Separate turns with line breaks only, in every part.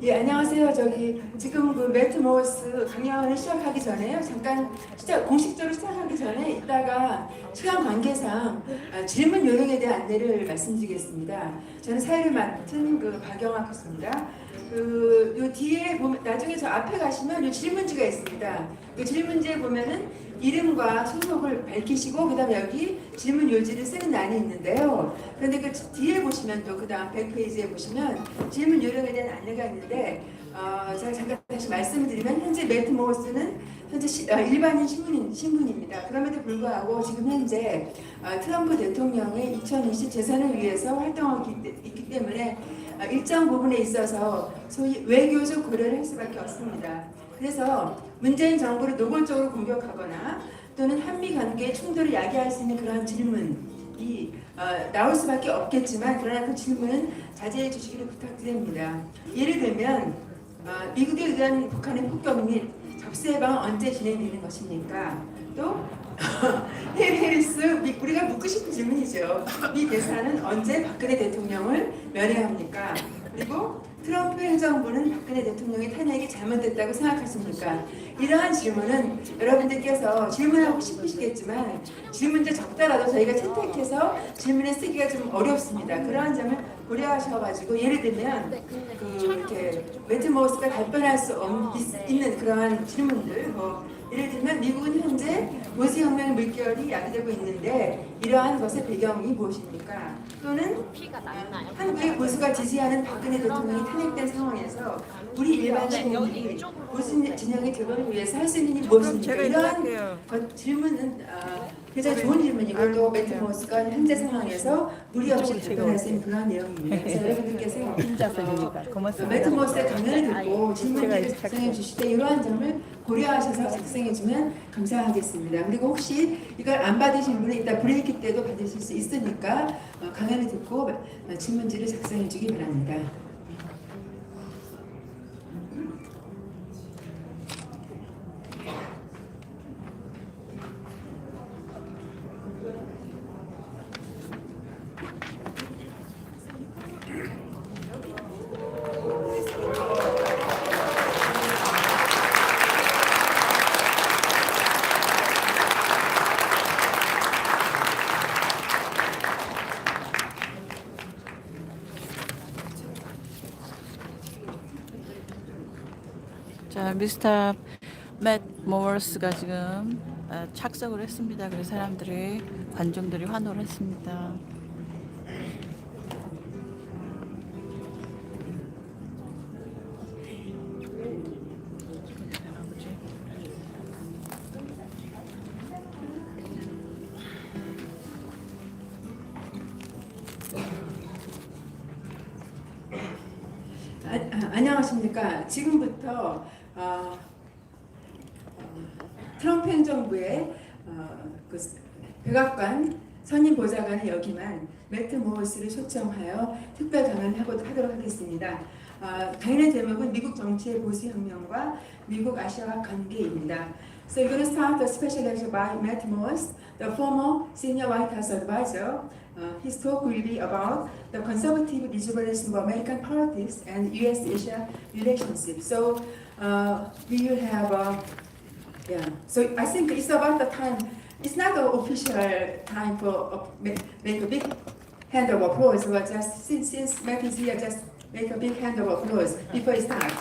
예, 안녕하세요. 지금 그 매트 모어스 강연을 시작하기 전에요. 잠깐 공식적으로 시작하기 전에 이따가 시간 관계상 질문 요령에 대한 안내를 말씀드리겠습니다. 저는 사회를 맡은 그 박영학 교수입니다. 요 뒤에 보면 나중에 저 앞에 가시면 요 질문지가 있습니다. 그 질문지에 보면은 이름과 소속을 밝히시고 그다음에 여기 질문 요지를 쓰는 난이 있는데요. 그런데 그 뒤에 보시면 또 그다음 100페이지에 보시면 질문 요령에 대한 안내가 있는데 제가 잠깐 다시 말씀을 드리면 현재 매트 모어스는 현재 일반인 신분입니다. 그럼에도 불구하고 지금 현재 트럼프 대통령의 2020 재선을 위해서 활동하고 있기 때문에 일정 부분에 있어서 소위 외교적 고려를 할 수밖에 없습니다. 그래서 문재인 정부를 노골적으로 공격하거나 또는 한미 관계의 충돌을 야기할 수 있는 그런 질문이 나올 수밖에 없겠지만 그러나 그 질문은 자제해 주시기를 부탁드립니다. 예를 들면 미국에 의한 북한의 폭격 및 접수 해방은 언제 진행되는 것입니까? 또 해리스 우리가 묻고 싶은 질문이죠. 미 대사는 언제 박근혜 대통령을 면회합니까? 그리고 트럼프 행정부는 박근혜 대통령의 탄핵이 잘못됐다고 생각하십니까? 이러한 질문은 여러분들께서 질문하고 싶으시겠지만 질문제 적더라도 저희가 채택해서 질문에 쓰기가 좀 어렵습니다. 그러한 점을 고려하셔가지고 예를 들면 이렇게 매트 모어스가 답변할 수 있는 그러한 질문들 예를 들면 미국은 현재 보수혁명 물결이 야기되고 있는데 이러한 것의 배경이 무엇입니까? 또는 한국의 보수가 지지하는 박근혜 대통령이 탄핵된 상황에서 우리 일반 시민들이 보수 진영의 개선을 위해서 할 수 있는 일이 무엇입니까? 이러한 질문은 굉장히 좋은 질문이고 또 매트 모어스가 현재 상황에서 무리 없이 답변할 수 있는 그런 내용입니다. 그래서 여러분들께서 매트 모어스의 강연을 듣고 질문지를 작성해 주실 때 이러한 점을 고려하셔서 작성해주면 감사하겠습니다. 그리고 혹시 이걸 안 받으신 분은 이따 브레이크 때도 받으실 수 있으니까 강연을 듣고 질문지를 작성해주기 바랍니다.
자, 미스터 맷 모어스가 지금 착석을 했습니다. 그래서 관중들이 환호를 했습니다.
안녕하십니까. 지금부터 트럼프 행정부의 그 백악관 선임 보좌관을 역임한 매트 모어스를 초청하여 특별 강연을 하도록 하겠습니다. 강연의 제목은 미국 정치의 보수혁명과 미국 아시아와 관계입니다. So we're going to start the special lecture by Matt Morse, the former senior White House advisor. His talk will be about the conservative liberalism of American politics and U.S.-Asia relationship. So we will have, So I think it's about the time. It's not the official time for make a big hand of applause, but just since Matt is here, just make a big hand of applause before it starts.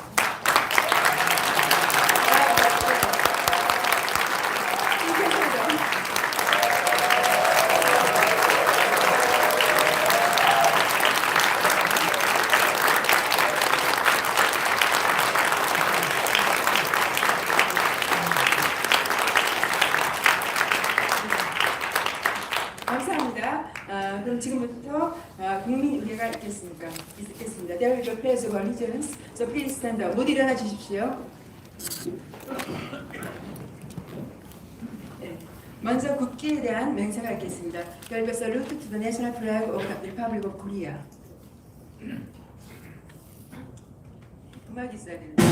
그럼 지금부터 국민 의례가 있겠습니다. There will be a pledge of allegiance. So please stand up. 모두 일어나 주십시오. 네. 먼저 국기에 대한 맹세가 있겠습니다. There will be a salute to the national flag of the Republic of Korea. 음악이 있어야 됩니다.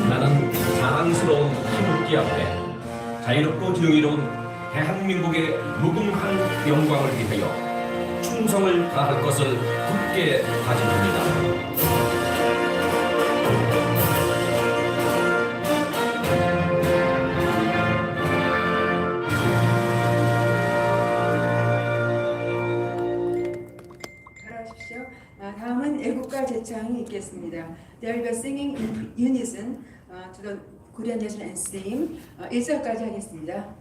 나는 자랑스러운 태극기 앞에 자유롭고 정의로운 대한민국의 무궁한 영광을 위하여 충성을 다할 것을 굳게 다짐합니다.
따라하십시오. 다음은 애국가 제창이 있겠습니다. There will be singing in unison to the Korean national anthem. 1절까지 하겠습니다.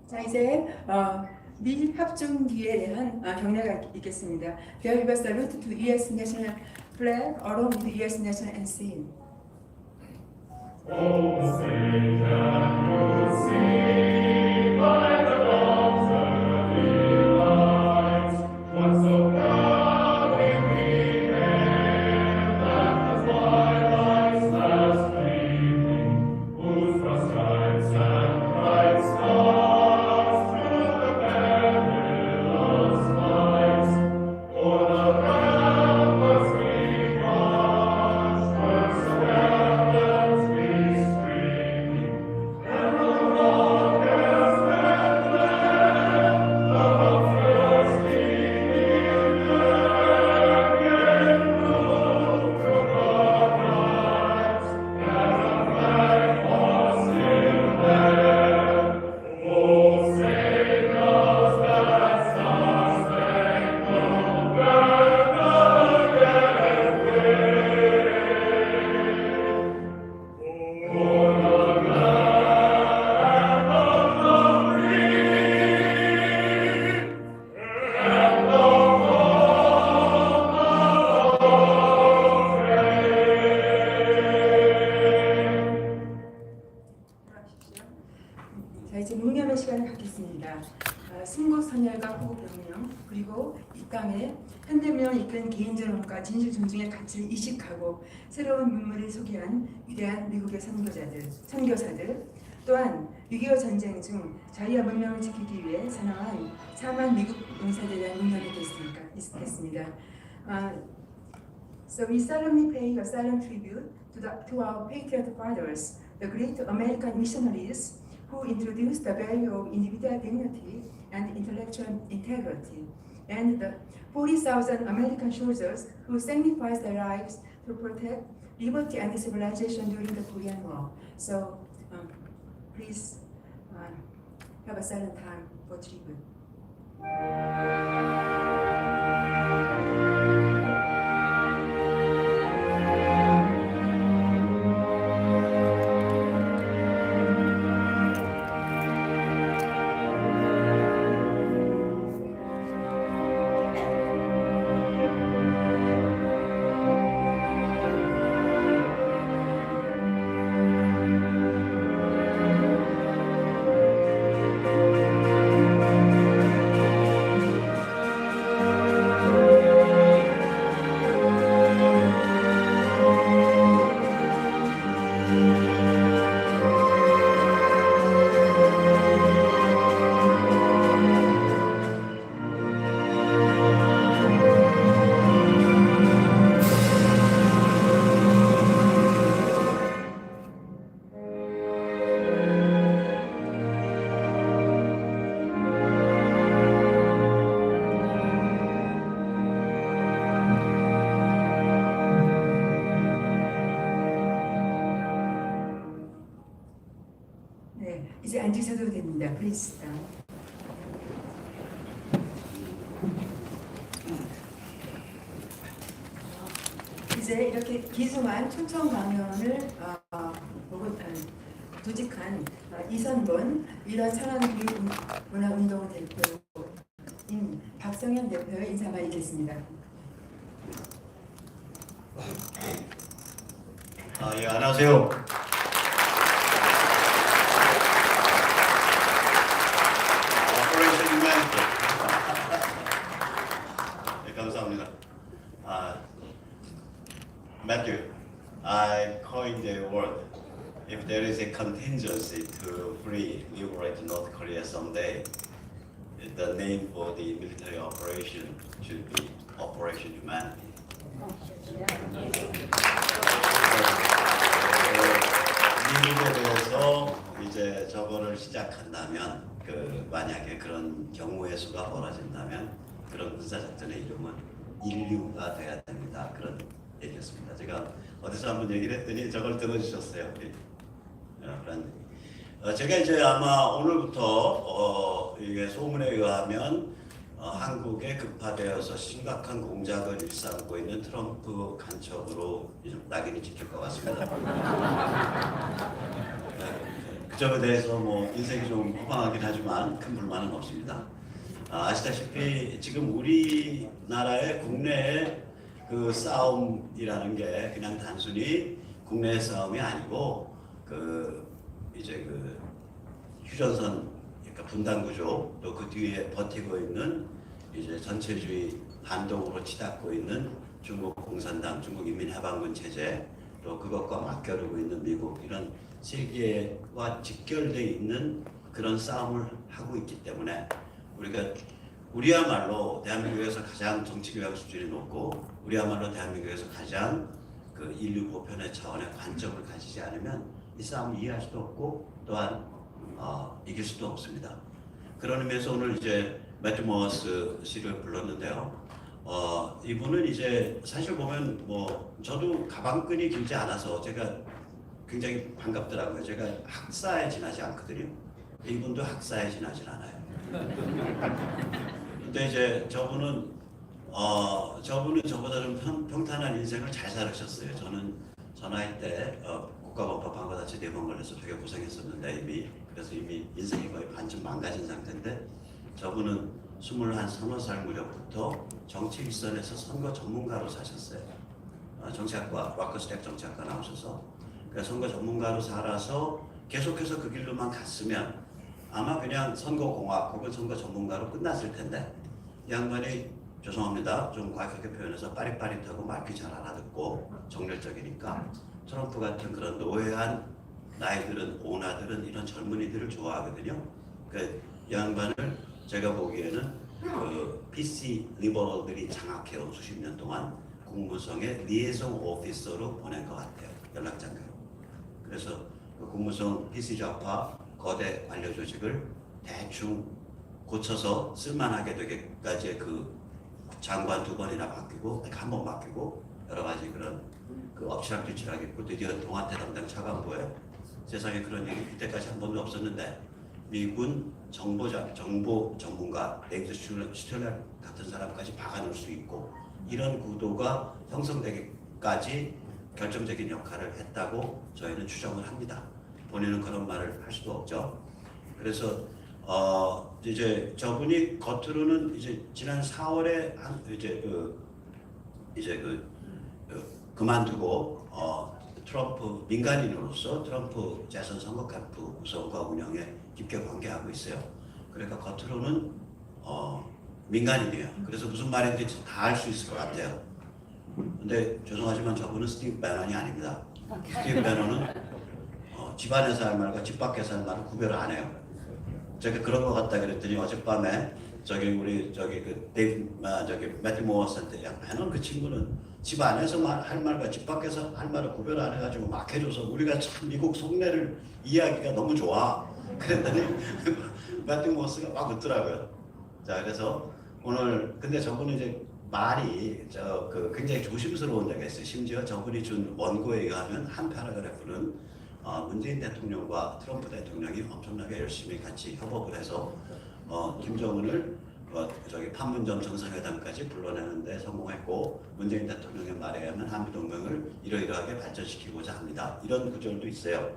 자 이제 미 합중기에 대한 경례가 있겠습니다. There will be a salute to U.S. national flag along with the U.S. national anthem. 자 이제 묵념의 시간을 갖겠습니다. 승국선열과 호국병명 그리고 이 땅에 현대문명을 이끈 개인전원과 진실 존중의 가치를 이식하고 새로운 문물을 소개한 위대한 미국의 선교사들 또한 6.25 전쟁 중 자유와 문명을 지키기 위해 사망한 4만 미국 용사들에 대한 묵념이 있겠습니다. So we solemnly pay a silent tribute to our patriot fathers, the great American missionaries who introduced the value of individual dignity and intellectual integrity, and the 40,000 American soldiers who sacrificed their lives to protect liberty and civilization during the Korean War. So please have a silent time for tribute. 이제 앉으셔도 됩니다. Please. 이제 이렇게 기중한 초청 강연을 조직한 이선본 일원 창안교육문화운동 대표인 박성현 대표의 인사가 있겠습니다.
예, 안녕하세요. 오퍼레이션 휴머니티. 네, 감사합니다. Matthew, I coined the word. If there is a contingency to free liberate North Korea someday, the name for the military operation should be Operation Humanity. 미국에 대해서 이제 저거를 시작한다면, 만약에 그런 경우의 수가 벌어진다면 그런 군사작전의 이름은 인류가 돼야 됩니다. 그런 얘기였습니다. 제가 어디서 한번 얘기를 했더니 저걸 들어주셨어요. 제가 이제 아마 오늘부터 이게 소문에 의하면 한국에 급파되어서 심각한 공작을 일삼고 있는 트럼프 간첩으로 낙인이 찍힐 것 같습니다. 그 점에 대해서 뭐 인생이 좀 호방하긴 하지만 큰 불만은 없습니다. 아시다시피 지금 우리나라의 국내의 그 싸움이라는 게 그냥 단순히 국내의 싸움이 아니고 이제 휴전선, 그러니까 분단 구조, 또 그 뒤에 버티고 있는 이제 전체주의 반동으로 치닫고 있는 중국 공산당, 중국 인민해방군 체제, 또 그것과 맞겨루고 있는 미국, 이런 세계와 직결되어 있는 그런 싸움을 하고 있기 때문에 우리야말로 대한민국에서 가장 정치교양 수준이 높고 우리야말로 대한민국에서 가장 그 인류 보편의 차원의 관점을 가지지 않으면 이 싸움을 이해할 수도 없고 또한 이길 수도 없습니다. 그런 의미에서 오늘 이제 매튜 모어스 씨를 불렀는데요. 이분은 이제 사실 보면 뭐 저도 가방끈이 길지 않아서 제가 굉장히 반갑더라고요. 제가 학사에 지나지 않거든요. 이분도 학사에 지나질 않아요. 근데 이제 저분은 저보다 좀 평탄한 인생을 잘 살으셨어요. 저는 저 나이 때 국가범법한 거 다치 4번 걸려서 되게 고생했었는데 그래서 이미 인생이 거의 반쯤 망가진 상태인데 저분은 21살 무렵부터 정치 일선에서 선거 전문가로 사셨어요. 정치학과, 와커스 대학 정치학과 나오셔서 선거 전문가로 살아서 계속해서 그 길로만 갔으면 아마 그냥 선거공학 혹은 선거 전문가로 끝났을 텐데 이 양반이 죄송합니다. 좀 과격하게 표현해서 빠릿빠릿하고 말귀 잘 알아듣고 정열적이니까 트럼프 같은 그런 노회한 나이들은 오나들은 이런 젊은이들을 좋아하거든요. 이 양반을 제가 보기에는 PC 리버럴들이 장악해온 수십 년 동안 국무성의 리에송 오피서로 보낸 것 같아요. 연락장교로. 그래서 국무성 PC 좌파 거대 관료 조직을 대충 고쳐서 쓸만하게 되게까지 장관 2번이나 바뀌고 한 번 바뀌고 여러 가지 그런 엎치락뒤치락 있고 드디어 동아태 담당 차관보에 세상에 그런 일이 이때까지 한 번도 없었는데 미군 정보 전문가 네이트 슈텔러 같은 사람까지 박아놓을 수 있고 이런 구도가 형성되기까지 결정적인 역할을 했다고 저희는 추정을 합니다. 본인은 그런 말을 할 수도 없죠. 그래서 이제 저분이 겉으로는 이제 지난 4월에 그만두고 트럼프 민간인으로서 트럼프 재선 선거 캠프 구성과 운영에 깊게 관계하고 있어요. 그러니까 겉으로는 민간인이에요. 그래서 무슨 말인지 다 알 수 있을 것 같아요. 근데 죄송하지만 저분은 스티브 배넌이 아닙니다. 스티브 배넌은 집안에서 할 말과 집 밖에서 할 말을 구별을 안 해요. 제가 그런 것 같다 그랬더니 어젯밤에 매튜 모어스한테 야 배넌 그 친구는 집 안에서 할 말과 집 밖에서 할 말을 구별 안 해가지고 막 해줘서 우리가 참 미국 속내를 이해하기가 너무 좋아. 그랬더니 매튜 모어스가 막 웃더라고요. 자 그래서 오늘 근데 저분은 이제 말이 굉장히 조심스러운 데가 있어요. 심지어 저분이 준 원고에 의하면 한 패러그래프는 문재인 대통령과 트럼프 대통령이 엄청나게 열심히 같이 협업을 해서 김정은을 판문점 정상회담까지 불러내는데 성공했고, 문재인 대통령의 말에 의하면 한미동맹을 이러이러하게 발전시키고자 합니다. 이런 구절도 있어요.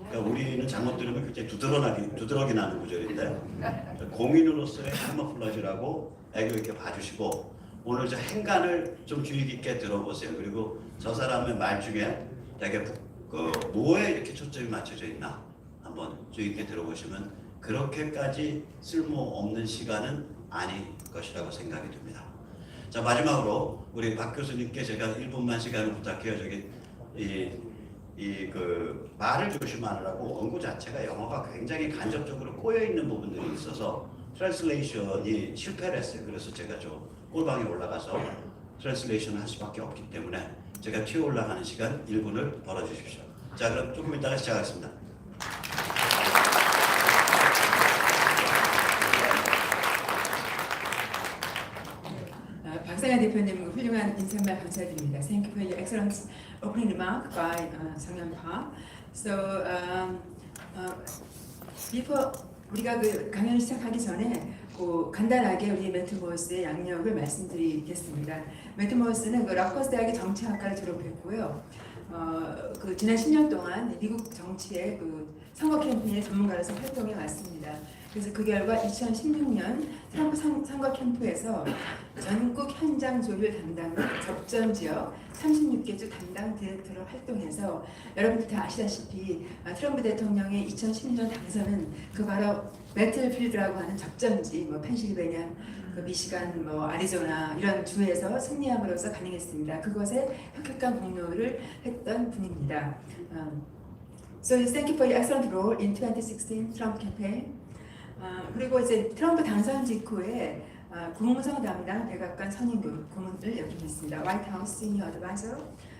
그러니까 우리는 잘못 들으면 굉장히 두드러기 나는 구절인데, 공인으로서의 카모플라지라고 애교 있게 봐주시고, 오늘 저 행간을 좀 주의 깊게 들어보세요. 그리고 저 사람의 말 중에 되게 뭐에 이렇게 초점이 맞춰져 있나 한번 주의 깊게 들어보시면 그렇게까지 쓸모없는 시간은 아닐 것이라고 생각이 듭니다. 자, 마지막으로 우리 박 교수님께 제가 1분만 시간을 부탁해요. 말을 조심하느라고 언구 자체가 영어가 굉장히 간접적으로 꼬여 있는 부분들이 있어서 트랜슬레이션이 실패를 했어요. 그래서 제가 저 꼴방에 올라가서 트랜슬레이션을 할 수밖에 없기 때문에 제가 튀어 올라가는 시간 1분을 벌어주십시오. 자, 그럼 조금 이따가 시작하겠습니다.
박상현 대표님 훌륭한 인사말 감사드립니다. Thank you for your excellent opening remark by 성현 Park. So before 우리가 그 강연을 시작하기 전에 간단하게 우리 매튜 모어스의 양력을 말씀드리겠습니다. 매튜 모어스는 그 라커스 대학의 정치학과를 졸업했고요. 그 지난 10년 동안 미국 정치의 그 선거 캠페인의 전문가로서 활동해 왔습니다. 그래서 그 결과 2016년 트럼프 선거 캠프에서 전국 현장 조율 담당 접전 지역 36개 주 담당 디렉터로 활동해서 여러분들 다 아시다시피 트럼프 대통령의 2010년 당선은 그 바로 배틀필드라고 하는 접전지 펜실베니아, 미시간, 아리조나 이런 주에서 승리함으로써 가능했습니다. 그것에 혁혁한 공로를 했던 분입니다. So thank you for your excellent role in 2016 Trump campaign. 그리고 이제 트럼프 당선 직후에 국무성 담당 백악관 선임 고문을 역임했습니다. White House Senior Advisor.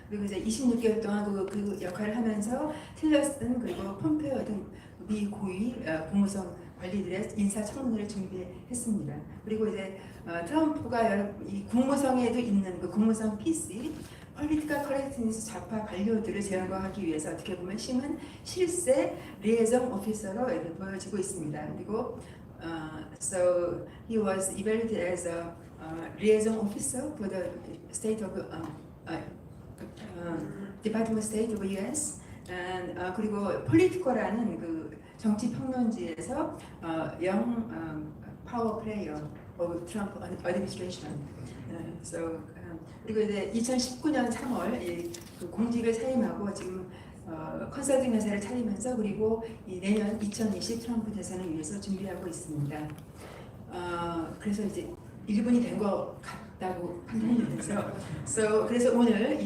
그리고 이제 26개월 동안 그 역할을 하면서 틸러슨 그리고 폼페오 등 미 고위 국무성 관리들의 인사청문회를 준비했습니다. 그리고 이제 트럼프가 이 국무성에도 있는 그 국무성 PC 폴리티컬 커렉트니스 좌파 관료들을 제거하기 위해서 어떻게 보면 심은 실세 리에이정 오피서로 보여지고 있습니다. 그리고 so he was evaluated as a liaison officer for the state of Department of State of U.S. and 그리고 폴리티코라는 그 정치 평론지에서 young power player of Trump administration. So 그리고 이제 2019년 3월 그 공직을 사임하고 지금 컨설팅 회사를 차리면서 그리고 내년 2020 트럼프 대선을 위해서 준비하고 있습니다. 그래서 이제 1분이 된 것 같다고 판단되면서 그래서 오늘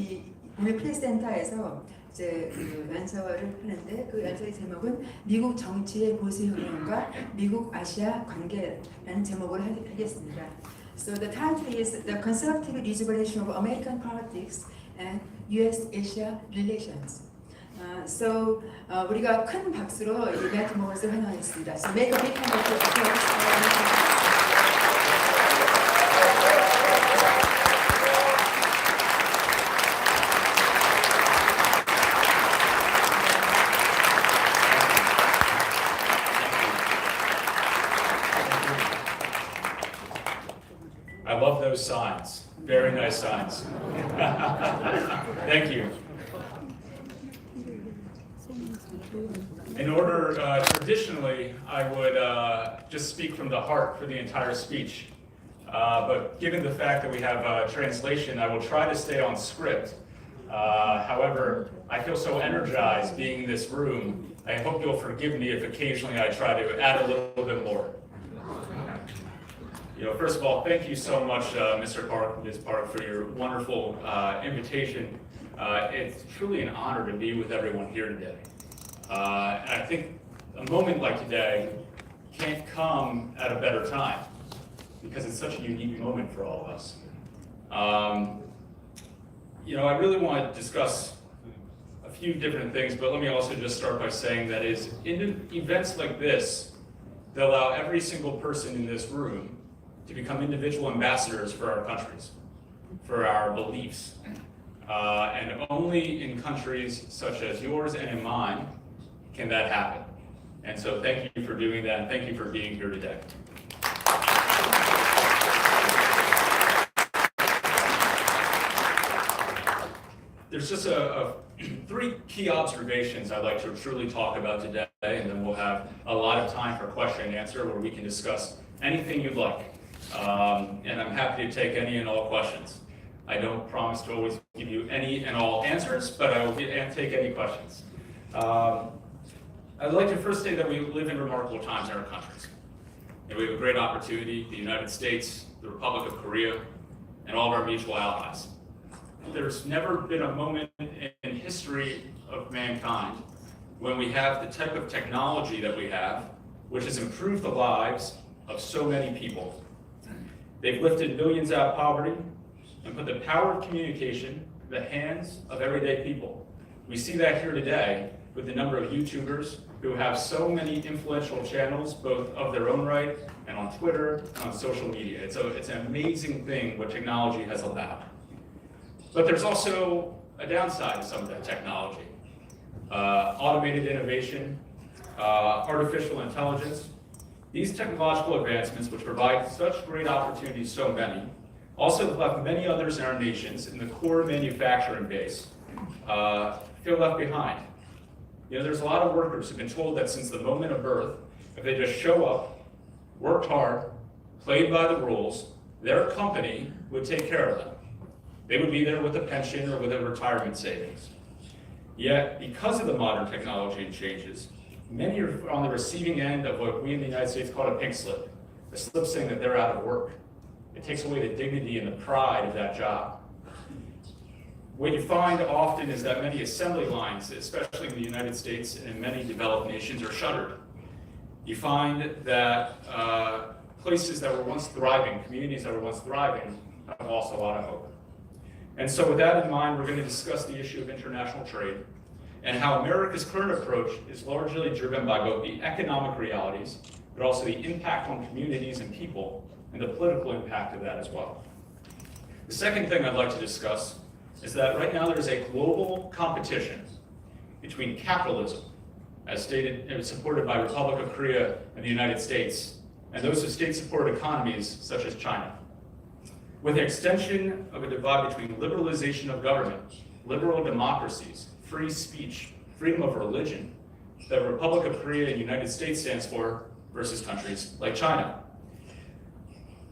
프레스센터에서 이제 그 연설을 하는데 그 연설의 제목은 미국 정치의 보수 혁명과 미국 아시아 관계라는 제목으로 하겠습니다. So the title is The Constructive Rejuvenation of American Politics and U.S.-Asia Relations. So 우리가 큰 박수로 이 매튜 모어스를 환영하겠습니다. So make a big hand of applause.
I love those signs. Very nice signs. Thank you. In order, traditionally, I would just speak from the heart for the entire speech. But given the fact that we have translation, I will try to stay on script. However, I feel so energized being in this room. I hope you'll forgive me if occasionally I try to add a little bit more. First of all, thank you so much, Mr. Park, Ms. Park, for your wonderful invitation. It's truly an honor to be with everyone here today. And I think a moment like today can't come at a better time because it's such a unique moment for all of us. I really want to discuss a few different things, but let me also just start by saying that is in events like this that allow every single person in this room to become individual ambassadors for our countries, for our beliefs. And only in countries such as yours and in mine can that happen. And so thank you for doing that, and thank you for being here today. There's just three key observations I'd like to truly talk about today, and then we'll have a lot of time for question and answer where we can discuss anything you'd like. And I'm happy to take any and all questions. I don't promise to always give you any and all answers, but I will take any questions. I'd like to first say that we live in remarkable times in our countries. And we have a great opportunity, the United States, the Republic of Korea, and all of our mutual allies. There's never been a moment in history of mankind when we have the type of technology that we have, which has improved the lives of so many people. They've lifted millions out of poverty and put the power of communication in the hands of everyday people. We see that here today with the number of YouTubers who have so many influential channels, both of their own right and on Twitter and on social media. It's an amazing thing what technology has allowed. But there's also a downside to some of that technology. Automated innovation, artificial intelligence. These technological advancements, which provide such great opportunities to so many, also have left many others in our nations in the core manufacturing base feel left behind. You know, there's a lot of workers who've been told that since the moment of birth, if they just show up, worked hard, played by the rules, their company would take care of them. They would be there with a pension or with a retirement savings. Yet, because of the modern technology and changes, many are on the receiving end of what we in the United States call a pink slip, a slip saying that they're out of work. It takes away the dignity and the pride of that job. What you find often is that many assembly lines, especially in the United States and in many developed nations, are shuttered. You find that places that were once thriving, communities that were once thriving, have lost a lot of hope. And so with that in mind, we're going to discuss the issue of international trade and how America's current approach is largely driven by both the economic realities, but also the impact on communities and people and the political impact of that as well. The second thing I'd like to discuss is that right now there is a global competition between capitalism, as stated and supported by Republic of Korea and the United States, and those of state-supported economies such as China. With the extension of a divide between liberalization of government, liberal democracies, free speech, freedom of religion, that Republic of Korea and United States stands for versus countries like China.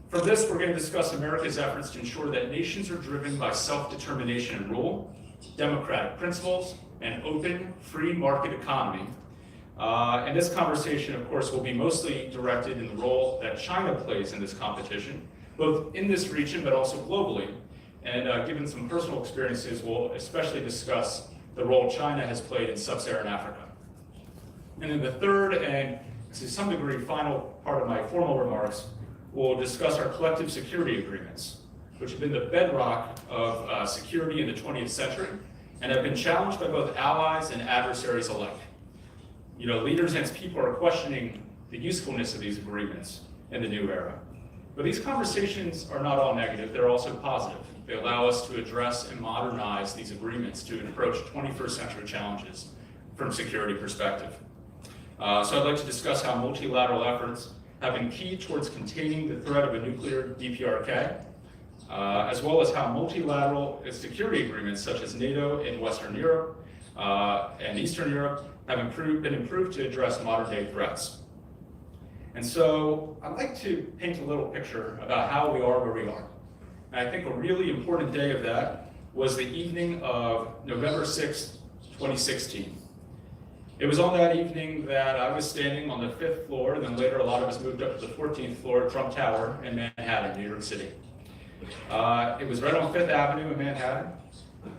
From this, we're going to discuss America's efforts to ensure that nations are driven by self-determination and rule, democratic principles, and open, free market economy. And this conversation, of course, will be mostly directed in the role that China plays in this competition, both in this region but also globally. And given some personal experiences, we'll especially discuss the role China has played in sub-Saharan Africa. And then the third, and to some degree final part of my formal remarks, we'll discuss our collective security agreements, which have been the bedrock of security in the 20th century and have been challenged by both allies and adversaries alike. You know, leaders and people are questioning the usefulness of these agreements in the new era. But these conversations are not all negative, they're also positive. They allow us to address and modernize these agreements to approach 21st century challenges from security perspective. So I'd like to discuss how multilateral efforts have been key towards containing the threat of a nuclear DPRK, as well as how multilateral security agreements such as NATO in Western Europe and Eastern Europe have been improved to address modern day threats. And so I'd like to paint a little picture about how we are where we are. And I think a really important day of that was the evening of November 6th, 2016. It was on that evening that I was standing on the 5th floor, and then later a lot of us moved up to the 14th floor of Trump Tower in Manhattan, New York City. It was right on 5th Avenue in Manhattan,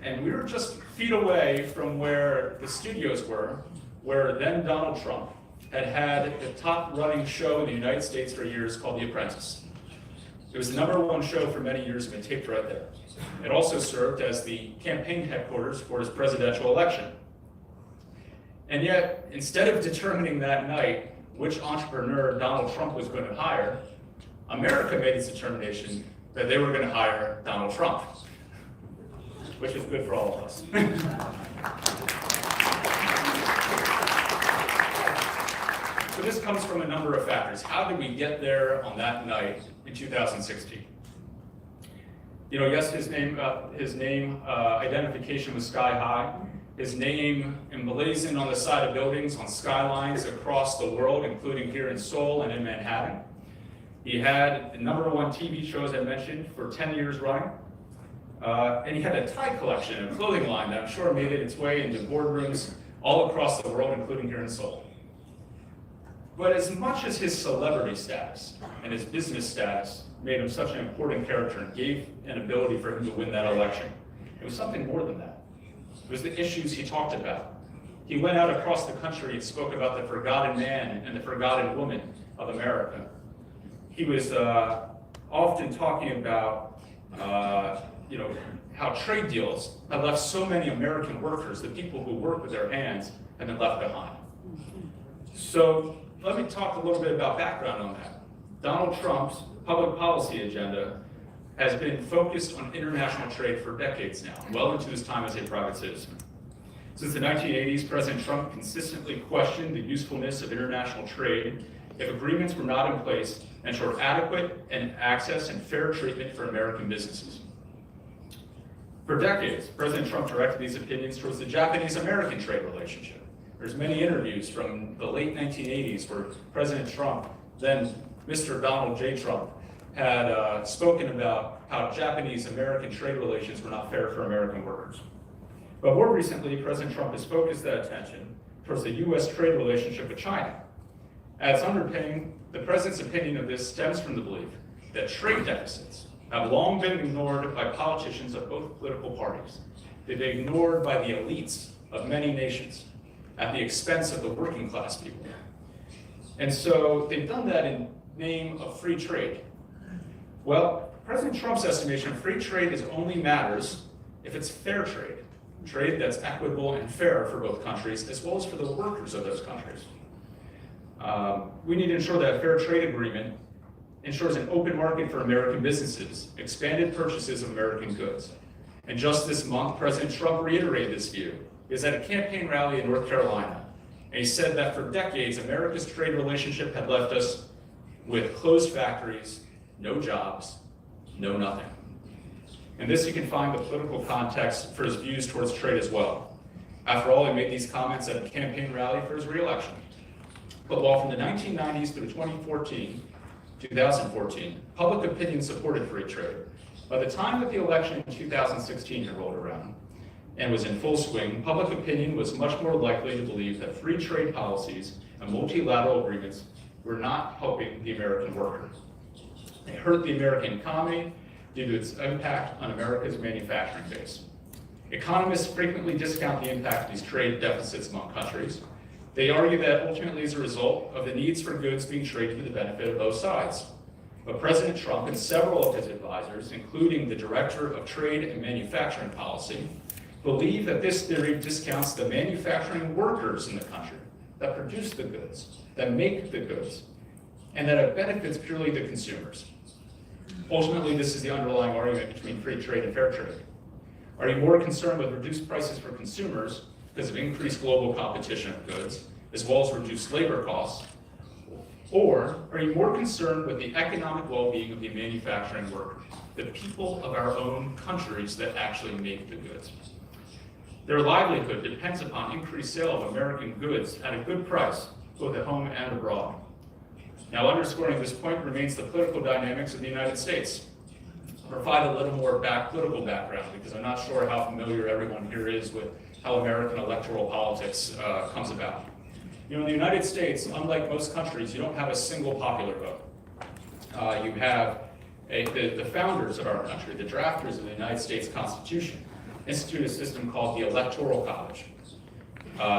and we were just feet away from where the studios were, where then Donald Trump had the top running show in the United States for years called The Apprentice. It was the #1 show for many years and been taped right there. It also served as the campaign headquarters for his presidential election. And yet, instead of determining that night which entrepreneur Donald Trump was going to hire, America made its determination that they were going to hire Donald Trump, which is good for all of us. comes from a number of factors. How did we get there on that night in 2016? You know, yes, his name identification was sky high. His name emblazoned on the side of buildings, on skylines across the world, including here in Seoul and in Manhattan. He had the #1 TV show, as I mentioned, for 10 years running. And he had a tie collection, a clothing line that I'm sure made its way into boardrooms all across the world, including here in Seoul. But as much as his celebrity status and his business status made him such an important character and gave an ability for him to win that election, it was something more than that. It was the issues he talked about. He went out across the country and spoke about the forgotten man and the forgotten woman of America. He was often talking about, how trade deals have left so many American workers, the people who work with their hands, have been left behind. So let me talk a little bit about background on that. Donald Trump's public policy agenda has been focused on international trade for decades now, well into his time as a private citizen. Since the 1980s, President Trump consistently questioned the usefulness of international trade if agreements were not in place and ensured adequate and access and fair treatment for American businesses. For decades, President Trump directed these opinions towards the Japanese-American trade relationship. There's many interviews from the late 1980s where President Trump, then Mr. Donald J. Trump, had spoken about how Japanese-American trade relations were not fair for American workers. But more recently, President Trump has focused that attention towards the U.S. trade relationship with China. As underpinning, the President's opinion of this stems from the belief that trade deficits have long been ignored by politicians of both political parties. They've been ignored by the elites of many nations at the expense of the working class people. And so they've done that in name of free trade. Well, President Trump's estimation of free trade only matters if it's fair trade, trade that's equitable and fair for both countries, as well as for the workers of those countries. We need to ensure that a fair trade agreement ensures an open market for American businesses, expanded purchases of American goods. And just this month, President Trump reiterated this view. He was at a campaign rally in North Carolina, and he said that for decades, America's trade relationship had left us with closed factories, no jobs, no nothing. In this, you can find the political context for his views towards trade as well. After all, he made these comments at a campaign rally for his re-election. But while from the 1990s through 2014, public opinion supported free trade, by the time that the election in 2016 had rolled around and was in full swing, public opinion was much more likely to believe that free trade policies and multilateral agreements were not helping the American worker. They hurt the American economy due to its impact on America's manufacturing base. Economists frequently discount the impact of these trade deficits among countries. They argue that ultimately as a result of the needs for goods being traded for the benefit of both sides. But President Trump and several of his advisors, including the Director of Trade and Manufacturing Policy, believe that this theory discounts the manufacturing workers in the country that produce the goods, that make the goods, and that it benefits purely the consumers. Ultimately, this is the underlying argument between free trade and fair trade. Are you more concerned with reduced prices for consumers because of increased global competition of goods, as well as reduced labor costs? Or are you more concerned with the economic well-being of the manufacturing workers, the people of our own countries that actually make the goods? Their livelihood depends upon increased sale of American goods at a good price, both at home and abroad. Now, underscoring this point remains the political dynamics of the United States. I'll provide a little more political background because I'm not sure how familiar everyone here is with how American electoral politics comes about. You know, in the United States, unlike most countries, you don't have a single popular vote. You have the founders of our country, the drafters of the United States Constitution, institute a system called the Electoral College.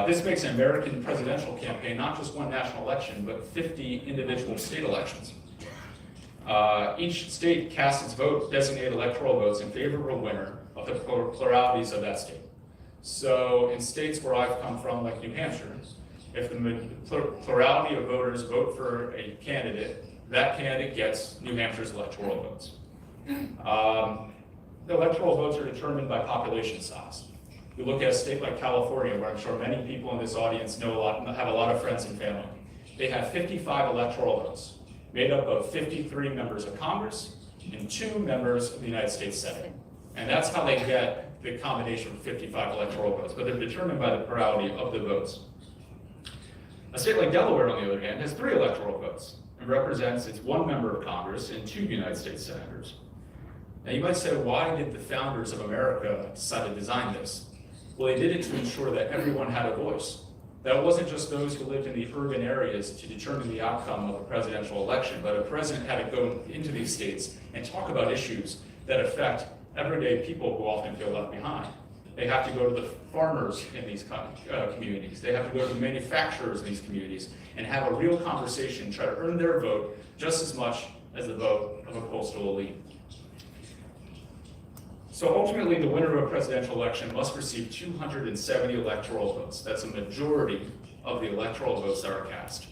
This makes an American presidential campaign not just one national election, but 50 individual state elections. Each state casts its vote, designated electoral votes in favor of a winner of the pluralities of that state. So in states where I've come from, like New Hampshire, if the plurality of voters vote for a candidate, that candidate gets New Hampshire's electoral votes. The electoral votes are determined by population size. You look at a state like California, where I'm sure many people in this audience know a lot, have a lot of friends and family. they have 55 electoral votes, made up of 53 members of Congress and 2 members of the United States Senate. And that's how they get the combination of 55 electoral votes, but they're determined by the plurality of the votes. A state like Delaware, on the other hand, has 3 electoral votes and represents its 1 member of Congress and 2 United States senators. Now you might say, why did the founders of America decide to design this? Well, they did it to ensure that everyone had a voice. That it wasn't just those who lived in the urban areas to determine the outcome of a presidential election, but a president had to go into these states and talk about issues that affect everyday people who often feel left behind. They have to go to the farmers in these communities. They have to go to the manufacturers in these communities and have a real conversation, try to earn their vote just as much as the vote of a coastal elite. So ultimately, the winner of a presidential election must receive 270 electoral votes. That's a majority of the electoral votes that are cast.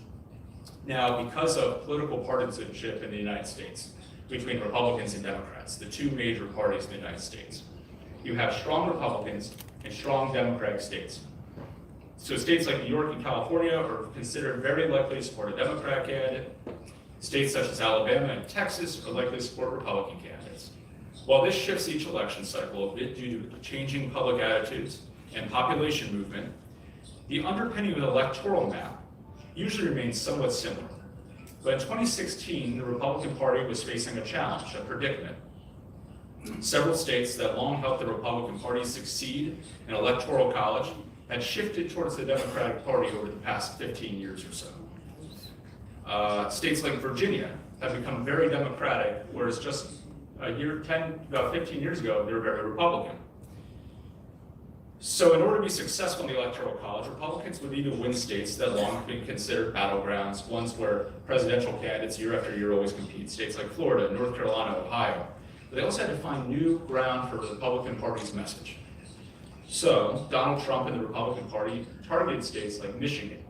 Now, because of political partisanship in the United States, between Republicans and Democrats, the 2 major parties in the United States, you have strong Republicans and strong Democratic states. So states like New York and California are considered very likely to support a Democrat candidate. States such as Alabama and Texas are likely to support Republican candidates. While this shifts each election cycle a bit due to changing public attitudes and population movement, the underpinning of the electoral map usually remains somewhat similar. But in 2016, the Republican Party was facing a challenge, a predicament. Several states that long helped the Republican Party succeed in electoral college had shifted towards the Democratic Party over the past 15 years or so. States like Virginia have become very Democratic, whereas just about 15 years ago, they were very Republican. So in order to be successful in the Electoral College, Republicans would need to win states that long have been considered battlegrounds, ones where presidential candidates year after year always compete, states like Florida, North Carolina, Ohio. But they also had to find new ground for the Republican Party's message. So Donald Trump and the Republican Party targeted states like Michigan,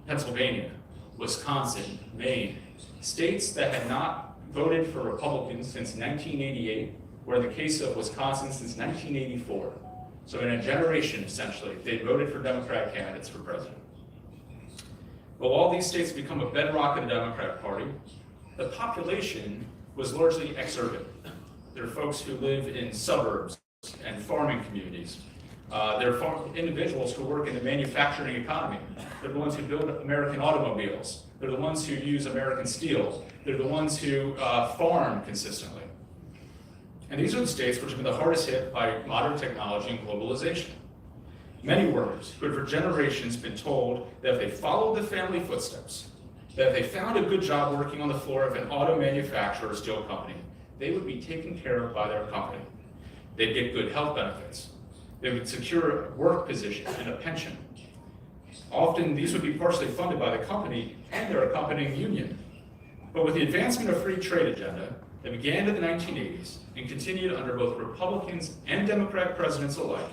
Pennsylvania, Wisconsin, Maine, states that had not voted for Republicans since 1988, or in the case of Wisconsin, since 1984. So in a generation, essentially, they voted for Democratic candidates for president. But while these states become a bedrock of the Democratic Party, the population was largely exurban. There are folks who live in suburbs and farming communities. There are individuals who work in the manufacturing economy. They're the ones who build American automobiles. They're the ones who use American steel. They're the ones who farm consistently. And these are the states which have been the hardest hit by modern technology and globalization. Many workers who had for generations been told that if they followed the family footsteps, that if they found a good job working on the floor of an auto manufacturer or steel company, they would be taken care of by their company. They'd get good health benefits. They would secure a work position and a pension. Often these would be partially funded by the company and their accompanying union. But with the advancement of free trade agenda that began in the 1980s and continued under both Republicans and Democratic presidents alike,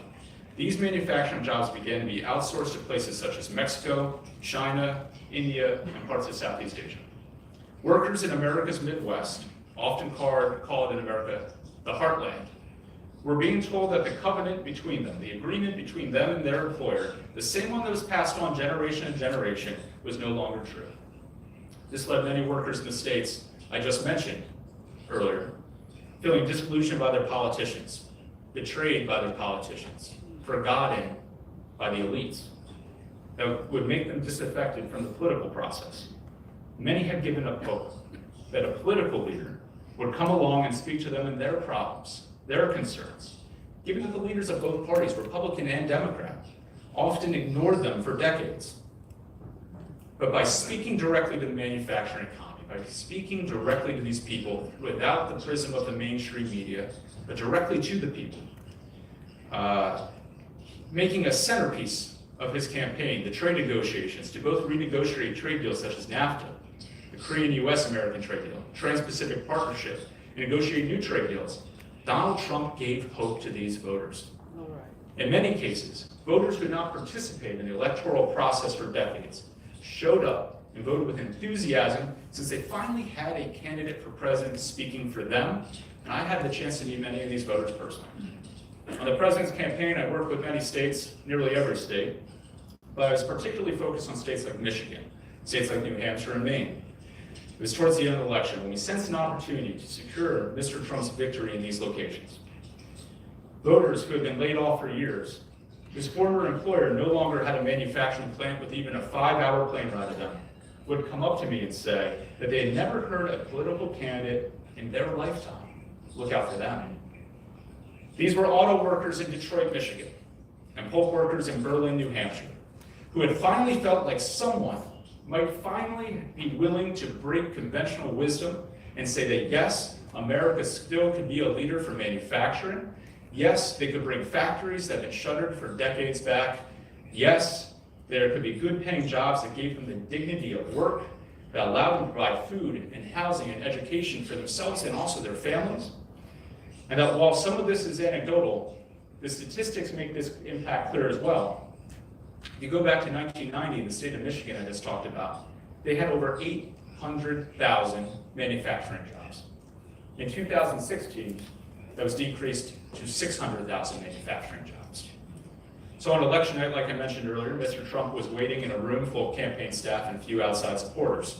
these manufacturing jobs began to be outsourced to places such as Mexico, China, India, and parts of Southeast Asia. Workers in America's Midwest, often called in America the heartland, were being told that the covenant between them, the agreement between them and their employer, the same one that was passed on generation and generation, was no longer true. This led many workers in the states I just mentioned earlier, feeling disillusioned by their politicians, betrayed by their politicians, forgotten by the elites, that would make them disaffected from the political process. Many had given up hope that a political leader would come along and speak to them in their problems, their concerns, given that the leaders of both parties, Republican and Democrat, often ignored them for decades. But by speaking directly to the manufacturing economy, by speaking directly to these people without the prism of the mainstream media, but directly to the people, making a centerpiece of his campaign the trade negotiations to both renegotiate trade deals such as NAFTA, the Korean-US-American trade deal, Trans-Pacific Partnership, and negotiate new trade deals, Donald Trump gave hope to these voters. In many cases, voters who had not participated in the electoral process for decades showed up and voted with enthusiasm since they finally had a candidate for president speaking for them, and I had the chance to meet many of these voters personally. On the president's campaign, I worked with many states, nearly every state, but I was particularly focused on states like Michigan, states like New Hampshire and Maine. It was towards the end of the election when we sensed an opportunity to secure Mr. Trump's victory in these locations. Voters who had been laid off for years, whose former employer no longer had a manufacturing plant with even a 5-hour plane ride to them, would come up to me and say that they had never heard a political candidate in their lifetime look out for them. These were auto workers in Detroit, Michigan, and pulp workers in Berlin, New Hampshire, who had finally felt like someone might finally be willing to break conventional wisdom and say that yes, America still could be a leader for manufacturing. Yes, they could bring factories that had been shuttered for decades back. Yes, there could be good paying jobs that gave them the dignity of work, that allowed them to provide food and housing and education for themselves and also their families. And that while some of this is anecdotal, the statistics make this impact clear as well. If you go back to 1990 in the state of Michigan I just talked about, they had over 800,000 manufacturing jobs. In 2016, that was decreased to 600,000 manufacturing jobs. So on election night, like I mentioned earlier, Mr. Trump was waiting in a room full of campaign staff and a few outside supporters.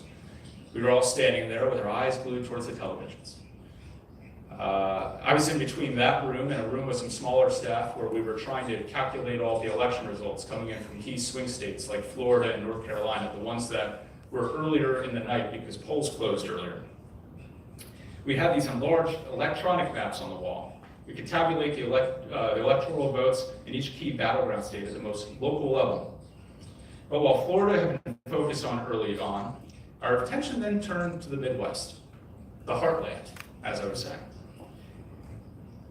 We were all standing there with our eyes glued towards the televisions. I was in between that room and a room with some smaller staff where we were trying to calculate all the election results coming in from key swing states like Florida and North Carolina, the ones that were earlier in the night because polls closed earlier. We had these enlarged electronic maps on the wall. We could tabulate the electoral votes in each key battleground state at the most local level. But while Florida had been focused on early on, our attention then turned to the Midwest, the heartland, as I was saying.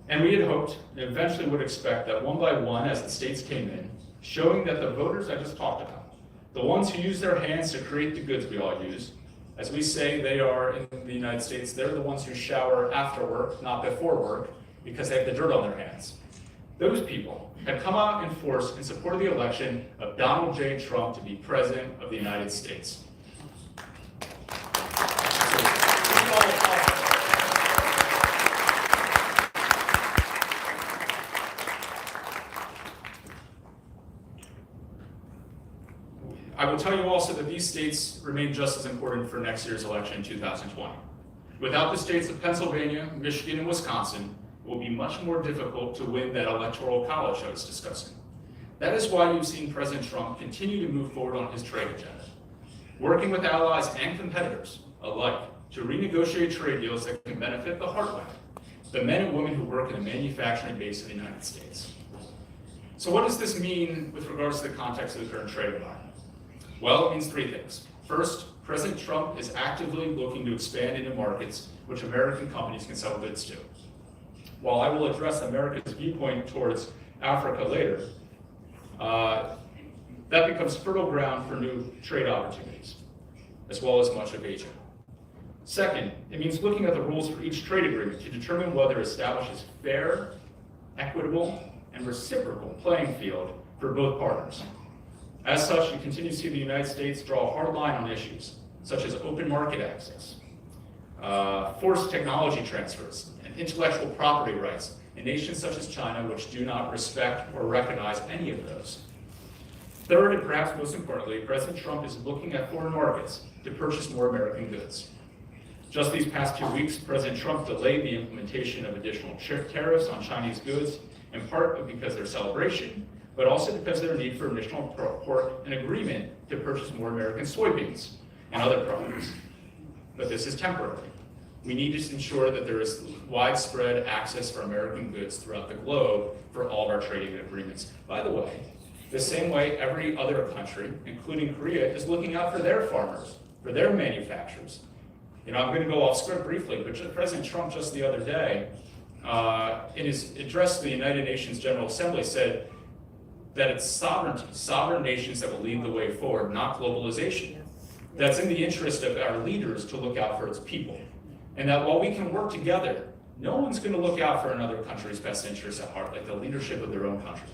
And we had hoped and eventually would expect that one by one, as the states came in, showing that the voters I just talked about, the ones who use their hands to create the goods we all use, as we say they are in the United States, they're the ones who shower after work, not before work, because they have the dirt on their hands. Those people had come out in force in support of the election of Donald J. Trump to be president of the United States. I will tell you also that these states remain just as important for next year's election in 2020. Without the states of Pennsylvania, Michigan, and Wisconsin, it will be much more difficult to win that electoral college I was discussing. That is why you've seen President Trump continue to move forward on his trade agenda, working with allies and competitors alike to renegotiate trade deals that can benefit the heartland, the men and women who work in the manufacturing base of the United States. So what does this mean with regards to the context of the current trade environment? Well, it means three things. First, President Trump is actively looking to expand into markets which American companies can sell goods to. While I will address America's viewpoint towards Africa later, that becomes fertile ground for new trade opportunities, as well as much of Asia. Second, it means looking at the rules for each trade agreement to determine whether it establishes fair, equitable, and reciprocal playing field for both partners. As such, you continue to see the United States draw a hard line on issues such as open market access, forced technology transfers, and intellectual property rights in nations such as China, which do not respect or recognize any of those. Third, and perhaps most importantly, President Trump is looking at foreign markets to purchase more American goods. Just these past 2 weeks, President Trump delayed the implementation of additional tariffs on Chinese goods, in part because their celebration, but also because of their need for additional support and agreement to purchase more American soybeans and other products. But this is temporary. We need to ensure that there is widespread access for American goods throughout the globe for all of our trading agreements. By the way, the same way every other country, including Korea, is looking out for their farmers, for their manufacturers. I'm going to go off script briefly, but President Trump just the other day, in his address to the United Nations General Assembly, said that it's sovereignty, sovereign nations that will lead the way forward, not globalization. That's in the interest of our leaders to look out for its people. And that while we can work together, no one's going to look out for another country's best interests at heart, like the leadership of their own country.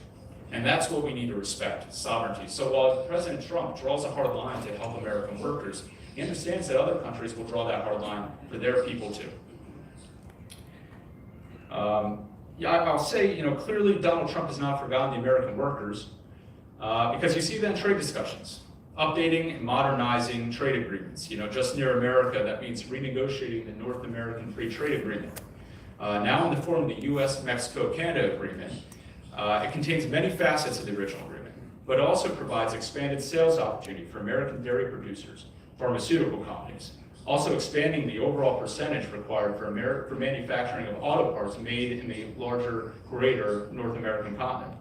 And that's what we need to respect, sovereignty. So while President Trump draws a hard line to help American workers, he understands that other countries will draw that hard line for their people too. I'll say, clearly Donald Trump has not forgotten the American workers because you see that in trade discussions. updating and modernizing trade agreements. Just near America, that means renegotiating the North American Free Trade Agreement. Now in the form of the US, Mexico, Canada agreement, it contains many facets of the original agreement, but also provides expanded sales opportunity for American dairy producers, pharmaceutical companies, also expanding the overall percentage required for manufacturing of auto parts made in the larger, greater North American continent.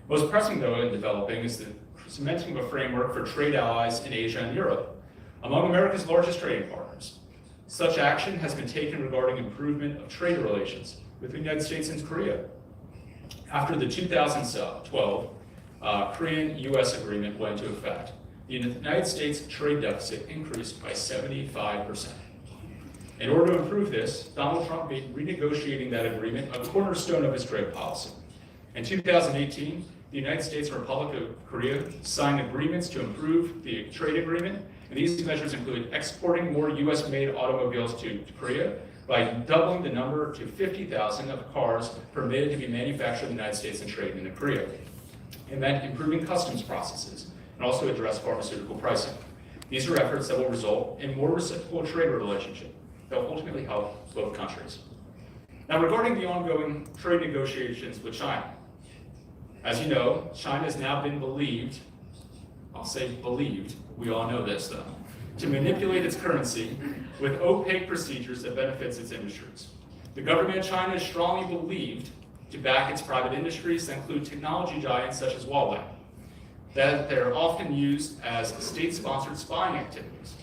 Most pressing, though, in developing is the cementing of a framework for trade allies in Asia and Europe, among America's largest trading partners. Such action has been taken regarding improvement of trade relations with the United States and Korea. After the 2012 Korean-US agreement went into effect, the United States trade deficit increased by 75%. In order to improve this, Donald Trump made renegotiating that agreement a cornerstone of his trade policy. In 2018, the United States and Republic of Korea signed agreements to improve the trade agreement, and these measures include exporting more US-made automobiles to Korea by doubling the number to 50,000 of cars permitted to be manufactured in the United States and traded into Korea. It meant improving customs processes and also address pharmaceutical pricing. These are efforts that will result in more reciprocal trade relationship that will ultimately help both countries. Now, regarding the ongoing trade negotiations with China, as you know, China has now been believed, I'll say believed, we all know this though, to manipulate its currency with opaque procedures that benefits its industries. The government of China is strongly believed to back its private industries that include technology giants such as Huawei, that they're often used as state-sponsored spying activities.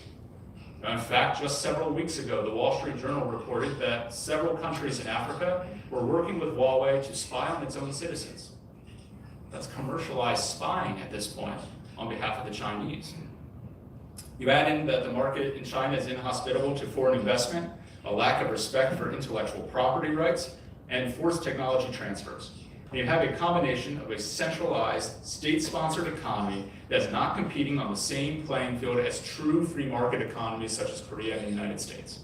Now, in fact, just several weeks ago, the Wall Street Journal reported that several countries in Africa were working with Huawei to spy on its own citizens. That's commercialized spying at this point on behalf of the Chinese. You add in that the market in China is inhospitable to foreign investment, a lack of respect for intellectual property rights, and forced technology transfers. And you have a combination of a centralized, state-sponsored economy that's not competing on the same playing field as true free market economies such as Korea and the United States.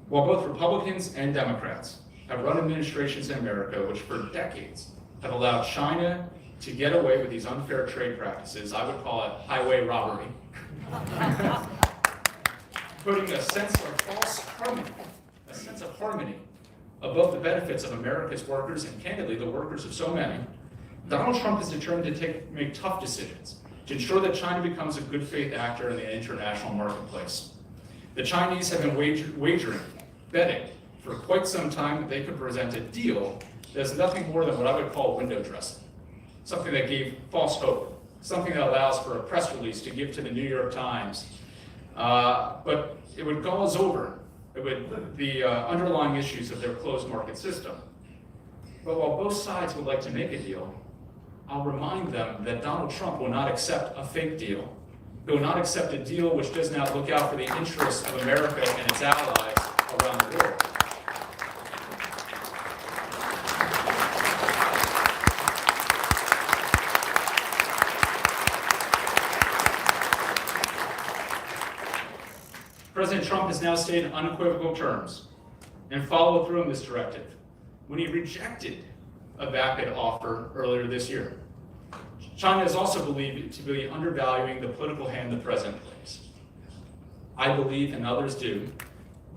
While both Republicans and Democrats have run administrations in America which for decades have allowed China to get away with these unfair trade practices, I would call it highway robbery, putting a sense of false harmony, a sense of harmony above the benefits of America's workers and candidly the workers of so many. Donald Trump is determined to make tough decisions to ensure that China becomes a good faith actor in the international marketplace. The Chinese have been wagering, betting for quite some time that they could present a deal that's nothing more than what I would call window dressing. Something that gave false hope, something that allows for a press release to give to the New York Times. But it would gauze over the underlying issues of their closed market system. But while both sides would like to make a deal, I'll remind them that Donald Trump will not accept a fake deal. He will not accept a deal which does not look out for the interests of America and its allies around the world. President Trump has now stated in unequivocal terms and followed through on this directive when he rejected a vapid offer earlier this year. China is also believed to be undervaluing the political hand the president plays. I believe, and others do,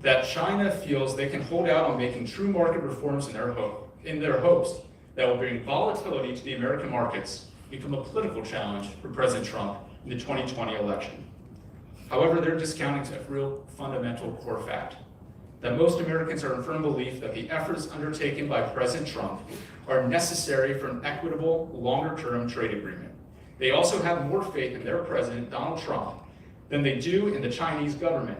that China feels they can hold out on making true market reforms in their hopes that will bring volatility to the American markets, become a political challenge for President Trump in the 2020 election. However, they're discounting a real fundamental core fact, that most Americans are in firm belief that the efforts undertaken by President Trump are necessary for an equitable, longer-term trade agreement. They also have more faith in their president, Donald Trump, than they do in the Chinese government.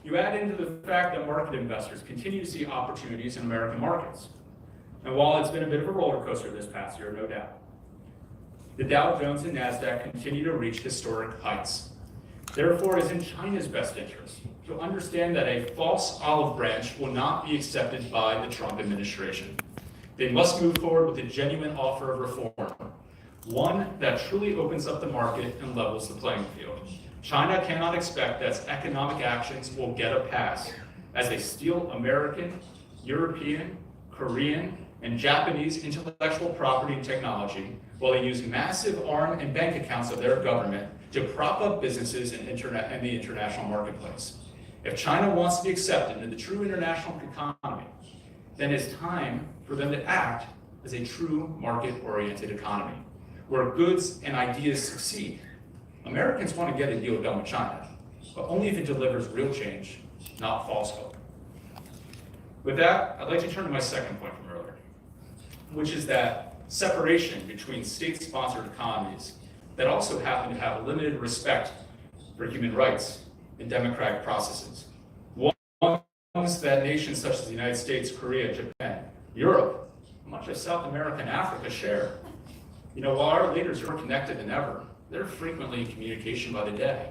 You add into the fact that market investors continue to see opportunities in American markets. And while it's been a bit of a roller coaster this past year, no doubt, the Dow Jones and NASDAQ continue to reach historic heights. Therefore, it is in China's best interest to understand that a false olive branch will not be accepted by the Trump administration. They must move forward with a genuine offer of reform, one that truly opens up the market and levels the playing field. China cannot expect that its economic actions will get a pass as they steal American European, Korean, and Japanese intellectual property and technology, while they use massive arm and bank accounts of their government to prop up businesses in the international marketplace. If China wants to be accepted into the true international economy, then it's time for them to act as a true market-oriented economy, where goods and ideas succeed. Americans want to get a deal done with China, but only if it delivers real change, not false hope. With that, I'd like to turn to my second point from earlier, which is that separation between state-sponsored economies that also happen to have limited respect for human rights and democratic processes. Ones that nations such as the United States, Korea, Japan, Europe, much of South America and Africa share. You know, while our leaders are more connected than ever, they're frequently in communication by the day.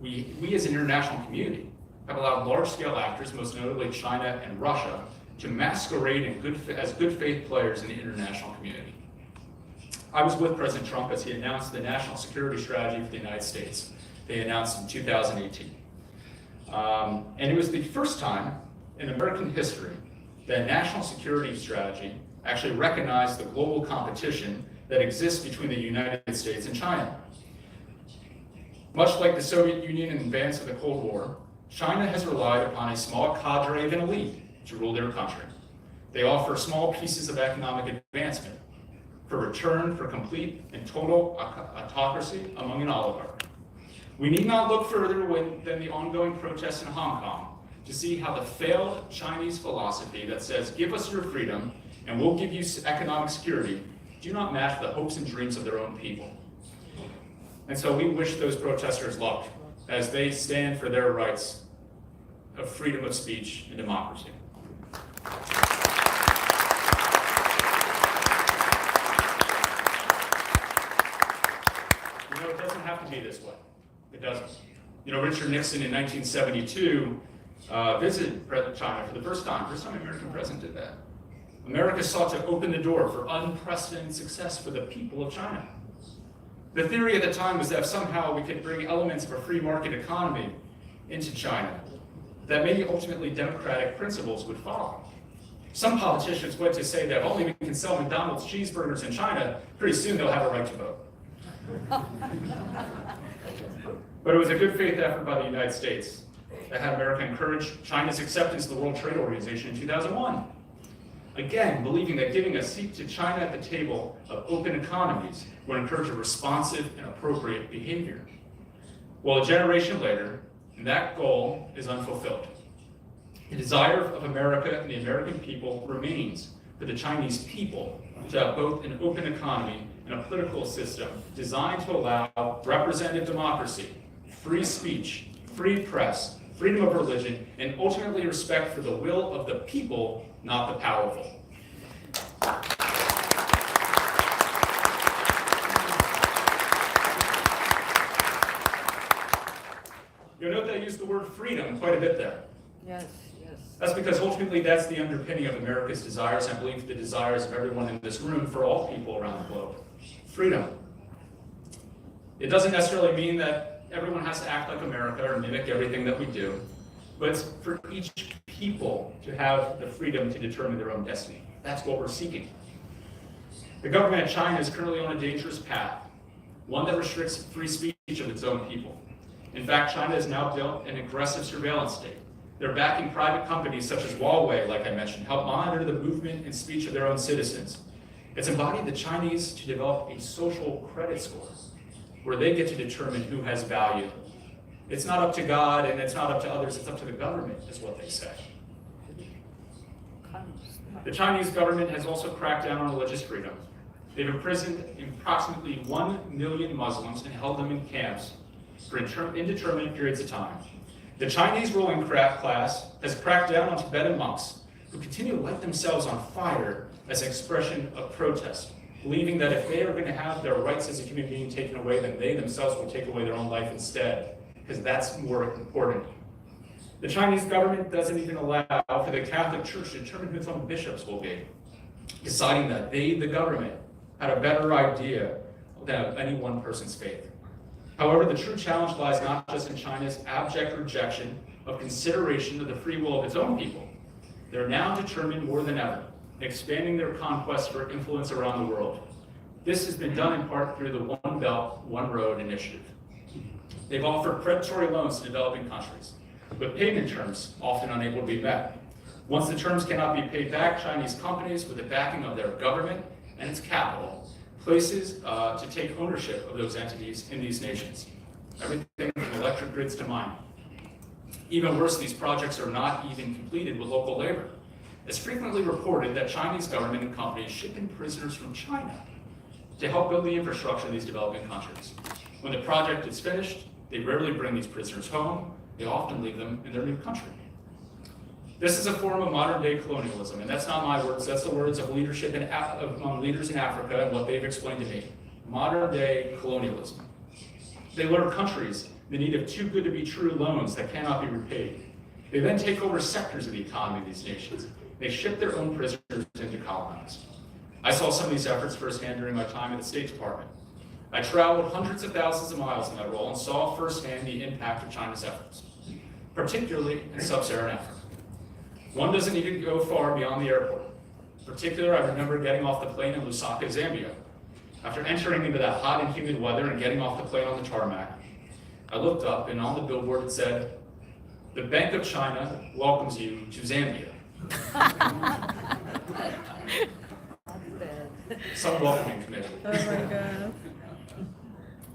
We as an international community have allowed large-scale actors, most notably China and Russia, to masquerade as good faith players in the international community. I was with President Trump as he announced the national security strategy for the United States. They announced in 2018. And it was the first time in American history that national security strategy actually recognized the global competition that exists between the United States and China. Much like the Soviet Union in advance of the Cold War, China has relied upon a small cadre of an elite to rule their country. They offer small pieces of economic advancement for return for complete and total autocracy among an oligarch. We need not look further than the ongoing protests in Hong Kong to see how the failed Chinese philosophy that says, give us your freedom and we'll give you economic security, do not match the hopes and dreams of their own people. And so we wish those protesters luck as they stand for their rights of freedom of speech and democracy. You know, it doesn't have to be this way. It doesn't. You know, Richard Nixon in 1972 visited China for the first time an American president did that. America sought to open the door for unprecedented success for the people of China. The theory at the time was that somehow we could bring elements of a free market economy into China, that maybe ultimately democratic principles would follow. Some politicians went to say that if only we can sell McDonald's cheeseburgers in China, pretty soon they'll have a right to vote. But it was a good faith effort by the United States that had America encourage China's acceptance of the World Trade Organization in 2001. Again, believing that giving a seat to China at the table of open economies would encourage a responsive and appropriate behavior. Well, a generation later, that goal is unfulfilled. The desire of America and the American people remains for the Chinese people to have both an open economy and a political system designed to allow representative democracy, free speech, free press, freedom of religion, and ultimately respect for the will of the people, not the powerful. You'll note that I used the word freedom quite a bit there.
Yes, yes.
That's because ultimately that's the underpinning of America's desires, and I believe the desires of everyone in this room for all people around the globe. Freedom. It doesn't necessarily mean that everyone has to act like America or mimic everything that we do, but it's for each people to have the freedom to determine their own destiny. That's what we're seeking. The government of China is currently on a dangerous path, one that restricts free speech of its own people. In fact, China has now built an aggressive surveillance state. They're backing private companies such as Huawei, like I mentioned, help monitor the movement and speech of their own citizens. It's embodied the Chinese to develop a social credit score, where they get to determine who has value. It's not up to God and it's not up to others, it's up to the government, is what they say. The Chinese government has also cracked down on religious freedom. They've imprisoned approximately 1 million Muslims and held them in camps for indeterminate periods of time. The Chinese ruling class has cracked down on Tibetan monks who continue to light themselves on fire as an expression of protest, believing that if they are going to have their rights as a human being taken away, then they themselves will take away their own life instead, because that's more important. The Chinese government doesn't even allow for the Catholic Church to determine who its own bishops will be, deciding that they, the government, had a better idea than any one person's faith. However, the true challenge lies not just in China's abject rejection of consideration of the free will of its own people, they're now determined more than ever, expanding their conquest for influence around the world. This has been done in part through the One Belt, One Road initiative. They've offered predatory loans to developing countries, with payment terms often unable to be met. Once the terms cannot be paid back, Chinese companies, with the backing of their government and its capital, places to take ownership of those entities in these nations. Everything from electric grids to mining. Even worse, these projects are not even completed with local labor. It's frequently reported that Chinese government and companies ship in prisoners from China to help build the infrastructure in these developing countries. When the project is finished, they rarely bring these prisoners home. They often leave them in their new country. This is a form of modern-day colonialism, and that's not my words. That's the words of leadership among leaders in Africa and what they've explained to me. Modern-day colonialism. They lure countries in the need of too good to be true loans that cannot be repaid. They then take over sectors of the economy of these nations. They ship their own prisoners into colonies. I saw some of these efforts firsthand during my time at the State Department. I traveled hundreds of thousands of miles in that role and saw firsthand the impact of China's efforts, particularly in sub-Saharan Africa. One doesn't need to go far beyond the airport. In particular, I remember getting off the plane in Lusaka, Zambia. After entering into that hot and humid weather and getting off the plane on the tarmac, I looked up and on the billboard it said, "The Bank of China welcomes you to Zambia." Some welcoming committee.
Oh my God.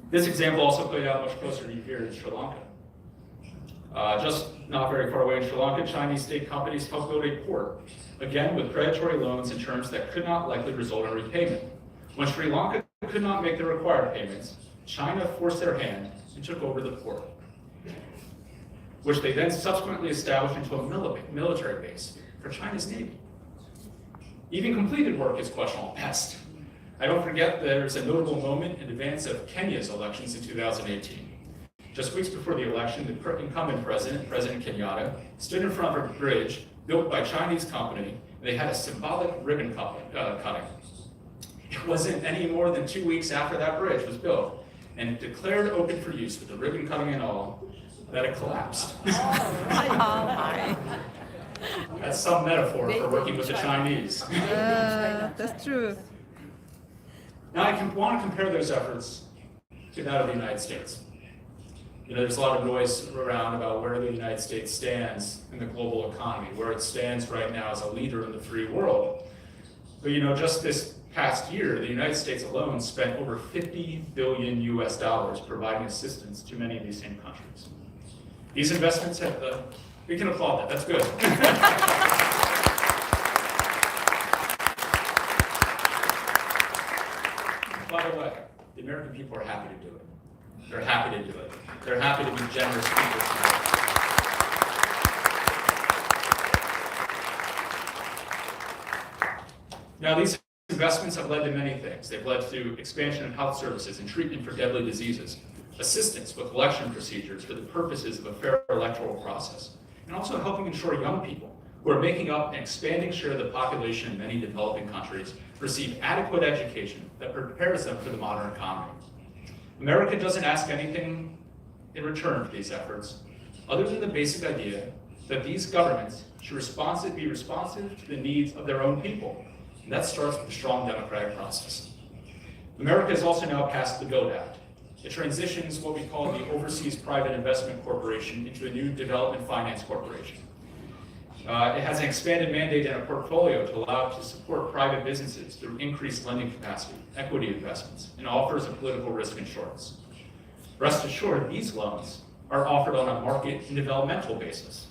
This example also played out much closer to you here in Sri Lanka. Just not very far away in Sri Lanka, Chinese state companies helped build a port, again with predatory loans and terms that could not likely result in repayment. When Sri Lanka could not make the required payments, China forced their hand and took over the port, which they then subsequently established into a military base for China's Navy. Even completed work is questionable at best. I don't forget there's a notable moment in advance of Kenya's elections in 2018. Just weeks before the election, the incumbent president, President Kenyatta, stood in front of a bridge built by a Chinese company. They had a symbolic ribbon cutting. It wasn't any more than 2 weeks after that bridge was built and declared open for use with the ribbon cutting and all, that it collapsed. That's some metaphor for working with the Chinese.
That's true.
Now I want to compare those efforts to that of the United States. You know, there's a lot of noise around about where the United States stands in the global economy, where it stands right now as a leader in the free world. But you know, just this past year, the United States alone spent over $50 billion providing assistance to many of these same countries. These investments have, we can applaud that, that's good. By the way, the American people are happy to do it. They're happy to do it. They're happy to be generous people. Now, these investments have led to many things. They've led to expansion of health services and treatment for deadly diseases, assistance with election procedures for the purposes of a fair electoral process, and also helping ensure young people, who are making up an expanding share of the population in many developing countries, receive adequate education that prepares them for the modern economy. America doesn't ask anything in return for these efforts, other than the basic idea that these governments should be responsive to the needs of their own people. And that starts with a strong democratic process. America has also now passed the GOAT Act. It transitions what we call the Overseas Private Investment Corporation into a new Development Finance Corporation. It has an expanded mandate and a portfolio to allow it to support private businesses through increased lending capacity, equity investments, and offers a political risk insurance. Rest assured, these loans are offered on a market and developmental basis,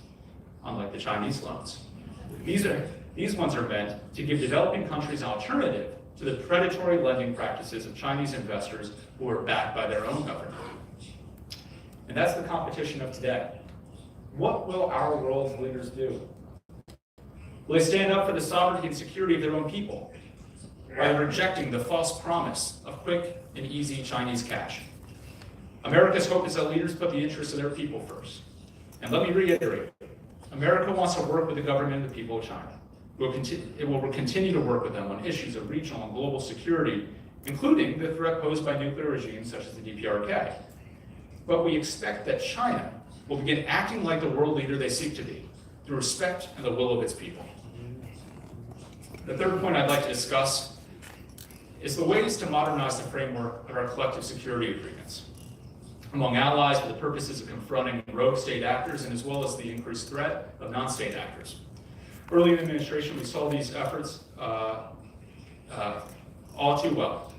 unlike the Chinese loans. These ones are meant to give developing countries an alternative to the predatory lending practices of Chinese investors who are backed by their own government. And that's the competition of today. What will our world's leaders do? Will they stand up for the sovereignty and security of their own people by rejecting the false promise of quick and easy Chinese cash? America's hope is that leaders put the interests of their people first. And let me reiterate, America wants to work with the government and the people of China. It will continue to work with them on issues of regional and global security, including the threat posed by nuclear regimes such as the DPRK. But we expect that China will begin acting like the world leader they seek to be, through respect and the will of its people. The third point I'd like to discuss is the ways to modernize the framework of our collective security agreements among allies for the purposes of confronting rogue state actors and as well as the increased threat of non-state actors. Early in the administration, we saw these efforts all too well.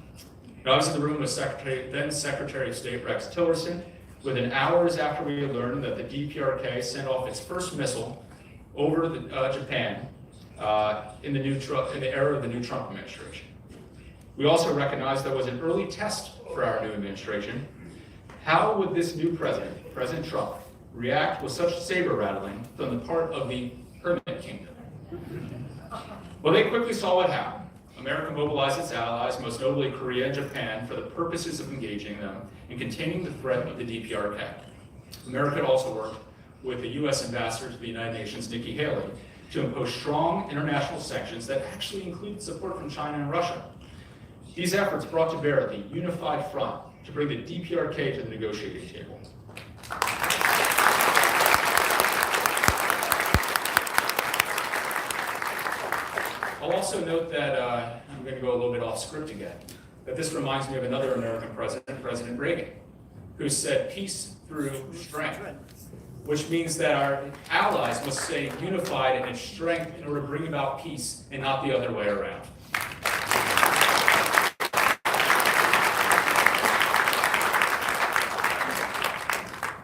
I was in the room with then Secretary of State Rex Tillerson within hours after we had learned that the DPRK sent off its first missile over Japan in the era of the new Trump administration. We also recognized that was an early test for our new administration. How would this new president, President Trump, react with such saber rattling from the part of the Hermit Kingdom? Well, they quickly saw what happened. America mobilized its allies, most notably Korea and Japan, for the purposes of engaging them and containing the threat of the DPRK. America also worked with the U.S. Ambassador to the United Nations, Nikki Haley, to impose strong international sanctions that actually included support from China and Russia. These efforts brought to bear the unified front to bring the DPRK to the negotiating table. I'll also note that, I'm going to go a little bit off script again, that this reminds me of another American president, President Reagan, who said peace through strength, which means that our allies must stay unified in its strength in order to bring about peace and not the other way around.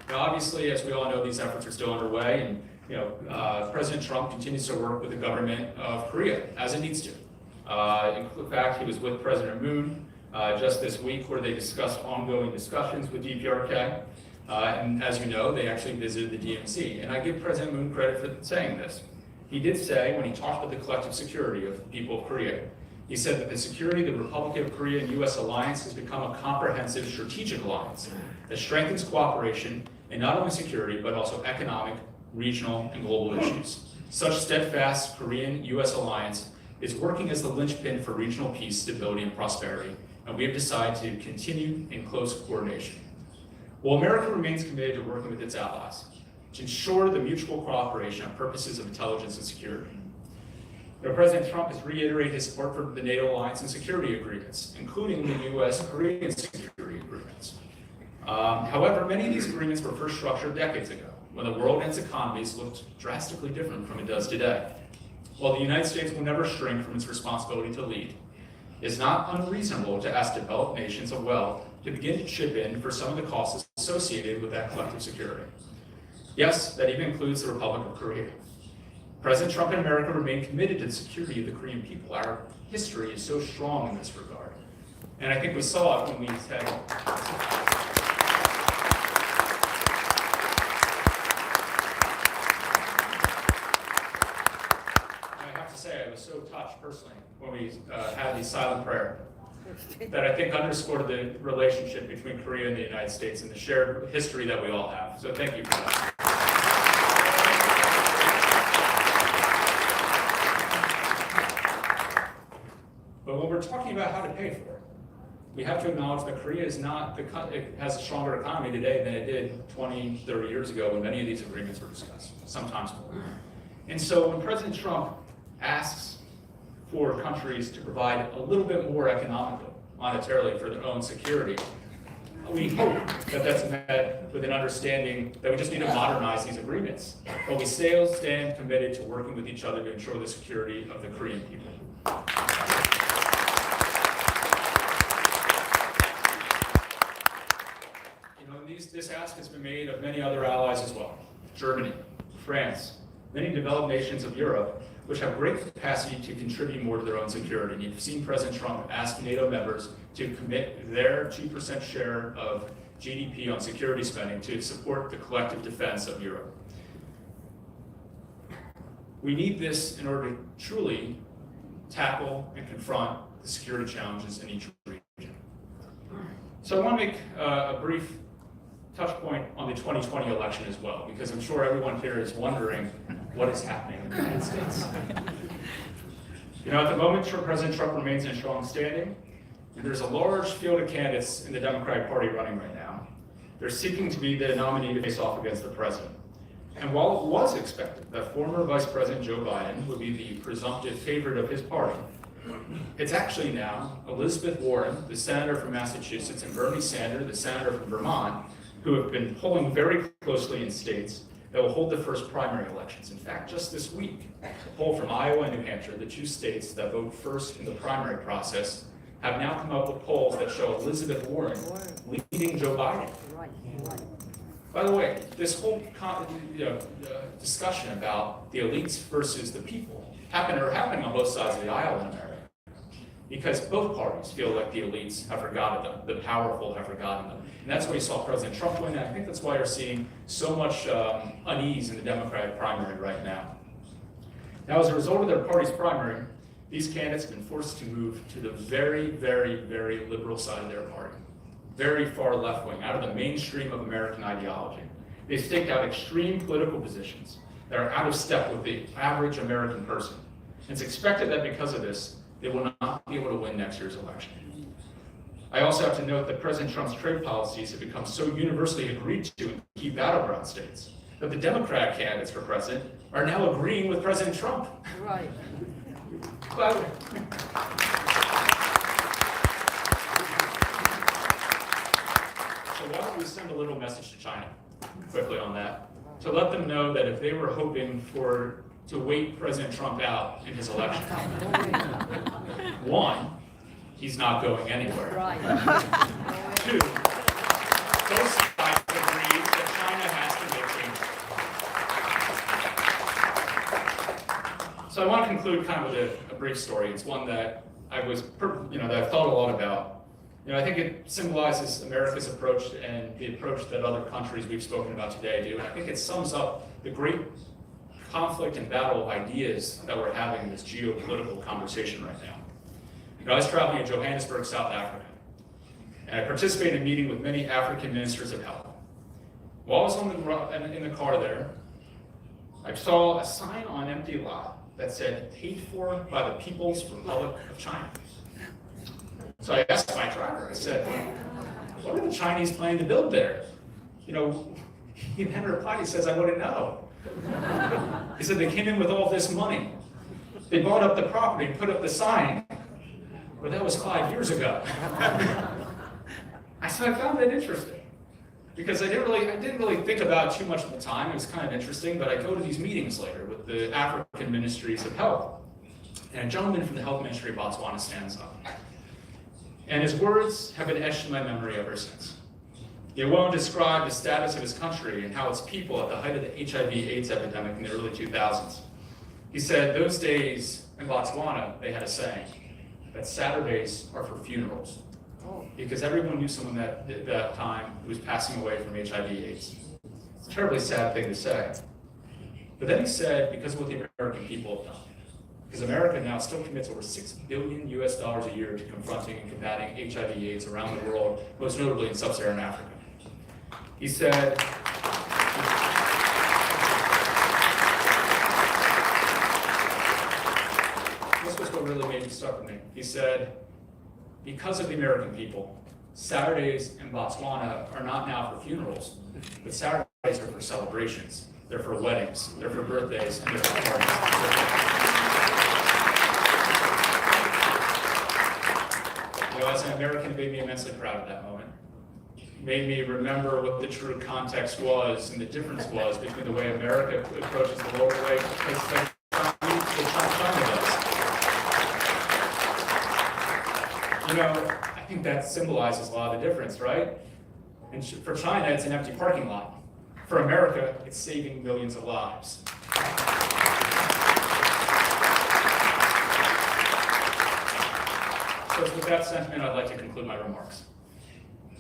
Now, obviously, as we all know, these efforts are still underway, and President Trump continues to work with the government of Korea as it needs to. In fact, he was with President Moon just this week where they discussed ongoing discussions with DPRK. And as you know, they actually visited the DMZ. And I give President Moon credit for saying this. He did say, when he talked about the collective security of the people of Korea, he said that the security of the Republic of Korea and U.S. alliance has become a comprehensive strategic alliance that strengthens cooperation in not only security, but also economic, regional, and global issues. Such steadfast Korean-U.S. alliance is working as the linchpin for regional peace, stability, and prosperity, and we have decided to continue in close coordination. While America remains committed to working with its allies to ensure the mutual cooperation on purposes of intelligence and security. President Trump has reiterated his support for the NATO alliance and security agreements, including the U.S.-Korean security agreements. However, many of these agreements were first structured decades ago, when the world and its economies looked drastically different from it does today. While the United States will never shrink from its responsibility to lead, it is not unreasonable to ask developed nations of wealth to begin to chip in for some of the costs associated with that collective security. Yes, that even includes the Republic of Korea. President Trump and America remain committed to the security of the Korean people. Our history is so strong in this regard. And I think we saw it when we said, I was so touched personally when we had the silent prayer that I think underscored the relationship between Korea and the United States and the shared history that we all have. So thank you for that. But when we're talking about how to pay for it, we have to acknowledge that Korea is not, it has a stronger economy today than it did 20, 30 years ago when many of these agreements were discussed, sometimes more. And so when President Trump asks for countries to provide a little bit more economically, monetarily for their own security, we hope that that's met with an understanding that we just need to modernize these agreements. But we still stand committed to working with each other to ensure the security of the Korean people. This ask has been made of many other allies as well. Germany, France, many developed nations of Europe, which have great capacity to contribute more to their own security. And you've seen President Trump ask NATO members to commit their 2% share of GDP on security spending to support the collective defense of Europe. We need this in order to truly tackle and confront the security challenges in each region. So I want to make a brief touch point on the 2020 election as well, because I'm sure everyone here is wondering what is happening in the United States. At the moment, President Trump remains in strong standing, and there's a large field of candidates in the Democratic Party running right now. They're seeking to be the nominee to face off against the president. And while it was expected that former Vice President Joe Biden would be the presumptive favorite of his party, it's actually now Elizabeth Warren, the senator from Massachusetts, and Bernie Sanders, the senator from Vermont, who have been polling very closely in states that will hold the first primary elections. In fact, just this week, a poll from Iowa and New Hampshire, the two states that vote first in the primary process, have now come up with polls that show Elizabeth Warren leading Joe Biden. By the way, this whole discussion about the elites versus the people are happening on both sides of the aisle in America, because both parties feel like the elites have forgotten them, the powerful have forgotten them. And that's why you saw President Trump win, and I think that's why you're seeing so much unease in the Democratic primary right now. Now, as a result of their party's primary, these candidates have been forced to move to the very, very, very liberal side of their party, very far left wing, out of the mainstream of American ideology. They've staked out extreme political positions that are out of step with the average American person. And it's expected that because of this, they will not be able to win next year's election. I also have to note that President Trump's trade policies have become so universally agreed to in key battleground states that the Democratic candidates for president are now agreeing with President Trump.
Right.
By the way, so why don't we send a little message to China quickly on that, to let them know that if they were hoping to wait President Trump out in his election, one, he's not going anywhere.
Right.
Two, both sides agree that China has to make changes. So I want to conclude kind of with a brief story. It's one that that I've thought a lot about. I think it symbolizes America's approach and the approach that other countries we've spoken about today do. And I think it sums up the great conflict and battle of ideas that we're having in this geopolitical conversation right now. I was traveling in Johannesburg, South Africa, and I participated in a meeting with many African ministers of health. While I was in the car there, I saw a sign on an empty lot that said, "Paid for by the People's Republic of China." So I asked my driver, I said, "What are the Chinese planning to build there?" He then replied, he says, "I wouldn't know." He said, "They came in with all this money. They bought up the property and put up the sign. But that was 5 years ago." I found that interesting, because I didn't really think about it too much at the time. It was kind of interesting, but I go to these meetings later with the African ministries of health, and a gentleman from the health ministry of Botswana stands up. And his words have been etched in my memory ever since. He won't describe the status of his country and how its people at the height of the HIV/AIDS epidemic in the early 2000s. He said those days in Botswana, they had a saying that Saturdays are for funerals, because everyone knew someone at that time who was passing away from HIV/AIDS. It's a terribly sad thing to say. But then he said, because of what the American people have done, because America now still commits over $6 billion a year to confronting and combating HIV/AIDS around the world, most notably in sub-Saharan Africa. He said, this was what really made me stuck with me. He said, because of the American people, Saturdays in Botswana are not now for funerals, but Saturdays are for celebrations. They're for weddings, they're for birthdays, and they're for parties. As an American, it made me immensely proud of that moment. It made me remember what the true context was and the difference was between the way America approaches the world and the way China does. I think that symbolizes a lot of the difference, right? And for China, it's an empty parking lot. For America, it's saving millions of lives. So with that sentiment, I'd like to conclude my remarks.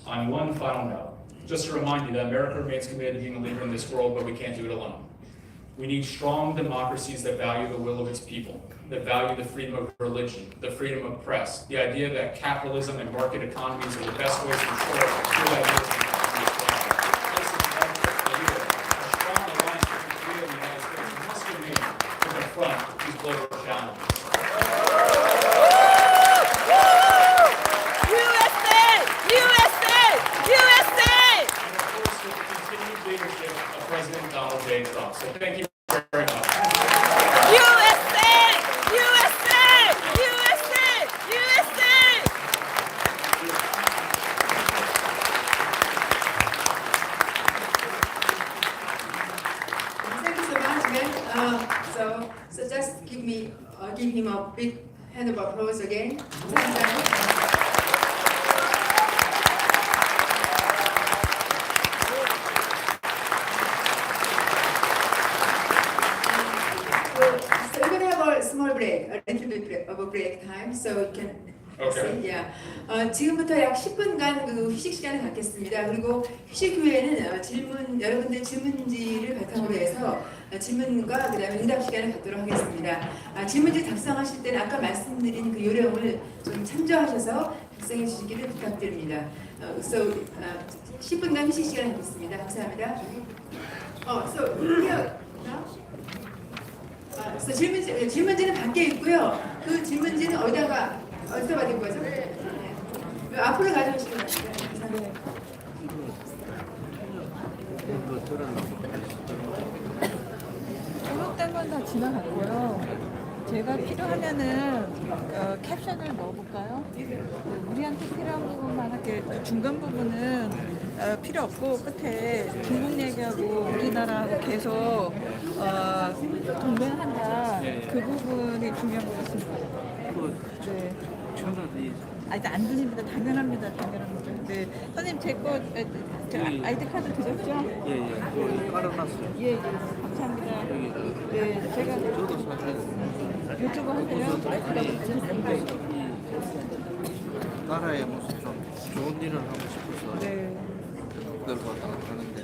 On one final note, just to remind you that America remains committed to being a leader in this world, but we can't do it alone. We need strong democracies that value the will of its people, that value the freedom of religion, the freedom of press, the idea that capitalism and market economies are the best ways to control true ideas and a strong alliance between Korea and the United States must be made to confront these global challenges. Thank you very much.
USA! USA! USA! USA!
Thank you so much, man. So just give him a big hand of applause again. So we're gonna have a small break, a little bit of a break time, so you can.
Okay.
Yeah. 지금부터 약 10분간 그 휴식 시간을 갖겠습니다. 그리고 휴식 후에는 여러분들 질문지를 바탕으로 해서 질문과 그다음에 응답 시간을 갖도록 하겠습니다. 질문지 작성하실 때는 아까 말씀드린 그 요령을 좀 참조하셔서 작성해 주시기를 부탁드립니다. So 10분간 휴식 시간 갖겠습니다. 감사합니다. So here now. So 질문지는 밖에 있고요. 그 질문지는 어디서 받을 거죠? 네. 앞으로 가져오시면 됩니다.
잘못된 건 다 지나갔고요. 제가 필요하면은 캡션을 넣어볼까요? 우리한테 필요한 부분만 할게. 중간 부분은 필요 없고 끝에 중국 얘기하고 우리나라하고 계속 동맹한다. 그 부분이 중요한 것 같습니다. 네. 아직 안 들립니다. 당연합니다. 네. 선생님 제거 아이디 카드 드렸죠?
예, 그거 깔아놨어요.
예, 감사합니다. 네, 제가
저도 사실
유튜브 하세요?
나라에 무슨 좀 좋은 일을 하고 싶어서
네.
그걸 갖다가 하는데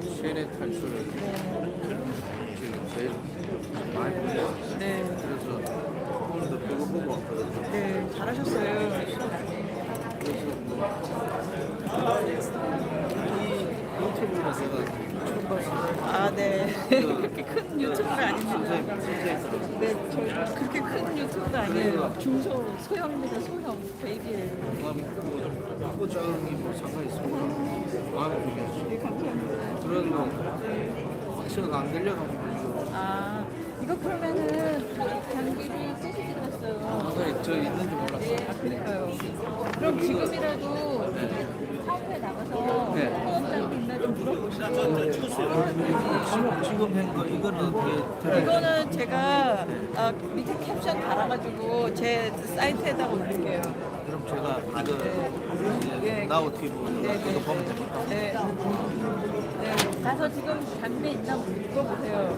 이 세례 탈출을 지금 제일 많이 보고
네.
그래서 오늘도 그거 보고 왔거든요.
네, 잘하셨어요.
그래서 이 유튜브가 제가 처음 봤어요.
아, 네. 그렇게 큰 유튜브가 아닙니다.
선생님
네, 저 그렇게 큰 유튜브가 아니에요. 소형입니다. 소형. 베이비예요.
포장이 뭐 상관이 있습니다. 마음에 들겠어요.
네, 감사합니다.
그런 거 확실하게 안 들려가지고
아, 이거 그러면은 장비를 쓰시지 그랬어요.
저 있는지 몰랐어요.
아, 그러니까요. 그럼 지금이라도 사업에 나가서
네.
사업장이 있나 좀 물어보시고.
지금 한 거 이거는 어떻게 들어요?
이거는 제가 밑에 캡션 달아가지고 제 사이트에다가 올릴게요.
그럼 제가 이거
예.
나우 TV 이거 보면 됩니까?
네. 네. 가서 지금 담배 있나 물어보세요.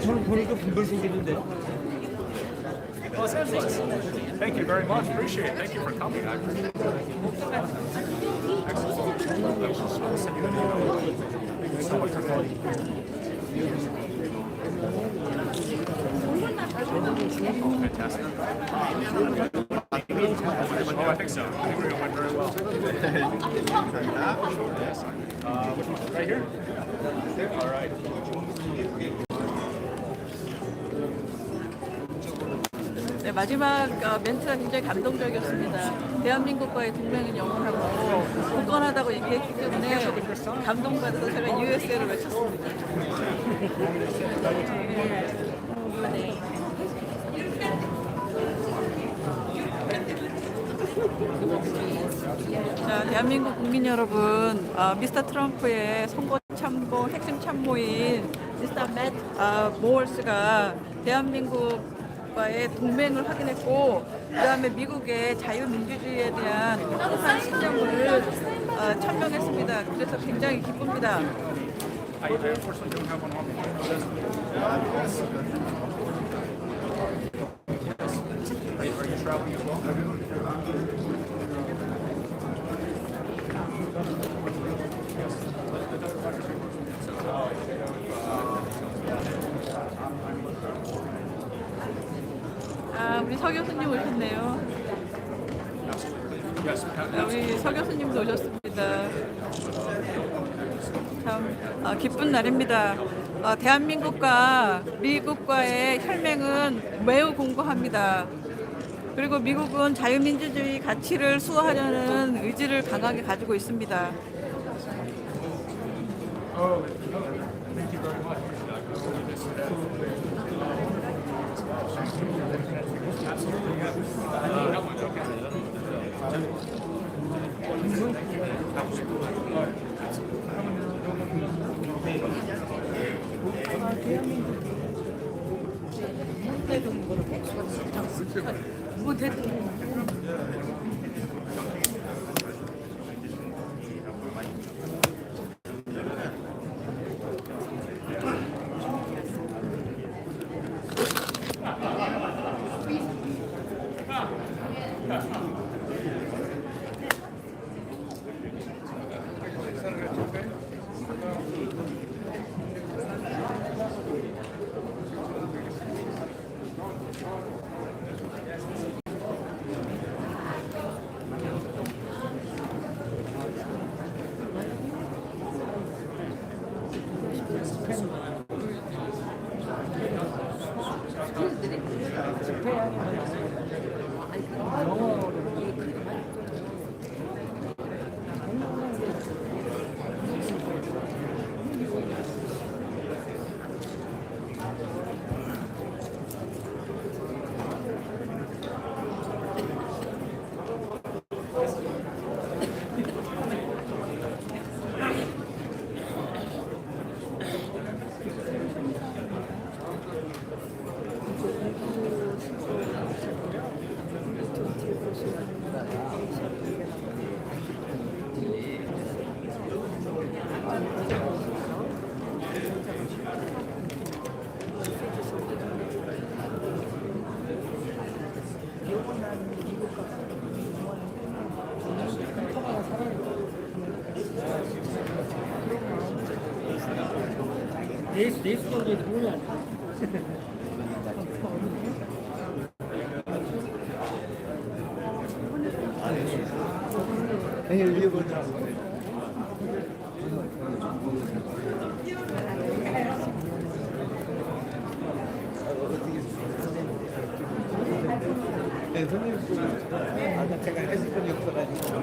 저는 보니까 분별색이던데요.
Well, it sounds like. Thank you very much. Appreciate it. Thank you for coming. I appreciate it. Fantastic. Oh, I think so. I think it went very well. Right here? All right.
네, 마지막 멘트가 굉장히 감동적이었습니다. 대한민국과의 동맹은 영원하고 굳건하다고 얘기했기 때문에 감동받아서 제가 USA를 외쳤습니다. 네. 자, 대한민국 국민 여러분, 미스터 트럼프의 선거 참모 핵심 참모인 미스터 맷 모월스가 대한민국과의 동맹을 확인했고, 그다음에 미국의 자유민주주의에 대한 항상 신념을 천명했습니다. 그래서 굉장히 기쁩니다.
I unfortunately don't have one on me. Are you traveling as well?
우리 서 교수님 오셨네요. 우리 서 교수님도 오셨습니다. 참 기쁜 날입니다. 대한민국과 미국과의 혈맹은 매우 공고합니다. 그리고 미국은 자유민주주의 가치를 수호하려는 의지를 강하게 가지고 있습니다.
제가 했을 건 없어가지고.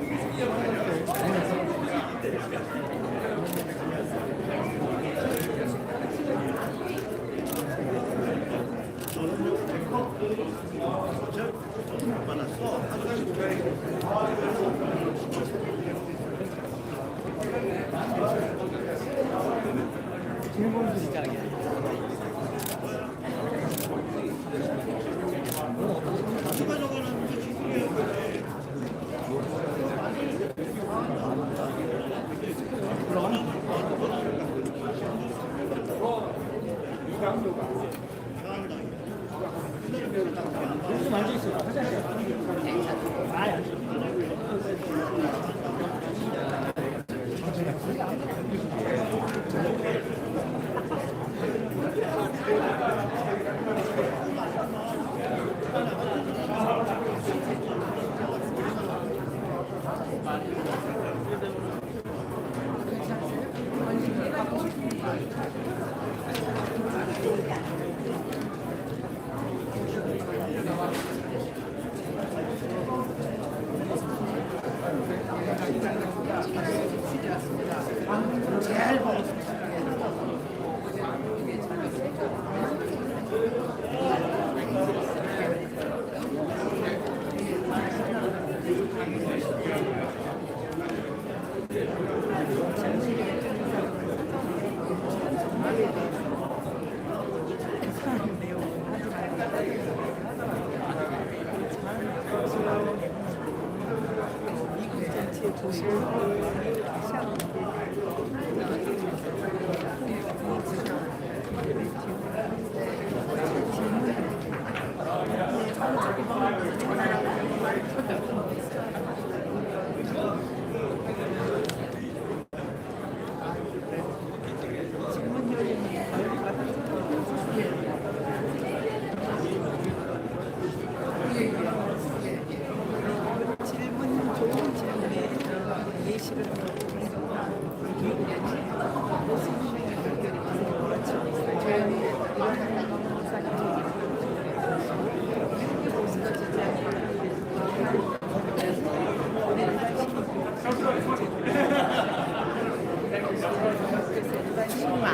네.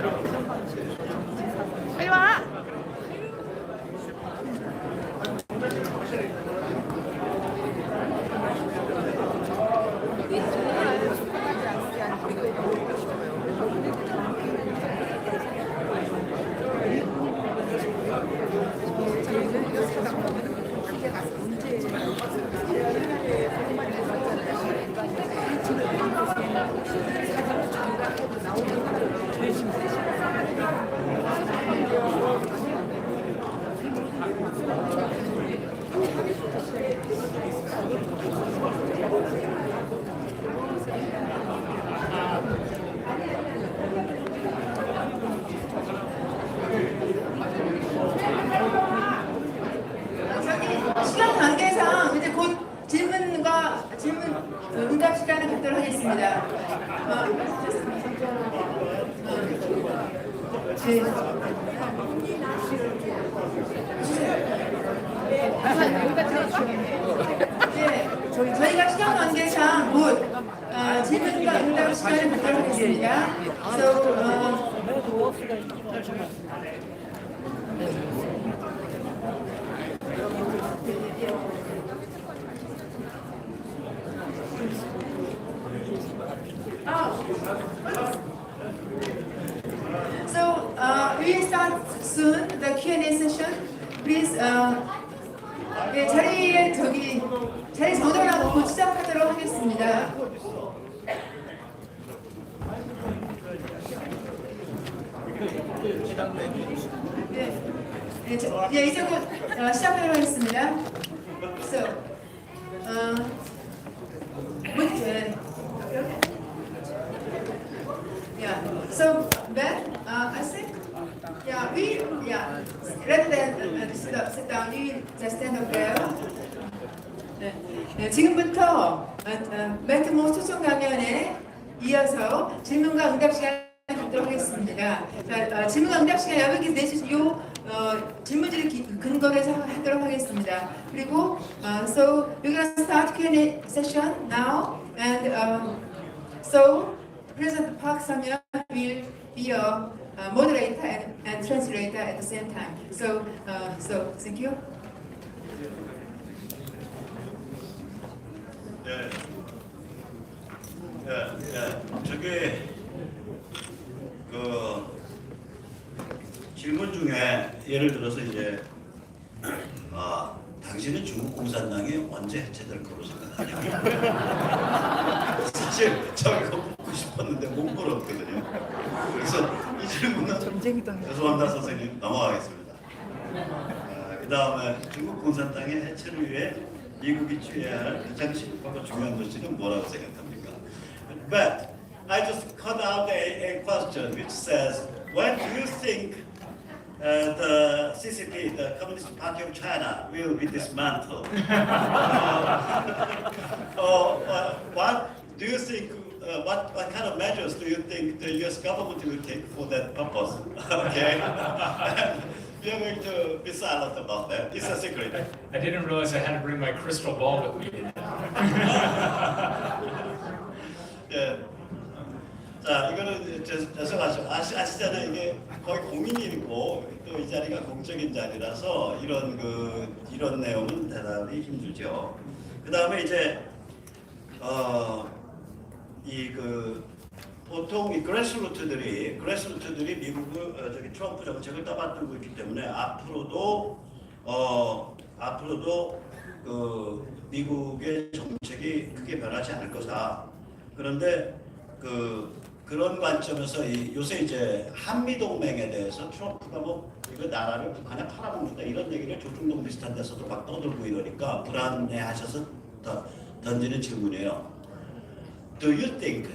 빨리 와.
시간 관계상 이제 곧 질문 응답 시간을 갖도록 하겠습니다. 저희가 시간 관계상 곧 질문과 응답 시간을 갖도록 하겠습니다. We'll start soon the Q&A session. Please, 자리 정돈하고 곧 시작하도록 하겠습니다. 이제 곧 시작하도록 하겠습니다. So Ben, I think, rather than sit down, you just stand up there. 지금부터 매트모 소총 강연에 이어서 질문과 응답 시간을 갖도록 하겠습니다. 질문과 응답 시간 여러분께서 내주신 질문지를 근거로 해서 하도록 하겠습니다. 그리고 so we're gonna start Q&A session now, and so President Park Sang-yeon will be a moderator and translator at the same time. So thank you.
저기 질문 중에 예를 들어서 이제 당신은 중국 공산당이 언제 해체될 거로 생각하냐? 사실 저거 묻고 싶었는데 못 물었거든요. 그래서 이 질문은 죄송합니다 선생님 넘어가겠습니다. 그 다음에 중국 공산당의 해체를 위해 미국이 취해야 할 가장 시급하고 중요한 조치는 뭐라고 생각합니까? But I just cut out a question which says, when do you think the CCP, the Communist Party of China, will be dismantled? What do you think? What kind of measures do you think the U.S. government will take for that purpose? Okay, we are going to be silent about that. It's a secret.
I didn't realize I had to bring my crystal ball with me.
예. 자, 이거는 죄송하죠. 아시잖아요. 이게 거의 공인이고 또 이 자리가 공적인 자리라서 이런 내용은 대답이 힘들죠. 그 다음에 이제 보통 이 그래스루트들이 미국을 트럼프 정책을 떠받들고 있기 때문에 앞으로도 미국의 정책이 크게 변하지 않을 거다. 그런데 그런 관점에서 요새 이제 한미 동맹에 대해서 트럼프가 이거 나라를 북한에 팔아먹는다 이런 얘기를 조중동 비슷한 데서도 막 떠들고 이러니까 불안해하셔서 던지는 질문이에요. Do you think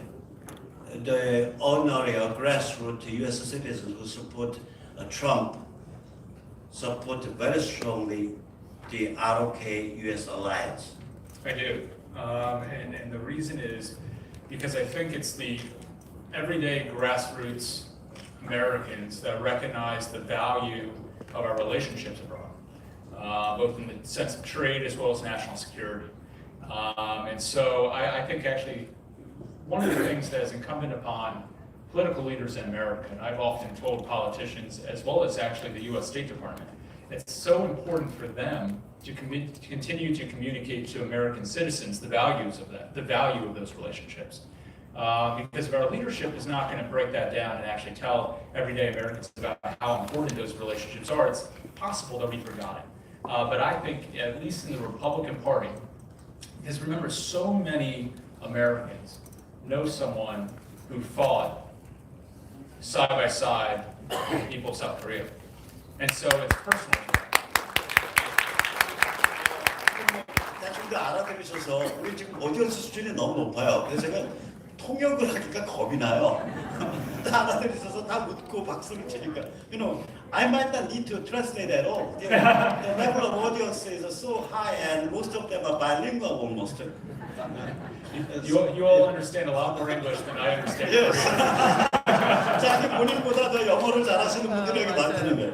the ordinary or grassroots U.S. citizens who support Trump support very strongly the ROK-U.S. alliance?
I do, and the reason is because I think it's the everyday grassroots Americans that recognize the value of our relationships abroad, both in the sense of trade as well as national security. And so I think actually one of the things that is incumbent upon political leaders in America, and I've often told politicians, as well as actually the U.S. State Department, it's so important for them to continue to communicate to American citizens the values of that, the value of those relationships. Because if our leadership is not going to break that down and actually tell everyday Americans about how important those relationships are, it's possible they'll be forgotten. But I think, at least in the Republican Party, because remember, so many Americans know someone who fought side by side with the people of South Korea. And so it's personal.
대충도 알아들으셔서 우리 지금 오디언스 수준이 너무 높아요. 그래서 제가 통역을 하기가 겁이 나요. 다 알아들으셔서 다 웃고 박수를 치니까. You know, I might not need to translate at all. The level of audience is so high and most of them are bilingual almost.
You all understand a lot more English than I understand
Yes.
Korean.
자기 본인보다 더 영어를 잘하시는 분들이 여기
맞아요.
많다는 거예요.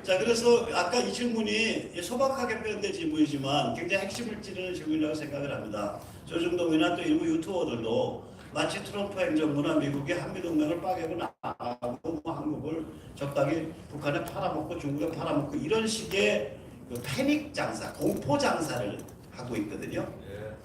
자, 그래서 아까 이 질문이 소박하게 표현된 질문이지만 굉장히 핵심을 찌르는 질문이라고 생각을 합니다. 조중동이나 또 일부 유튜버들도 마치 트럼프 행정부나 미국이 한미동맹을 빠개고 나가고 뭐 한국을 적당히 북한에 팔아먹고 중국에 팔아먹고 이런 식의 그 패닉 장사, 공포 장사를 하고 있거든요.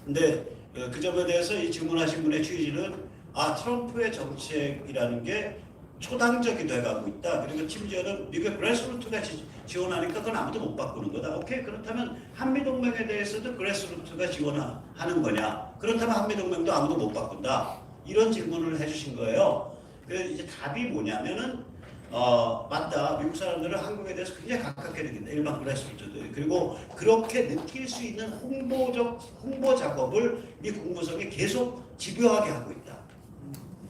근데 그 점에 대해서 이 질문하신 분의 취지는 트럼프의 정책이라는 게 초당적이 돼가고 있다. 그리고 심지어는 미국의 그래스루트가 지원하니까 그건 아무도 못 바꾸는 거다. 오케이, 그렇다면 한미동맹에 대해서도 그래스루트가 지원하는 거냐? 그렇다면 한미동맹도 아무도 못 바꾼다. 이런 질문을 해주신 거예요. 그래서 이제 답이 뭐냐면은 맞다. 미국 사람들은 한국에 대해서 굉장히 가깝게 느낀다. 일반 그래스루트들. 그리고 그렇게 느낄 수 있는 홍보 작업을 미 국무성이 계속 집요하게 하고 있다.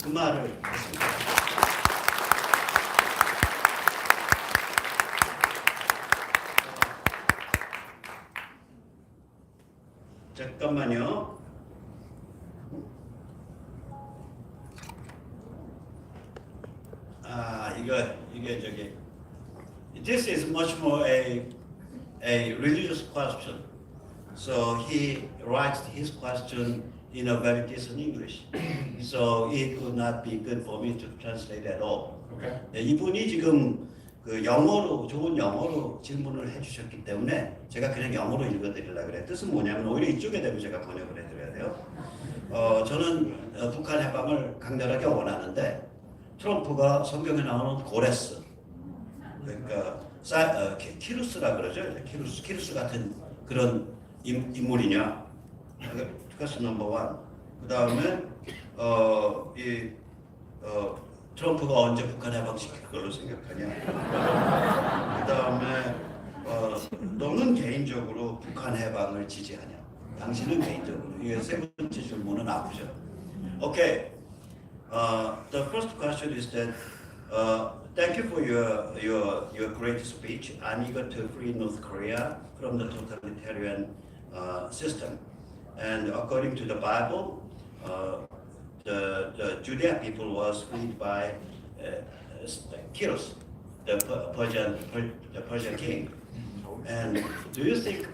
그 말을 했습니다. 잠깐만요. 이게 저기. This is much more a religious question. So he writes his question in a very decent English. So it would not be good for me to translate at all.
Okay.
네, 이분이 지금 그 영어로 좋은 영어로 질문을 해주셨기 때문에 제가 그냥 영어로 읽어드리려고 그래요. 뜻은 뭐냐면 오히려 이쪽에 대고 제가 번역을 해드려야 돼요. 저는 북한 해방을 강렬하게 원하는데 트럼프가 성경에 나오는 고레스, 그러니까 키루스라 그러죠. 키루스 같은 그런 인물이냐? 그것이 넘버 원. 그 다음에 트럼프가 언제 북한 해방시킬 걸로 생각하냐? 그 다음에 너는 개인적으로 북한 해방을 지지하냐? 당신은 개인적으로. 이게 세 번째 질문은 아프죠. Okay. The first question is that thank you for your great speech. I'm eager to free North Korea from the totalitarian system. And according to the Bible, the Judea people was freed by Kyros, the Persian king. And do you think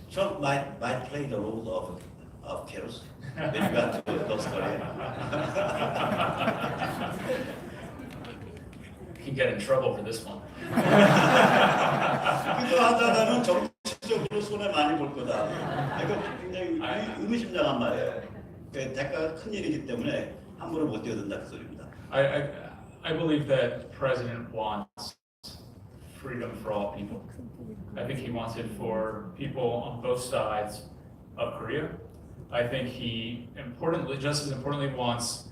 Trump might play the role of Kyros with regard to North Korea?
He can get in trouble for this one.
그거 하다가는 정치적으로 손해 많이 볼 거다. 이거 굉장히 의미심장한 말이에요. 대가가 큰 일이기 때문에 함부로 못 뛰어든다 그 소리입니다.
I believe that the president wants freedom for all people. I think he wants it for people on both sides of Korea. I think he just as importantly, wants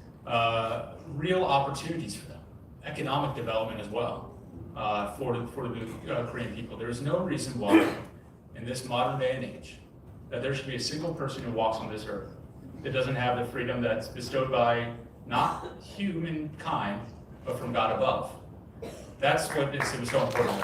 real opportunities for them, economic development as well, for the Korean people. There is no reason why, in this modern day and age, that there should be a single person who walks on this earth that doesn't have the freedom that's bestowed by not humankind, but from God above. That's what is so important.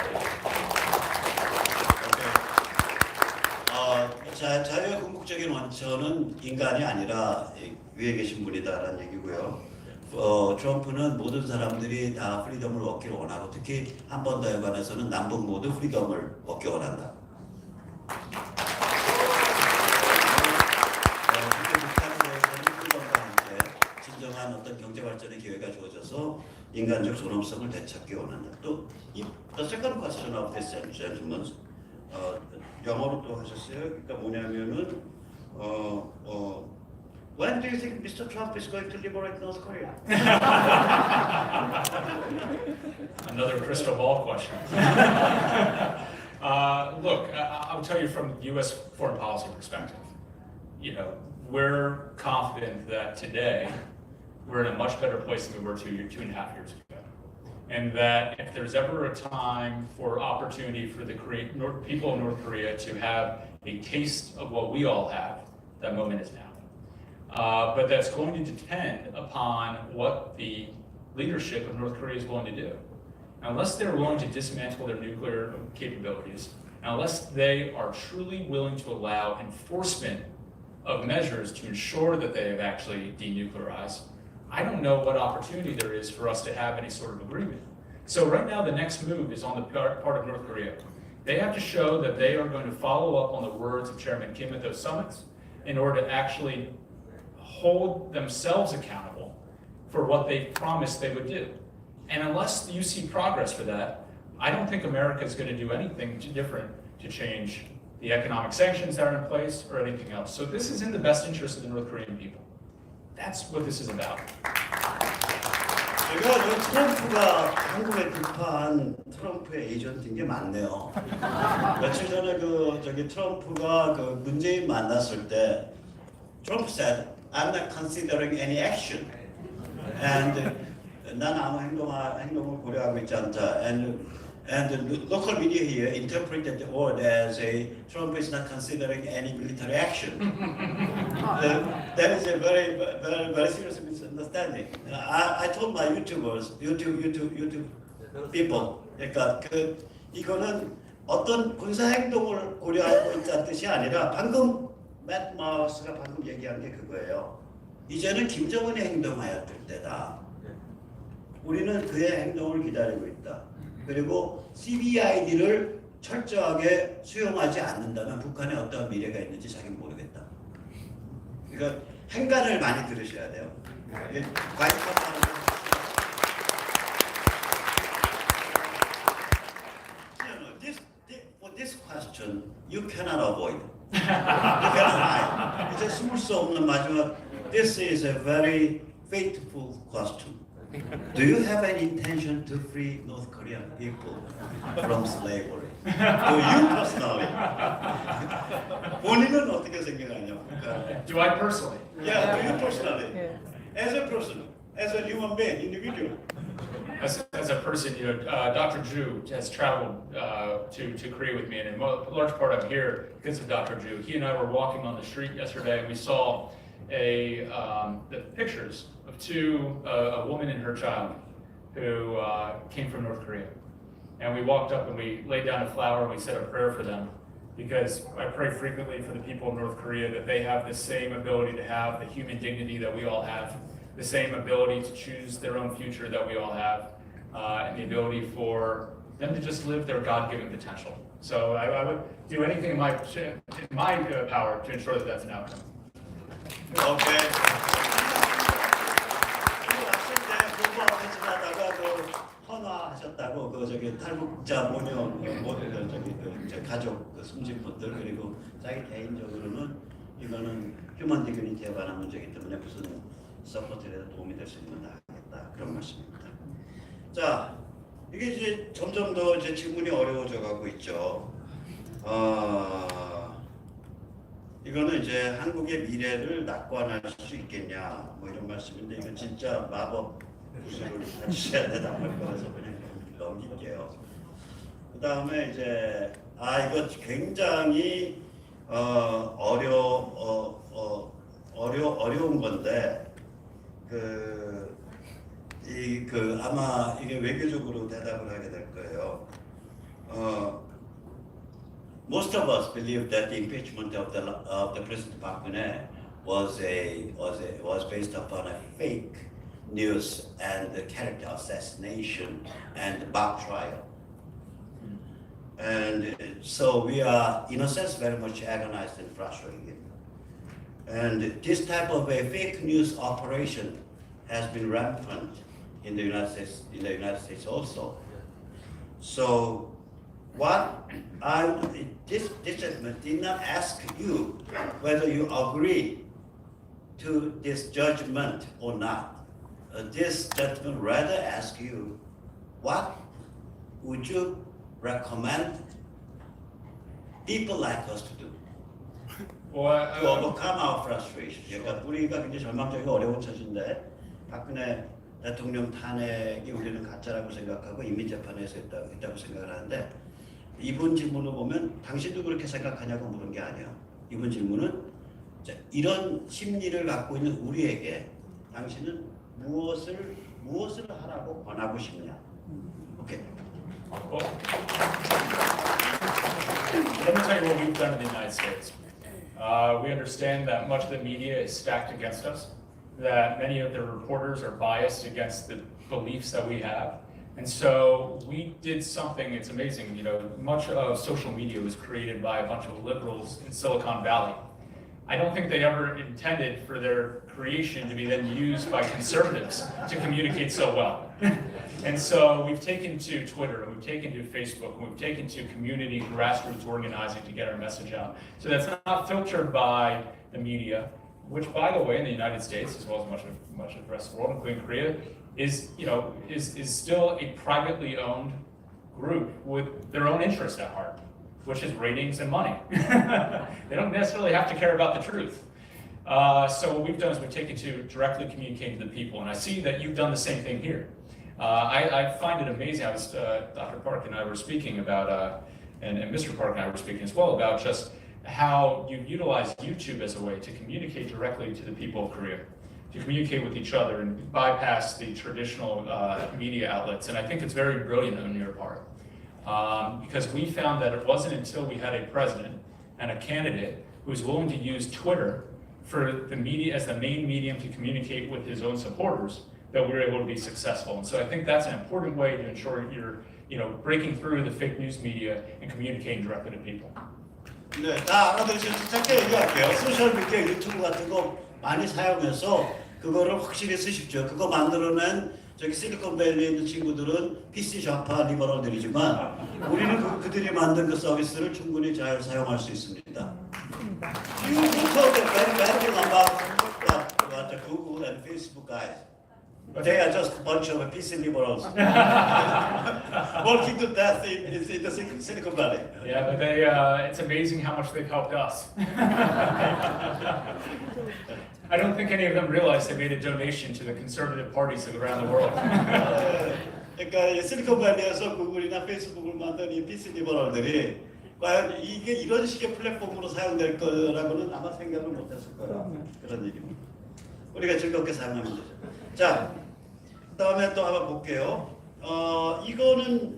자유의 궁극적인 원천은 인간이 아니라 위에 계신 분이다라는 얘기고요. 트럼프는 모든 사람들이 다 프리덤을 얻기를 원하고 특히 한반도에 관해서는 남북 모두 프리덤을 얻기 원한다. 북한에 대해서는 프리덤과 함께 진정한 어떤 경제 발전의 기회가 주어져서 인간적 존엄성을 되찾기 원한다. 또 the second question of this gentleman, 영어로 또 하셨어요. 그러니까 뭐냐면은 when do you think Mr. Trump is going to liberate North Korea?
Another crystal ball question. Look, I'll tell you from the U.S. foreign policy perspective. You know, we're confident that today we're in a much better place than we were 2.5 years ago. And that if there's ever a time for opportunity for the people of North Korea to have a taste of what we all have, that moment is now. But that's going to depend upon what the leadership of North Korea is going to do. Unless they're willing to dismantle their nuclear capabilities, unless they are truly willing to allow enforcement of measures to ensure that they have actually denuclearized, I don't know what opportunity there is for us to have any sort of agreement. So right now, the next move is on the part of North Korea. They have to show that they are going to follow up on the words of Chairman Kim at those summits in order to actually hold themselves accountable for what they promised they would do. And unless you see progress for that, I don't think America is going to do anything different to change the economic sanctions that are in place or anything else. So this is in the best interest of the North Korean people. That's what this is about.
제가 트럼프가 한국에 급한 트럼프의 에이전트인 게 많네요. 며칠 전에 트럼프가 문재인 만났을 때 Trump said, "I'm not considering any action." And 난 아무 행동을 고려하고 있지 않다. And the local media here interpreted the word as Trump is not considering any military action. That is a very, very, very serious misunderstanding. I told my YouTube people, 그러니까 이거는 어떤 군사 행동을 고려하고 있다는 뜻이 아니라 방금 맷 마우스가 방금 얘기한 게 그거예요. 이제는 김정은이 행동해야 될 때다. 우리는 그의 행동을 기다리고 있다. 그리고 CBID를 철저하게 수용하지 않는다면 북한에 어떤 미래가 있는지 자기는 모르겠다. 그러니까 행간을 많이 들으셔야 돼요. This question you cannot avoid. You cannot hide. 이제 숨을 수 없는 마지막. This is a very fateful question. Do you have any intention to free North Korean people from slavery? Do you personally? 본인은 어떻게 생각하냐?
Do I personally?
Yeah, do you personally? As a person, as a human being, individual.
As a person, you know, Dr. Ju has traveled to Korea with me, and in large part I'm here because of Dr. Ju. He and I were walking on the street yesterday, and we saw the pictures of a woman and her child who came from North Korea. And we walked up and we laid down a flower and we said a prayer for them, because I pray frequently for the people of North Korea that they have the same ability to have the human dignity that we all have, the same ability to choose their own future that we all have, and the ability for them to just live their God-given potential. So I would do anything in my power to ensure that that's an outcome.
Okay. 헌화하셨다고 탈북자 모녀 가족 숨진 분들, 그리고 자기 개인적으로는 이거는 휴먼 디그니티에 관한 문제이기 때문에 무슨 서포트에 도움이 될 수 있는 하겠다, 그런 말씀입니다. 자, 이게 이제 점점 더 이제 질문이 어려워져 가고 있죠. 이거는 이제 한국의 미래를 낙관할 수 있겠냐, 뭐 이런 말씀인데, 이건 진짜 마법 구슬을 해주셔야 되다 그래서 그냥 넘길게요. 그 다음에 이제 이거 굉장히 어려운 건데 아마 이게 외교적으로 대답을 하게 될 거예요. Most of us believe that the impeachment of the President Park Geun-hye was based upon a fake news and the character assassination and mock trial. And so we are, in a sense, very much agonized and frustrated. And this type of a fake news operation has been rampant in the United States also. So this gentleman did not ask you whether you agree to this judgment or not. This gentleman rather asked you, what would you recommend people like us to do to overcome our frustration? 그러니까 우리가 굉장히 절망적이고 어려운 처지인데 박근혜 대통령 탄핵이 우리는 가짜라고 생각하고 인민재판에서 있다고 생각을 하는데 이분 질문을 보면 당신도 그렇게 생각하냐고 물은 게 아니에요. 이분 질문은 이런 심리를 갖고 있는 우리에게 당신은 무엇을 하라고 권하고 싶냐? 오케이.
Well, let me tell you what we've done in the United States. We understand that much of the media is stacked against us, that many of the reporters are biased against the beliefs that we have. And so we did something, it's amazing, much of social media was created by a bunch of liberals in Silicon Valley. I don't think they ever intended for their creation to be then used by conservatives to communicate so well. And so we've taken to Twitter, and we've taken to Facebook, and we've taken to community grassroots organizing to get our message out. So that's not filtered by the media, which, by the way, in the United States, as well as much of the rest of the world, including Korea, is still a privately owned group with their own interest at heart, which is ratings and money. They don't necessarily have to care about the truth. So what we've done is we've taken to directly communicating to the people, and I see that you've done the same thing here. I find it amazing. Dr. Park and I were speaking about, and Mr. Park and I were speaking as well about just how you utilize YouTube as a way to communicate directly to the people of Korea, to communicate with each other and bypass the traditional media outlets. And I think it's very brilliant on your part. Because we found that it wasn't until we had a president and a candidate who was willing to use Twitter for the media as the main medium to communicate with his own supporters that we were able to be successful. And so I think that's an important way to ensure you're breaking through the fake news media and communicating directly to people.
네, 다 알아들으셔서 짧게 얘기할게요. 소셜미디어 유튜브 같은 거 많이 사용해서 그거를 확실히 쓰십시오. 그거 만들어낸 저기 실리콘밸리에 있는 친구들은 PC 좌파 리버럴들이지만 우리는 그들이 만든 그 서비스를 충분히 잘 사용할 수 있습니다. You talk very badly about the Google and Facebook guys. They are just a bunch of PC liberals working to death in the Silicon Valley.
Yeah, but it's amazing how much they've helped us. I don't think any of them realize they made a donation to the conservative parties around the world.
그러니까 실리콘밸리에서 구글이나 페이스북을 만든 이 PC 리버럴들이 과연 이게 이런 식의 플랫폼으로 사용될 거라고는 아마 생각을 못했을 거라 그런 얘기입니다. 우리가 즐겁게 사용하면 되죠. 자, 그다음에 또 한번 볼게요. 이거는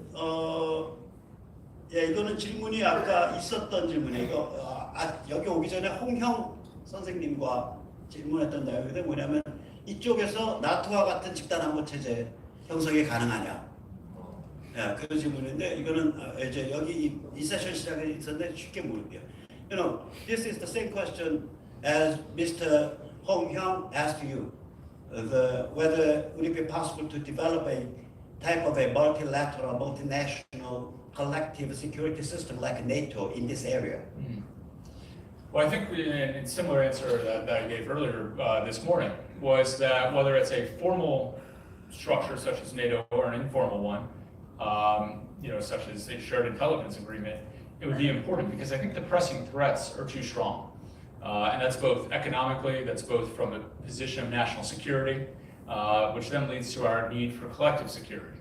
질문이 아까 있었던 질문이에요. 여기 오기 전에 홍형 선생님과 질문했던 내용인데 뭐냐면 이쪽에서 나토와 같은 집단항모 체제 형성이 가능하냐? 그 질문인데 이거는 이제 여기 이 세션 시작에 있었는데 쉽게 물을게요. This is the same question as Mr. Hong Hyung asked you. Whether would it be possible to develop a type of a multilateral, multinational, collective security system like NATO in this area?
Well, I think in similar answer that I gave earlier this morning was that whether it's a formal structure such as NATO or an informal one, such as a shared intelligence agreement, it would be important because I think the pressing threats are too strong. And that's both economically, that's both from a position of national security, which then leads to our need for collective security.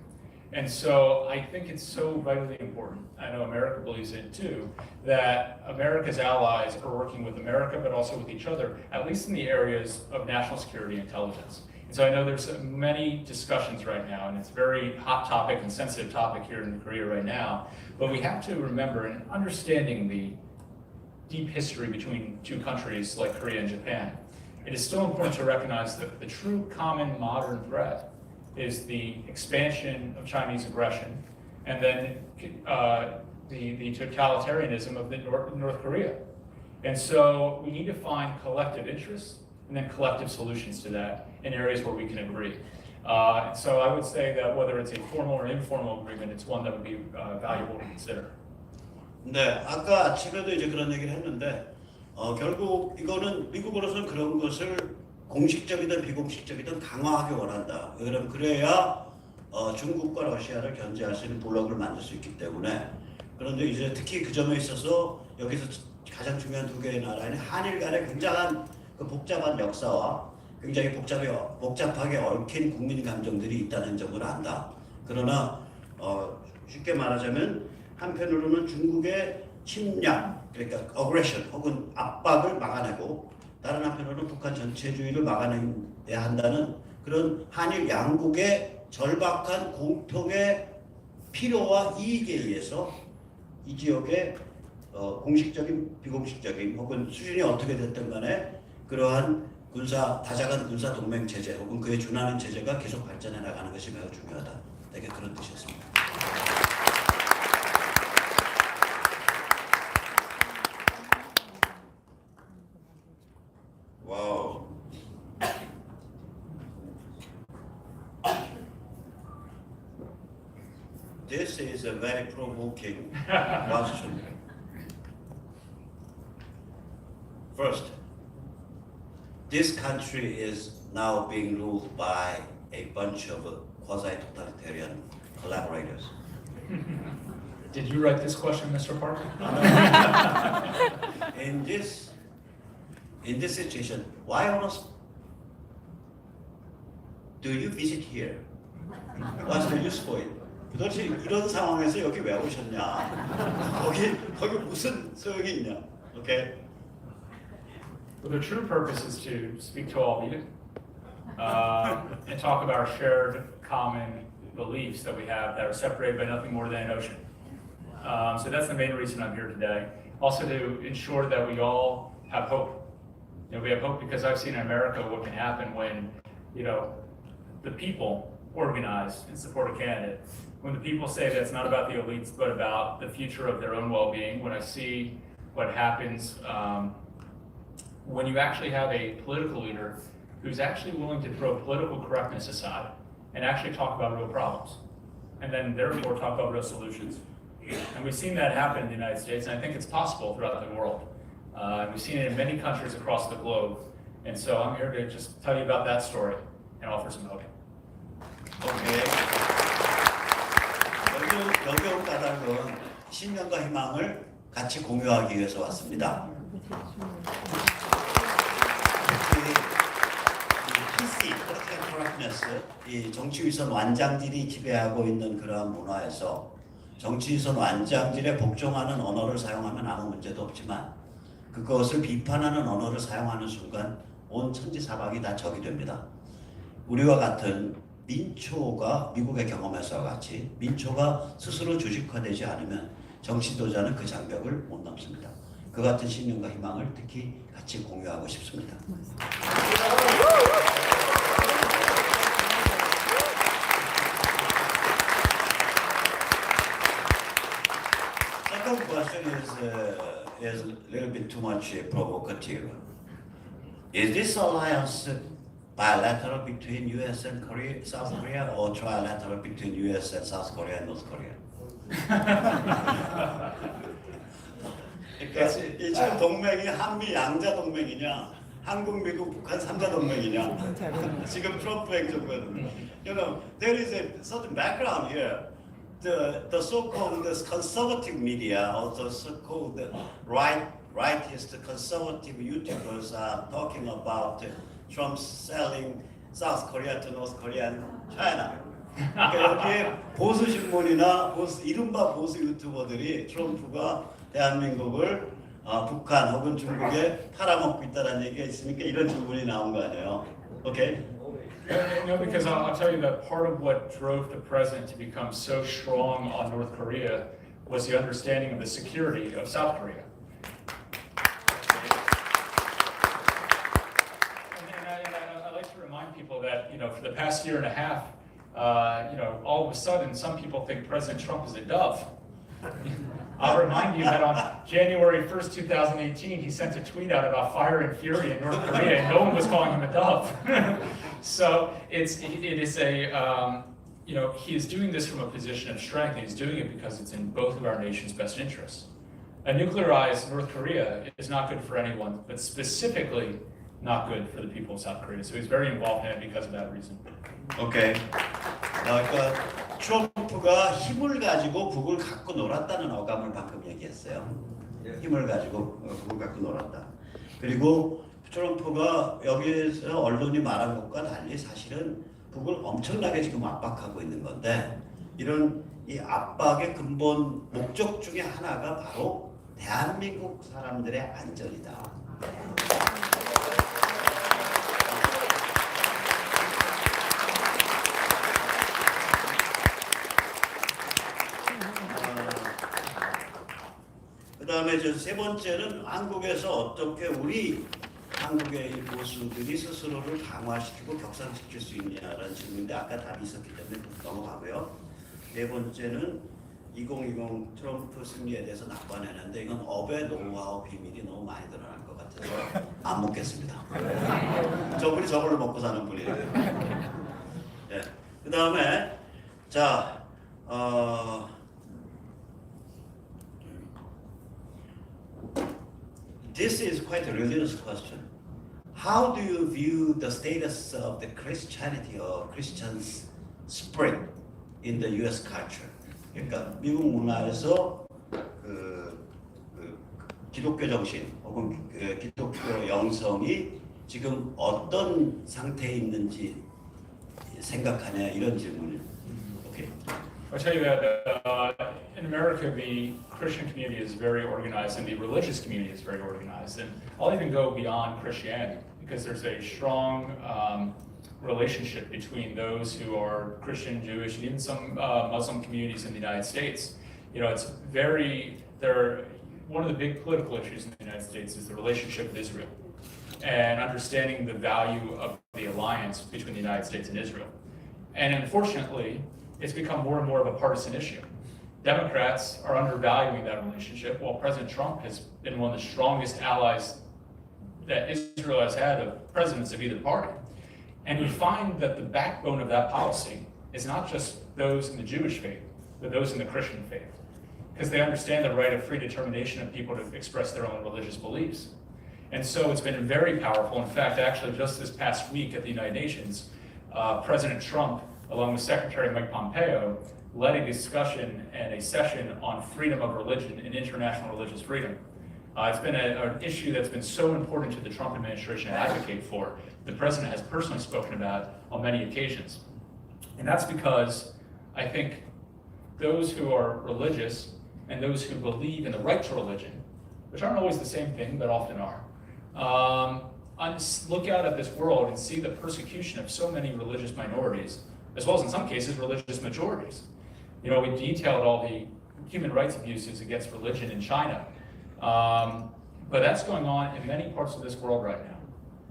And so I think it's so vitally important, I know America believes it too, that America's allies are working with America, but also with each other, at least in the areas of national security and intelligence. And so I know there's many discussions right now, and it's a very hot topic and sensitive topic here in Korea right now, but we have to remember in understanding the deep history between two countries like Korea and Japan, it is still important to recognize that the true common modern threat is the expansion of Chinese aggression and then the totalitarianism of North Korea. And so we need to find collective interests, and and then collective solutions to that in areas where we can agree. So I would say that whether it's a formal or informal agreement, it's one that would be valuable to consider.
네, 아까 최근에도 이제 그런 얘기를 했는데 결국 이거는 미국으로서는 그런 것을 공식적이든 비공식적이든 강화하기 원한다. 그래야 중국과 러시아를 견제할 수 있는 블록을 만들 수 있기 때문에 그런데 이제 특히 그 점에 있어서 여기서 가장 중요한 두 개의 나라는 한일 간의 굉장한 그 복잡한 역사와 굉장히 복잡하게 얽힌 국민 감정들이 있다는 점을 안다. 그러나 쉽게 말하자면 한편으로는 중국의 침략, 그러니까 어그레션 혹은 압박을 막아내고 다른 한편으로는 북한 전체주의를 막아내야 한다는 그런 한일 양국의 절박한 공통의 필요와 이익에 의해서 이 지역의 공식적인 비공식적인 혹은 수준이 어떻게 됐든 간에 그러한 다자간 군사 동맹 체제 혹은 그에 준하는 체제가 계속 발전해 나가는 것이 매우 중요하다. 되게 그런 뜻이었습니다. 와우. This is a very provoking question. First, this country is now being ruled by a bunch of quasi-totalitarian collaborators.
Did you write this question, Mr. Park?
In this situation, why on earth do you visit here? What's the use for it? 도대체 이런 상황에서 여기 왜 오셨냐? 거기 무슨 소용이 있냐? Okay.
Well, the true purpose is to speak to all of you and talk about our shared common beliefs that we have that are separated by nothing more than an ocean. So that's the main reason I'm here today. Also to ensure that we all have hope. We have hope because I've seen in America what can happen when, the people organize and support a candidate. When the people say that it's not about the elites, but about the future of their own well-being. When I see what happens when you actually have a political leader who's actually willing to throw political correctness aside and actually talk about real problems, and then therefore talk about real solutions. And we've seen that happen in the United States, and I think it's possible throughout the world. We've seen it in many countries across the globe. And so I'm here to just tell you about that story and offer some hope.
오케이. 여기 온 까닭은 신념과 희망을 같이 공유하기 위해서 왔습니다. PC, political correctness, 이 정치 위선 완장질이 지배하고 있는 그러한 문화에서 정치 위선 완장질에 복종하는 언어를 사용하면 아무 문제도 없지만 그것을 비판하는 언어를 사용하는 순간 온 천지사방이 다 적이 됩니다. 우리와 같은 민초가 미국의 경험에서와 같이 민초가 스스로 조직화되지 않으면 정치도자는 그 장벽을 못 넘습니다. 그 같은 신념과 희망을 특히 같이 공유하고 싶습니다. Second question is a little bit too much provocative. Is this alliance bilateral between U.S. and South Korea, or trilateral between U.S. and South Korea and North Korea? 그러니까 이 지금 동맹이 한미 양자 동맹이냐, 한국, 미국, 북한 3자 동맹이냐? 지금 트럼프 행정부는, there is a certain background here. The so-called conservative media, or the so-called rightist conservative YouTubers are talking about Trump selling South Korea to North Korea and China. 그러니까 여기에 보수 신문이나 이른바 보수 유튜버들이 트럼프가 대한민국을 북한 혹은 중국에 팔아먹고 있다는 얘기가 있으니까 이런 질문이 나온 거 아니에요? 오케이?
Because I'll tell you that part of what drove the president to become so strong on North Korea was the understanding of the security of South Korea. And I like to remind people that, for the past year and a half, all of a sudden, some people think President Trump is a dove. I'll remind you that on January 1st, 2018, he sent a tweet out about fire and fury in North Korea, and no one was calling him a dove. So it is a, he is doing this from a position of strength, and he's doing it because it's in both of our nation's best interests. A nuclearized North Korea is not good for anyone, but specifically not good for the people of South Korea. So he's very involved in it because of that reason.
오케이. 그러니까 트럼프가 힘을 가지고 북을 갖고 놀았다는 어감을 방금 얘기했어요. 힘을 가지고 북을 갖고 놀았다. 그리고 트럼프가 여기에서 언론이 말한 것과 달리 사실은 북을 엄청나게 지금 압박하고 있는 건데 이런 이 압박의 근본 목적 중에 하나가 바로 대한민국 사람들의 안전이다. 그 다음에 세 번째는 한국에서 어떻게 우리 한국의 보수들이 스스로를 강화시키고 격상시킬 수 있냐라는 질문인데 아까 답이 있었기 때문에 넘어가고요. 네 번째는 2020 트럼프 승리에 대해서 낙관했는데 이건 업의 노하우 비밀이 너무 많이 드러날 것 같아서 안 먹겠습니다. 저분이 저걸로 먹고 사는 분이에요. 네. 그 다음에 자 This is quite a religious question. How do you view the status of the Christianity or Christians spirit in the U.S. culture? 그러니까 미국 문화에서 기독교 정신 혹은 기독교 영성이 지금 어떤 상태에 있는지 생각하냐 이런 질문을. 오케이.
I'll tell you that in America, the Christian community is very organized and the religious community is very organized. And I'll even go beyond Christianity because there's a strong relationship between those who are Christian, Jewish, and even some Muslim communities in the United States. It's one of the big political issues in the United States is the relationship with Israel and understanding the value of the alliance between the United States and Israel. And unfortunately, it's become more and more of a partisan issue. Democrats are undervaluing that relationship, while President Trump has been one of the strongest allies that Israel has had of presidents of either party. And we find that the backbone of that policy is not just those in the Jewish faith, but those in the Christian faith, because they understand the right of free determination of people to express their own religious beliefs. And so it's been very powerful. In fact, actually, just this past week at the United Nations, President Trump, along with Secretary Mike Pompeo, led a discussion and a session on freedom of religion and international religious freedom. It's been an issue that's been so important to the Trump administration to advocate for. The president has personally spoken about on many occasions. And that's because I think those who are religious and those who believe in the right to religion, which aren't always the same thing, but often are, look out at this world and see the persecution of so many religious minorities, as well as in some cases religious majorities. We detailed all the human rights abuses against religion in China, but that's going on in many parts of this world right now.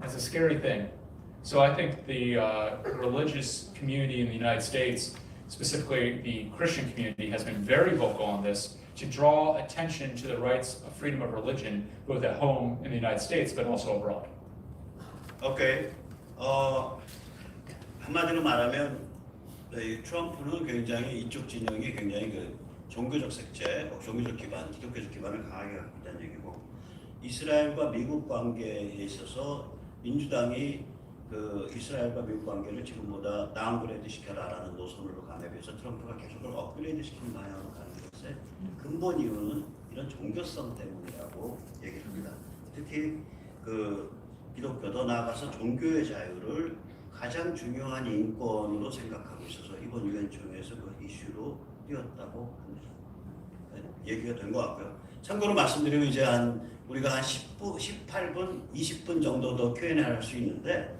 It's a scary thing. So I think the religious community in the United States, specifically the Christian community, has been very vocal on this to draw attention to the rights of freedom of religion, both at home in the United States, but also abroad.
오케이. 한마디로 말하면 트럼프는 굉장히 이쪽 진영이 굉장히 종교적 색채, 종교적 기반, 기독교적 기반을 강하게 갖고 있다는 얘기고 이스라엘과 미국 관계에 있어서 민주당이 이스라엘과 미국 관계를 지금보다 다운그레이드 시켜라라는 노선으로 가에 비해서 트럼프가 계속 업그레이드 시키는 방향으로 가는 것의 근본 이유는 이런 종교성 때문이라고 얘기를 합니다. 특히 기독교도 나아가서 종교의 자유를 가장 중요한 인권으로 생각하고 있어서 이번 유엔 총회에서 그 이슈로 띄웠다고 합니다. 얘기가 된 것 같고요. 참고로 말씀드리면 이제 우리가 한 18분, 20분 정도 더 Q&A 할 수 있는데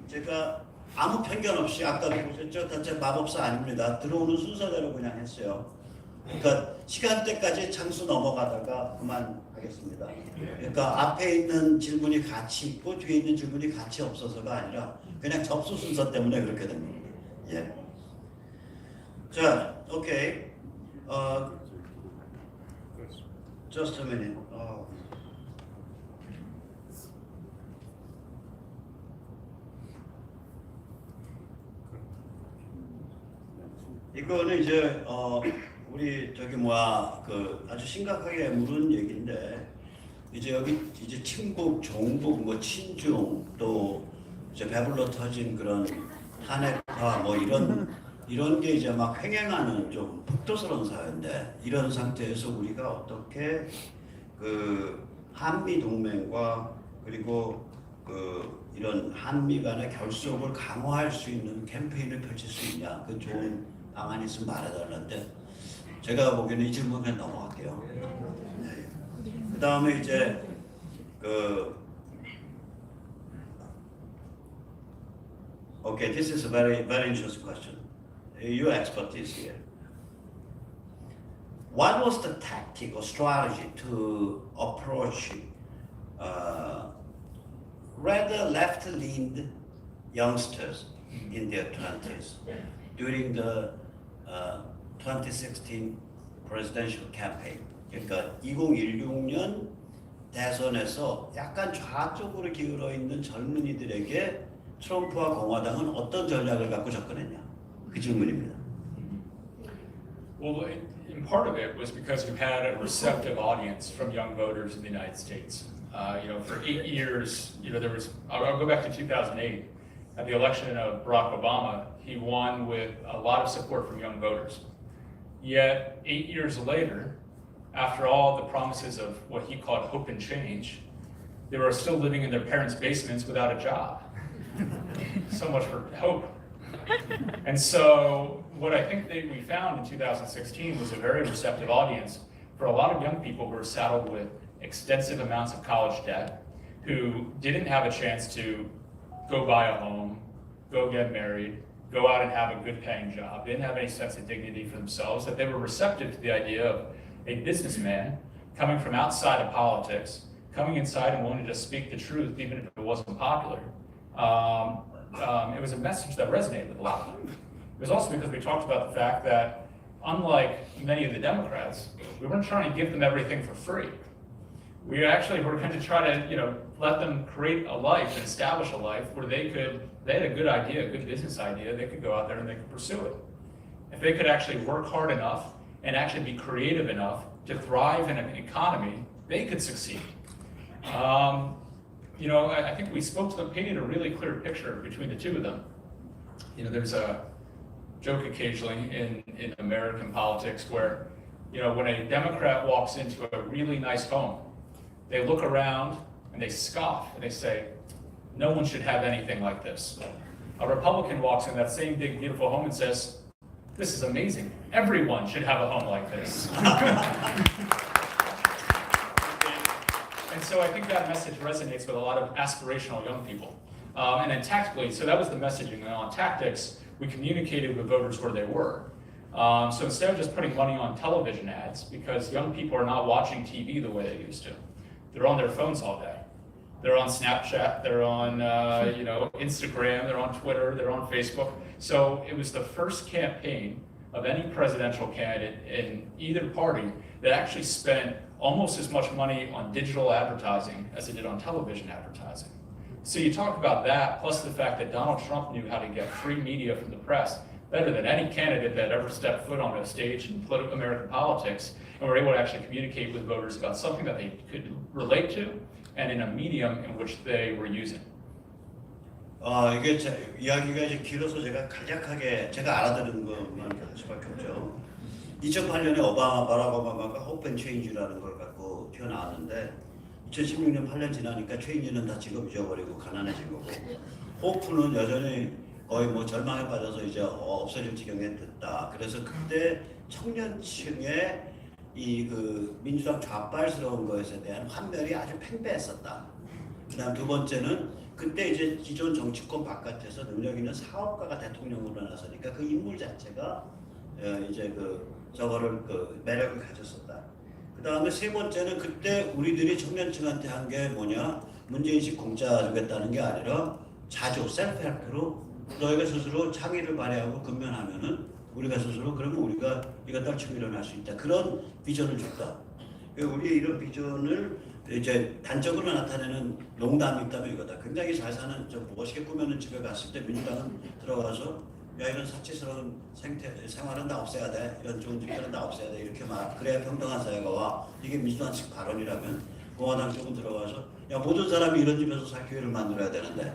제가 아무 편견 없이 아까도 보셨죠? 단체 마법사 아닙니다. 들어오는 순서대로 그냥 했어요. 그러니까 시간대까지 장수 넘어가다가 그만하겠습니다. 그러니까 앞에 있는 질문이 같이 있고 뒤에 있는 질문이 같이 없어서가 아니라 그냥 접수 순서 때문에 그렇게 된 겁니다. 예. 자, 오케이. Just a minute. 이거는 이제 우리 저기 뭐야 그 아주 심각하게 물은 얘기인데 이제 여기 이제 친북, 종북, 뭐 친중 또 이제 배불러 터진 그런 탄핵파 뭐 이런 게 이제 막 횡행하는 좀 폭도스러운 사회인데 이런 상태에서 우리가 어떻게 그 한미 동맹과 그리고 그 이런 한미 간의 결속을 강화할 수 있는 캠페인을 펼칠 수 있냐 그 좋은 방안이 있으면 말해달라는데 제가 보기에는 이 질문 그냥 넘어갈게요. 네. 그 다음에 이제 Okay, this is a very interesting question. Your expertise here. What was the tactic or strategy to approach rather left-leaned youngsters in their 20s during the 2016 presidential campaign? 그러니까 2016년 대선에서 약간 좌쪽으로 기울어 있는 젊은이들에게 트럼프와 공화당은 어떤 전략을 갖고 접근했냐? 그 질문입니다.
Well, in part of it was because you had a receptive audience from young voters in the United States. For 8 years, there was. I'll go back to 2008. At the election of Barack Obama, he won with a lot of support from young voters. Yet 8 years later, after all the promises of what he called hope and change, they were still living in their parents' basements without a job. So much for hope. And so what I think that we found in 2016 was a very receptive audience for a lot of young people who were saddled with extensive amounts of college debt, who didn't have a chance to go buy a home, go get married, go out and have a good paying job, didn't have any sense of dignity for themselves, that they were receptive to the idea of a businessman coming from outside of politics, coming inside and wanting to speak the truth even if it wasn't popular. It was a message that resonated with a lot of them. It was also because we talked about the fact that, unlike many of the Democrats, we weren't trying to give them everything for free. We actually were going to try to, let them create a life and establish a life where they had a good idea, a good business idea, they could go out there and they could pursue it. If they could actually work hard enough and actually be creative enough to thrive in an economy, they could succeed. I think we spoke to them, painted a really clear picture between the two of them. There's a joke occasionally in American politics where, when a Democrat walks into a really nice home, they look around and they scoff and they say, no one should have anything like this. A Republican walks in that same big, beautiful home and says, this is amazing. Everyone should have a home like this. And so I think that message resonates with a lot of aspirational young people. And then tactically, so that was the messaging. And on tactics, we communicated with voters where they were. So instead of just putting money on television ads, because young people are not watching TV the way they used to, they're on their phones all day. They're on Snapchat, they're on Instagram, they're on Twitter, they're on Facebook. So it was the first campaign of any presidential candidate in either party that actually spent almost as much money on digital advertising as it did on television advertising. So you talk about that, plus the fact that Donald Trump knew how to get free media from the press better than any candidate that ever stepped foot on a stage in American politics, and were able to actually communicate with voters about something that they could relate to and in a medium in which they were using.
이게 이야기가 이제 길어서 제가 간략하게 제가 알아들은 것만 할 수밖에 없죠. 2008년에 바락 오바마가 호프 앤 체인지라는 걸 갖고 튀어나왔는데 2016년 8년 지나니까 체인지는 다 직업 잊어버리고 가난해진 거고 호프는 여전히 거의 뭐 절망에 빠져서 이제 없어질 지경에 됐다. 그래서 그때 청년층의 이 그 민주당 좌빨스러운 것에 대한 환멸이 아주 팽배했었다. 그다음 두 번째는 그때 이제 기존 정치권 바깥에서 능력 있는 사업가가 대통령으로 나서니까 그 인물 자체가 이제 저거를 매력을 가졌었다. 그 다음에 세 번째는 그때 우리들이 청년층한테 한 게 뭐냐? 문제인식 공짜 주겠다는 게 아니라 자주 셀프헬프로 너희가 스스로 창의를 발휘하고 근면하면은 우리가 스스로 그러면 우리가 이거 떨치고 일어날 수 있다. 그런 비전을 줬다. 우리의 이런 비전을 이제 단적으로 나타내는 농담이 있다면 이거다. 굉장히 잘 사는 좀 멋있게 꾸며놓은 집에 갔을 때 민주당은 들어가서 야 이런 사치스러운 생활은 다 없애야 돼. 이런 좋은 집들은 다 없애야 돼. 이렇게 말 그래야 평등한 사회가 와. 이게 민주당식 발언이라면 공화당 쪽은 들어가서 야 모든 사람이 이런 집에서 살 기회를 만들어야 되는데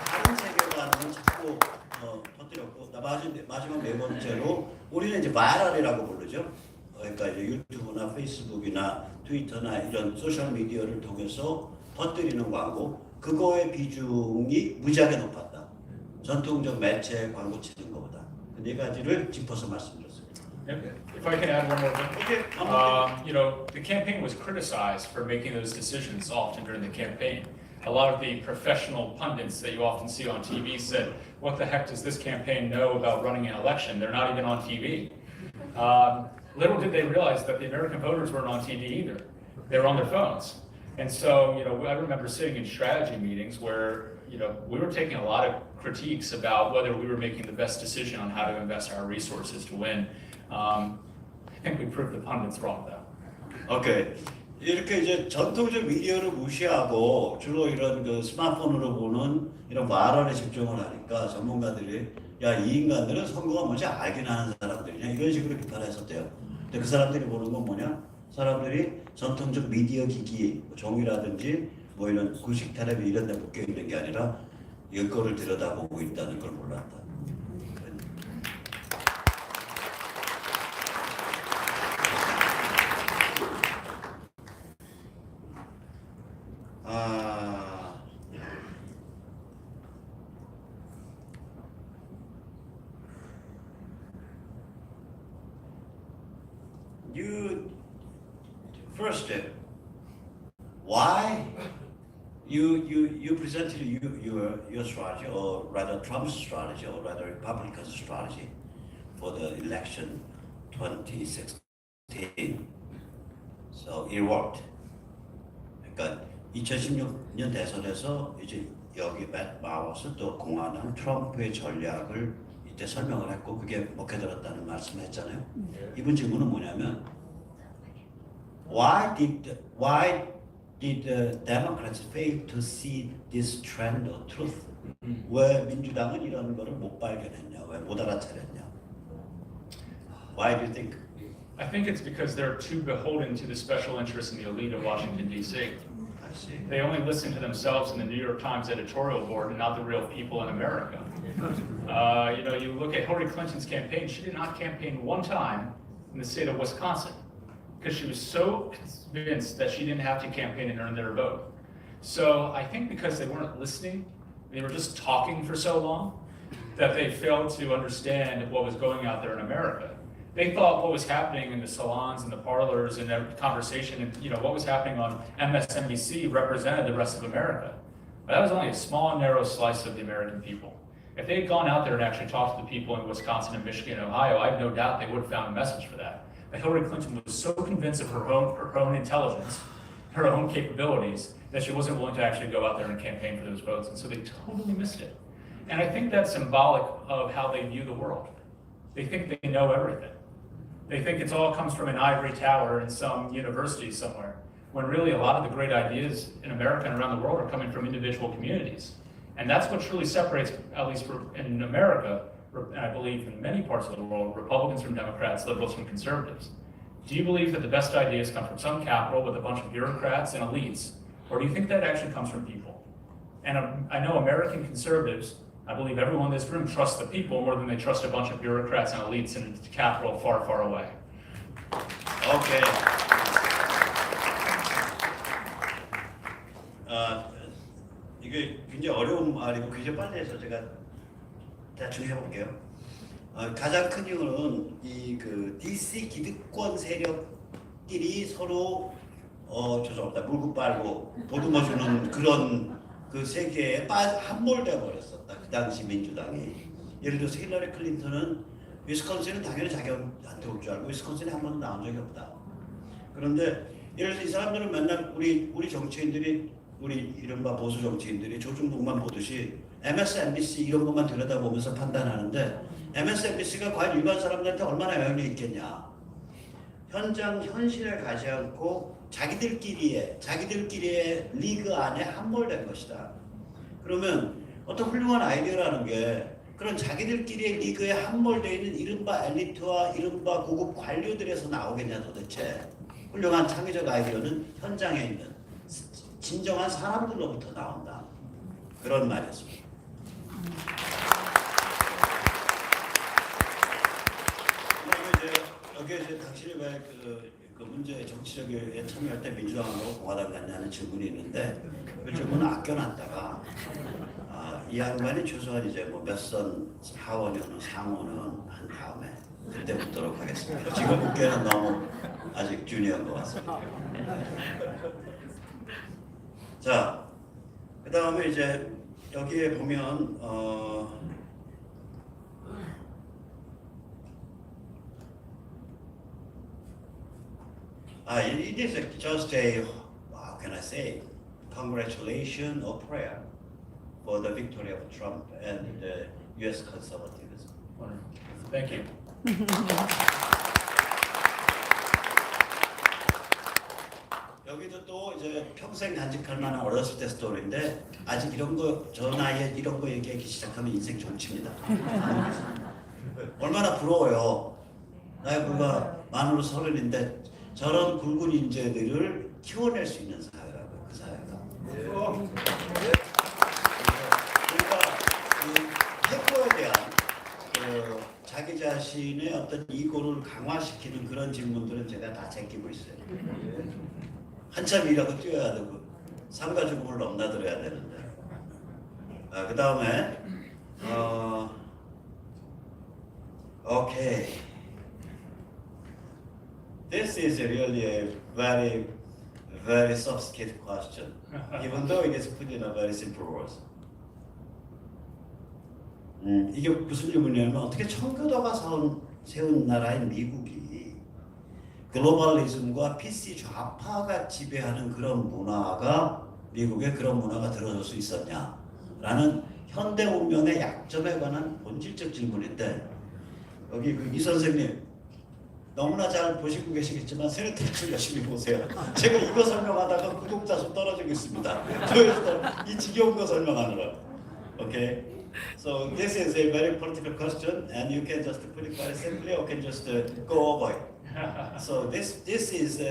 다른 세계관은 자꾸 퍼뜨렸고 마지막 네 번째로 우리는 이제 바이럴이라고 부르죠. 그러니까 이제 유튜브나 페이스북이나 트위터나 이런 소셜 미디어를 통해서 퍼뜨리는 광고 그거의 비중이 무지하게 높았다. 전통적 매체 광고 치는 것보다. 그 네 가지를 짚어서 말씀드렸습니다.
If I can add one more thing.
Okay.
You know, the campaign was criticized for making those decisions often during the campaign. A lot of the professional pundits that you often see on TV said, what the heck does this campaign know about running an election? They're not even on TV. Little did they realize that the American voters weren't on TV either. They were on their phones. And so, you know, I remember sitting in strategy meetings where, you know, we were taking a lot of critiques about whether we were making the best decision on how to invest our resources to win. I think we proved the pundits wrong, though.
오케이. 이렇게 이제 전통적 미디어를 무시하고 주로 이런 그 스마트폰으로 보는 이런 말원에 집중을 하니까 전문가들이 야, 이 인간들은 선거가 뭔지 알긴 하는 사람들이냐 이런 식으로 비판했었대요. 근데 그 사람들이 보는 건 뭐냐? 사람들이 전통적 미디어 기기, 종이라든지 뭐 이런 구식 텔레비 이런 데 묶여 있는 게 아니라 이거를 들여다보고 있다는 걸 몰랐다. You first, why you presented your strategy, or rather Trump's strategy, or rather Republicans' strategy for the election 2016. So it worked. 그러니까 2016년 대선에서 이제 여기 맷 마워스 또 공화당 트럼프의 전략을 이때 설명을 했고 그게 먹혀들었다는 말씀을 했잖아요. 이분 질문은 뭐냐면 Why did the Democrats fail to see this trend of truth? 왜 민주당은 이런 거를 못 발견했냐? 왜 못 알아차렸냐? Why do you think?
I think it's because they're too beholden to the special interests and the elite of Washington, D.C.
I see.
They only listen to themselves and the New York Times editorial board and not the real people in America. You know, you look at Hillary Clinton's campaign, she did not campaign one time in the state of Wisconsin because she was so convinced that she didn't have to campaign and earn their vote. So I think because they weren't listening, they were just talking for so long that they failed to understand what was going out there in America. They thought what was happening in the salons and the parlors and the conversation and, you know, what was happening on MSNBC represented the rest of America. But that was only a small, narrow slice of the American people. If they had gone out there and actually talked to the people in Wisconsin and Michigan and Ohio, I have no doubt they would have found a message for that. But Hillary Clinton was so convinced of her own intelligence, her own capabilities, that she wasn't willing to actually go out there and campaign for those votes. And so they totally missed it. And I think that's symbolic of how they view the world. They think they know everything. They think it all comes from an ivory tower in some university somewhere, when really a lot of the great ideas in America and around the world are coming from individual communities. And that's what truly separates, at least in America, and I believe in many parts of the world, Republicans from Democrats, liberals from conservatives. Do you believe that the best ideas come from some capital with a bunch of bureaucrats and elites, or do you think that actually comes from people? And I know American conservatives, I believe everyone in this room trusts the people more than they trust a bunch of bureaucrats and elites in a capital far, far away.
Okay. 이게 굉장히 어려운 말이고 굉장히 빨리 해서 제가 대충 해볼게요. 가장 큰 이유는 이 그 DC 기득권 세력끼리 서로 죄송합니다 물고 빨고 보듬어 주는 그런 그 세계에 함몰돼 버렸었다. 그 당시 민주당이. 예를 들어서 힐러리 클린턴은 위스콘신은 당연히 자기한테 올 줄 알고 위스콘신에 한 번도 나온 적이 없다. 그런데 예를 들어서 이 사람들은 맨날 우리 정치인들이 우리 이른바 보수 정치인들이 조중동만 보듯이 MSNBC 이런 것만 들여다보면서 판단하는데 MSNBC가 과연 일반 사람들한테 얼마나 영향력이 있겠냐. 현실을 가지 않고 자기들끼리의 리그 안에 함몰된 것이다. 그러면 어떤 훌륭한 아이디어라는 게 그런 자기들끼리의 리그에 함몰되어 있는 이른바 엘리트와 이른바 고급 관료들에서 나오겠냐 도대체. 훌륭한 창의적 아이디어는 현장에 있는 진정한 사람들로부터 나온다. 그런 말이었습니다. 여기에 이제 당신이 왜 그 문제 정치적에 참여할 때 민주당하고 공화당 같냐는 질문이 있는데 그 질문을 아껴놨다가 이 양반이 최소한 이제 뭐 몇 선 하원이나 상원은 한 다음에 그때 묻도록 하겠습니다. 지금 묻기에는 너무 아직 주니어인 것 같습니다. 자, 그 다음에 이제 여기에 보면 it is just a, how can I say, congratulations or prayer for the victory of Trump and the U.S. conservatism.
Wonderful. Thank you.
여기도 또 이제 평생 간직할 만한 어렸을 때 스토리인데 아직 이런 거 저 나이에 이런 거 얘기하기 시작하면 인생 정치입니다. 얼마나 부러워요. 나이 불과 만으로 30인데 저런 굵은 인재들을 키워낼 수 있는 사회라고 그 사회가. 그러니까 이 태도에 대한 자기 자신의 어떤 이고를 강화시키는 그런 질문들은 제가 다 제끼고 있어요. 한참 일하고 뛰어야 되고 삶과 죽음을 넘나들어야 되는데. 그 다음에 오케이. This is really a very, very sophisticated question, even though it is put in a very simple words. 이게 무슨 질문이냐면 어떻게 청교도가 세운 나라인 미국이 글로벌리즘과 PC 좌파가 지배하는 그런 문화가 미국에 그런 문화가 들어설 수 있었냐라는 현대 운명의 약점에 관한 본질적 질문인데 여기 이 선생님 너무나 잘 보시고 계시겠지만 세네테이션 열심히 보세요. 제가 이거 설명하다가 구독자 수 떨어지고 있습니다. 그래서 이 지겨운 거 설명하느라. Okay. So this is a very political question, and you can just put it very simply, or can just go over it. So this is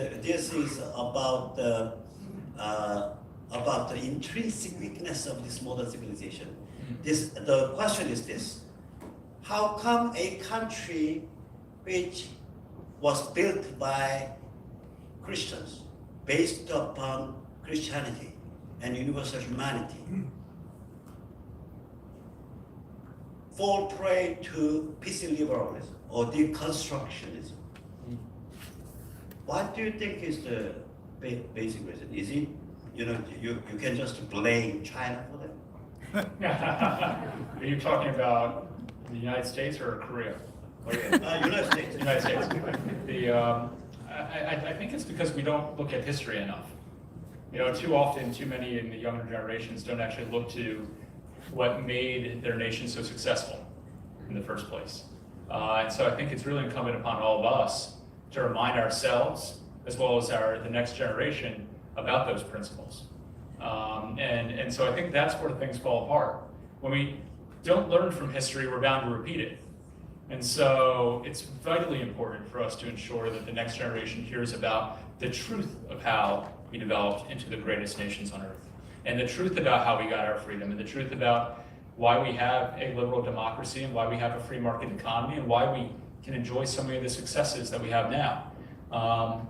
about the intrinsic weakness of this modern civilization. The question is this: how come a country which was built by Christians, based upon Christianity and universal humanity, fall prey to PC liberalism or deconstructionism? What do you think is the basic reason? Is it, you can just blame China for that?
Are you talking about the United States or Korea?
United States.
United States. I think it's because we don't look at history enough. Too often, too many in the younger generations don't actually look to what made their nation so successful in the first place. And so I think it's really incumbent upon all of us to remind ourselves, as well as the next generation, about those principles. And so I think that's where things fall apart. When we don't learn from history, we're bound to repeat it. And so it's vitally important for us to ensure that the next generation hears about the truth of how we developed into the greatest nations on earth, and the truth about how we got our freedom, and the truth about why we have a liberal democracy, and why we have a free market economy, and why we can enjoy so many of the successes that we have now.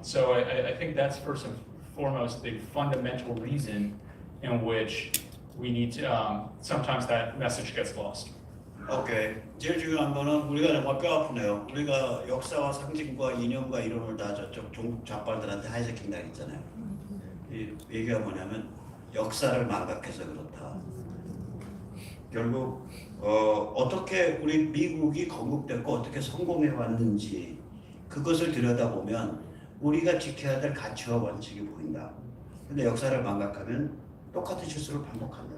So I think that's first and foremost the fundamental reason in which we need to, sometimes that message gets lost.
오케이. 제일 중요한 거는 우리가 정말 뼈 아프네요. 우리가 역사와 상징과 이념과 이론을 다 저쪽 종북 좌빨들한테 하이제킹 당했잖아요. 이 얘기가 뭐냐면 역사를 망각해서 그렇다. 결국 어떻게 우리 미국이 건국됐고 어떻게 성공해 왔는지 그것을 들여다보면 우리가 지켜야 될 가치와 원칙이 보인다. 근데 역사를 망각하면 또 똑같은 실수를 반복한다.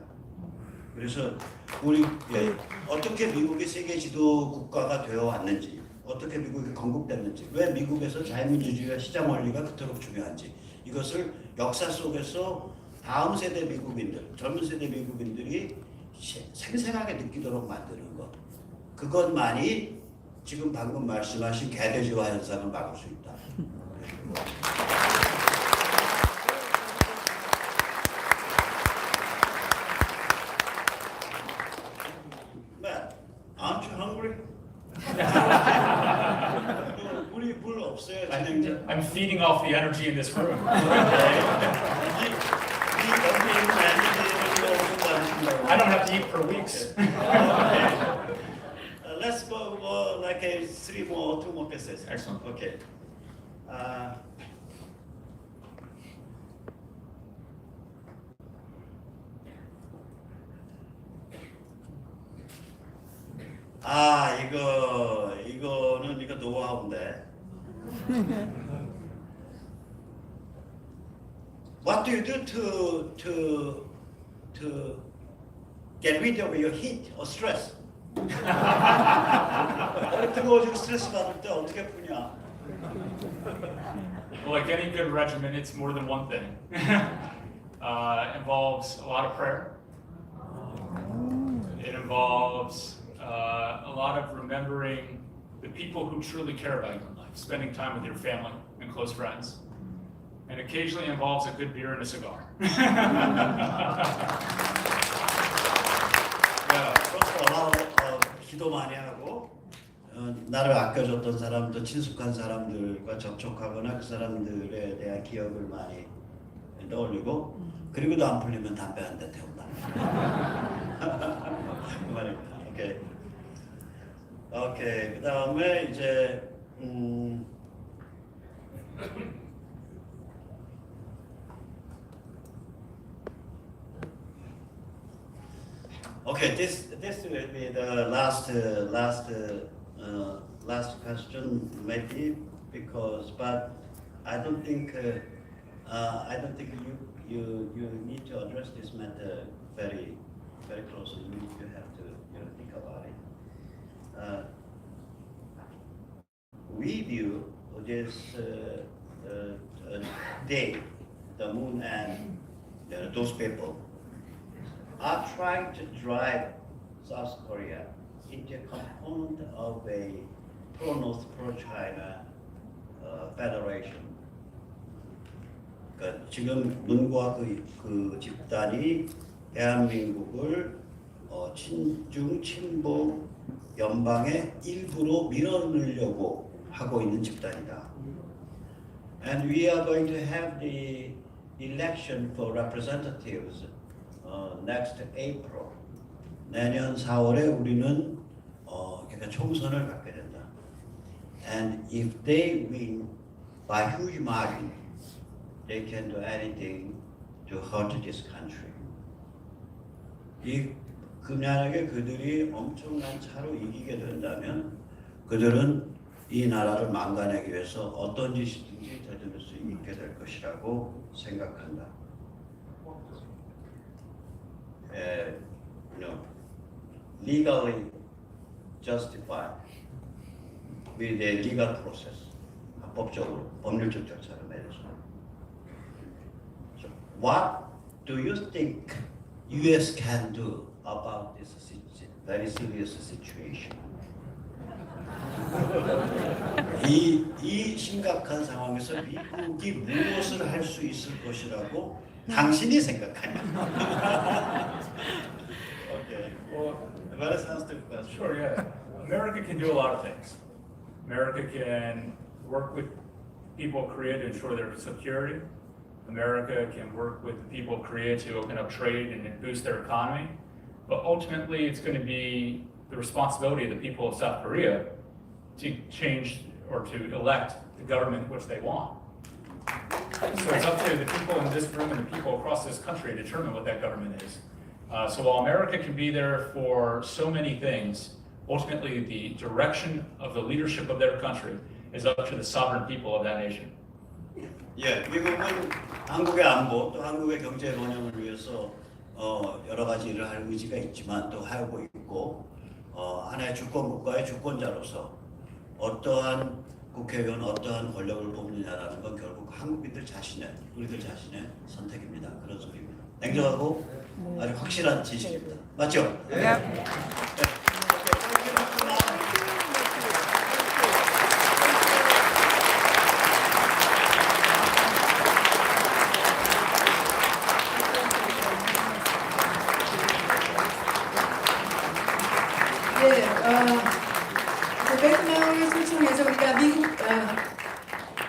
그래서 우리 어떻게 미국이 세계 지도 국가가 되어 왔는지, 어떻게 미국이 건국됐는지, 왜 미국에서 자유민주주의와 시장 원리가 그토록 중요한지, 이것을 역사 속에서 다음 세대 미국인들, 젊은 세대 미국인들이 생생하게 느끼도록 만드는 것, 그것만이 지금 방금 말씀하신 개돼지화 현상을 막을 수 있다. Matt, aren't you hungry? 우리 물 없어요, 진행자.
I'm feeding off the energy in this room. I don't have to eat for weeks.
Let's go like a two more pieces.
Excellent.
Okay. 이거 노하우인데. What do you do to get rid of your heat or stress? 뜨거워지고 스트레스 받을 때 어떻게 푸냐?
Well, like any good regimen, it's more than one thing. Involves a lot of prayer. It involves a lot of remembering the people who truly care about you in life, spending time with your family and close friends, and occasionally involves a good beer and a cigar.
기도 많이 하고 나를 아껴줬던 사람들, 친숙한 사람들과 접촉하거나 그 사람들에 대한 기억을 많이 떠올리고 그리고도 안 풀리면 담배 한 대 태운다. 그 말입니다. 오케이. 그 다음에 이제 Okay, this will be the last question maybe but I don't think you need to address this matter very closely. You have to think about it. We view this day, the moon and those people are trying to drive South Korea into a component of a pro-North, pro-China federation. 그러니까 지금 문과 그 집단이 대한민국을 친중, 친북, 연방의 일부로 밀어넣으려고 하고 있는 집단이다. And we are going to have the election for representatives next April. 내년 4월에 우리는 그러니까 총선을 갖게 된다. And if they win by huge margin, they can do anything to hurt this country. 만약에 그들이 엄청난 차로 이기게 된다면 그들은 이 나라를 망가내기 위해서 어떤 짓이든지 저지를 수 있게 될 것이라고 생각한다. Legally justified with a legal process. 합법적으로 법률적 절차를 매려서. So, what do you think U.S. can do about this very serious situation? 이 심각한 상황에서 미국이 무엇을 할 수 있을 것이라고 당신이 생각하냐? Okay.
Well,
Very sensitive question.
sure, yeah. America can do a lot of things. America can work with people of Korea to ensure their security. America can work with the people of Korea to open up trade and boost their economy. But ultimately, it's going to be the responsibility of the people of South Korea to change or to elect the government which they want. So it's up to the people in this room and the people across this country to determine what that government is. So while America can be there for so many things, ultimately the direction of the leadership of their country is up to the sovereign people of that nation.
예, 미국은 한국의 안보 또 한국의 경제 번영을 위해서 여러 가지 일을 할 의지가 있지만 또 하고 있고 하나의 주권 국가의 주권자로서 어떠한 국회의원 어떠한 권력을 뽑느냐라는 건 결국 한국인들 자신의 우리들 자신의 선택입니다. 그런 소리입니다. 냉정하고 아주 확실한 지식입니다. 맞죠?
네.
네, 베트남을 초청해서 우리가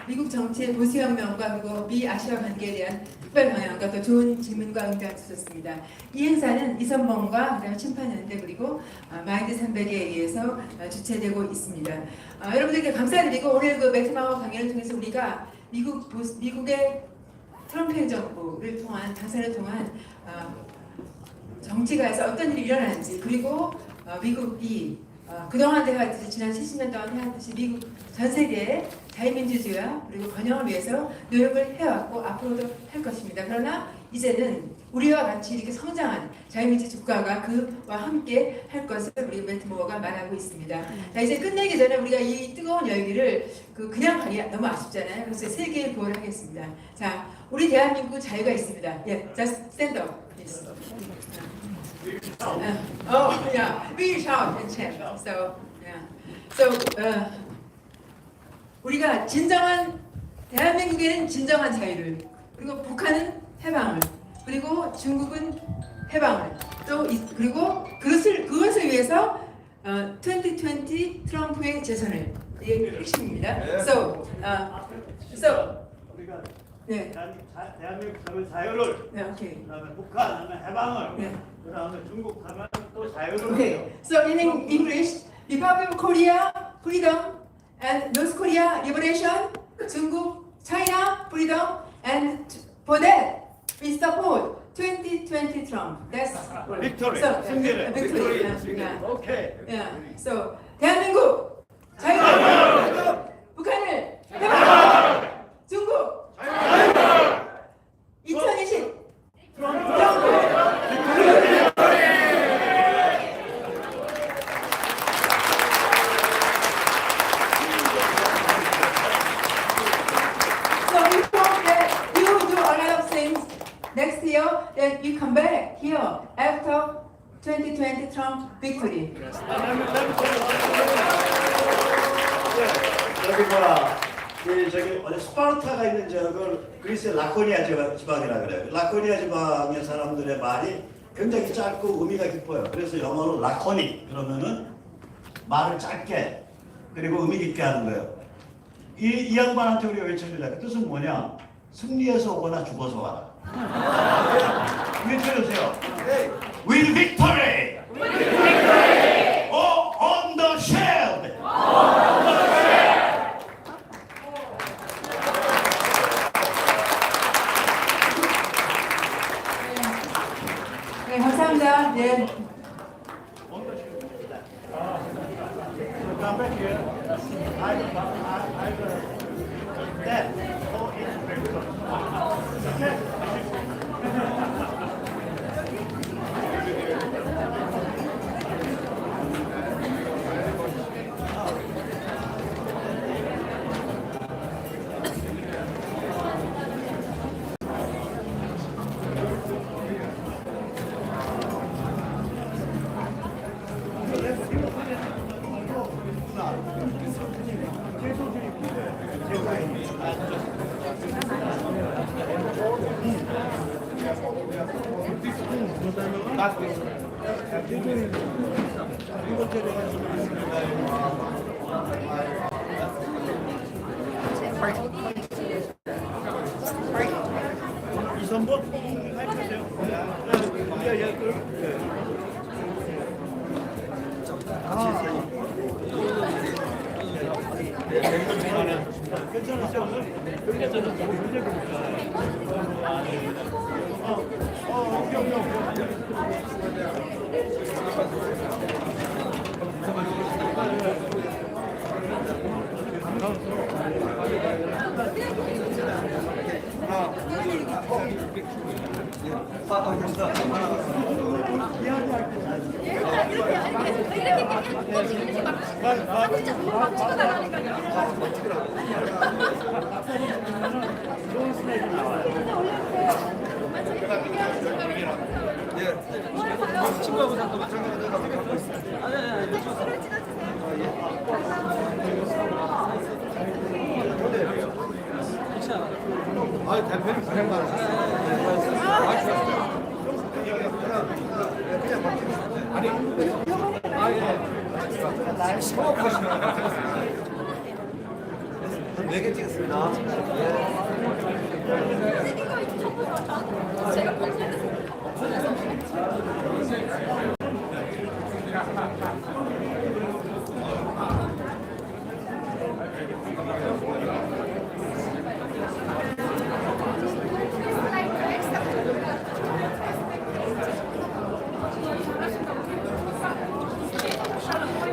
미국 정치의 보수혁명과 그리고 미아시아 관계에 대한 특별 방향과 또 좋은 질문과 응답을 주셨습니다. 이 행사는 이선범과 그다음에 침판연대 그리고 마인드 300에 의해서 주최되고 있습니다. 여러분들께 감사드리고 오늘 그 베트남어 강연을 통해서 우리가 미국의 트럼프 행정부를 통한 당선을 통한 정치가에서 어떤 일이 일어나는지 그리고 미국이 그동안 내가 지난 70년 동안 해왔듯이 미국 전 세계의 자유민주주의와 그리고 번영을 위해서 노력을 해왔고 앞으로도 할 것입니다. 그러나 이제는 우리와 같이 이렇게 성장한 자유민주주의 국가가 그와 함께 할 것을 우리 멘트모어가 말하고 있습니다. 자, 이제 끝내기 전에 우리가 이 뜨거운 열기를 그냥 가기 너무 아쉽잖아요. 그래서 세 개의 구호를 하겠습니다. 자, 우리 대한민국 자유가 있습니다. 예, just stand up. Yes. Yeah, we shout and chant. So, yeah. So, 우리가 진정한 대한민국에는 진정한 자유를 그리고 북한은 해방을 그리고 중국은 해방을 또 그리고 그것을 위해서 2020 트럼프의 재선을 이게 핵심입니다. So,
우리가
네,
대한민국 자유를,
네, 오케이.
그다음에 북한 하면 해방을,
네.
그다음에 중국 하면 또 자유를.
Okay, so in English, Republic of Korea, freedom, and North Korea, liberation, Jungkook, China, freedom, and for that, we support 2020 Trump. That's
Victory.
So,
승리를.
victory. Yeah.
오케이.
Yeah. So, 대한민국 자유, 북한을 해방, 중국 2020 트럼프. So we hope that you do a lot of things next year, that you come back here after 2020 Trump victory.
여기 뭐야? 저기 어디 스파르타가 있는 지역을 그리스의 라코니아 지방이라 그래요. 라코니아 지방의 사람들의 말이 굉장히 짧고 의미가 깊어요. 그래서 영어로 라코닉 그러면은 말을 짧게 그리고 의미 깊게 하는 거예요. 이 양반한테 우리가 외쳐주자. 그 뜻은 뭐냐? 승리해서 오거나 죽어서 와라. 외쳐주세요. With victory! Or on the shield!
네, 감사합니다. 네.
Come back here. That. 이선복 해주세요. 괜찮으세요? 오케이.
네개 찍었습니다.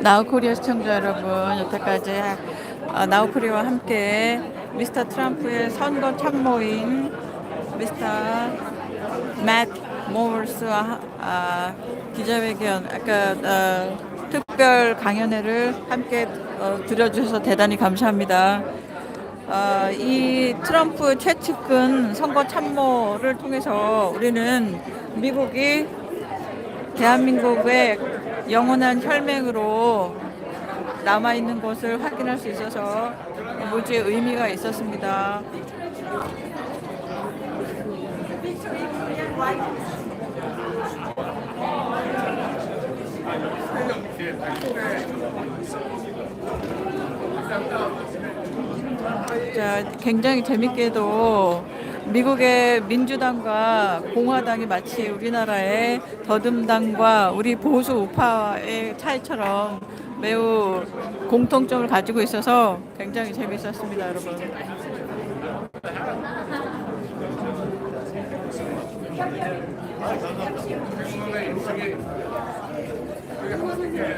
나우코리아 시청자 여러분, 여태까지 나우코리아와 함께 미스터 트럼프의 선거 참모인 미스터 맷 모월스와 기자회견, 특별 강연회를 함께 들어주셔서 대단히 감사합니다. 이 트럼프 최측근 선거 참모를 통해서 우리는 미국이 대한민국의 영원한 혈맹으로 남아있는 것을 확인할 수 있어서 무지 의미가 있었습니다. 자, 굉장히 재밌게도 미국의 민주당과 공화당이 마치 우리나라의 더듬당과 우리 보수 우파의 차이처럼 매우 공통점을 가지고 있어서 굉장히 재밌었습니다, 여러분. 우리 백문 선생님.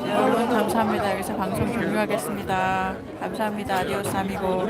여러분 감사합니다. 여기서 방송 종료하겠습니다. 감사합니다. 아디오스 아미고.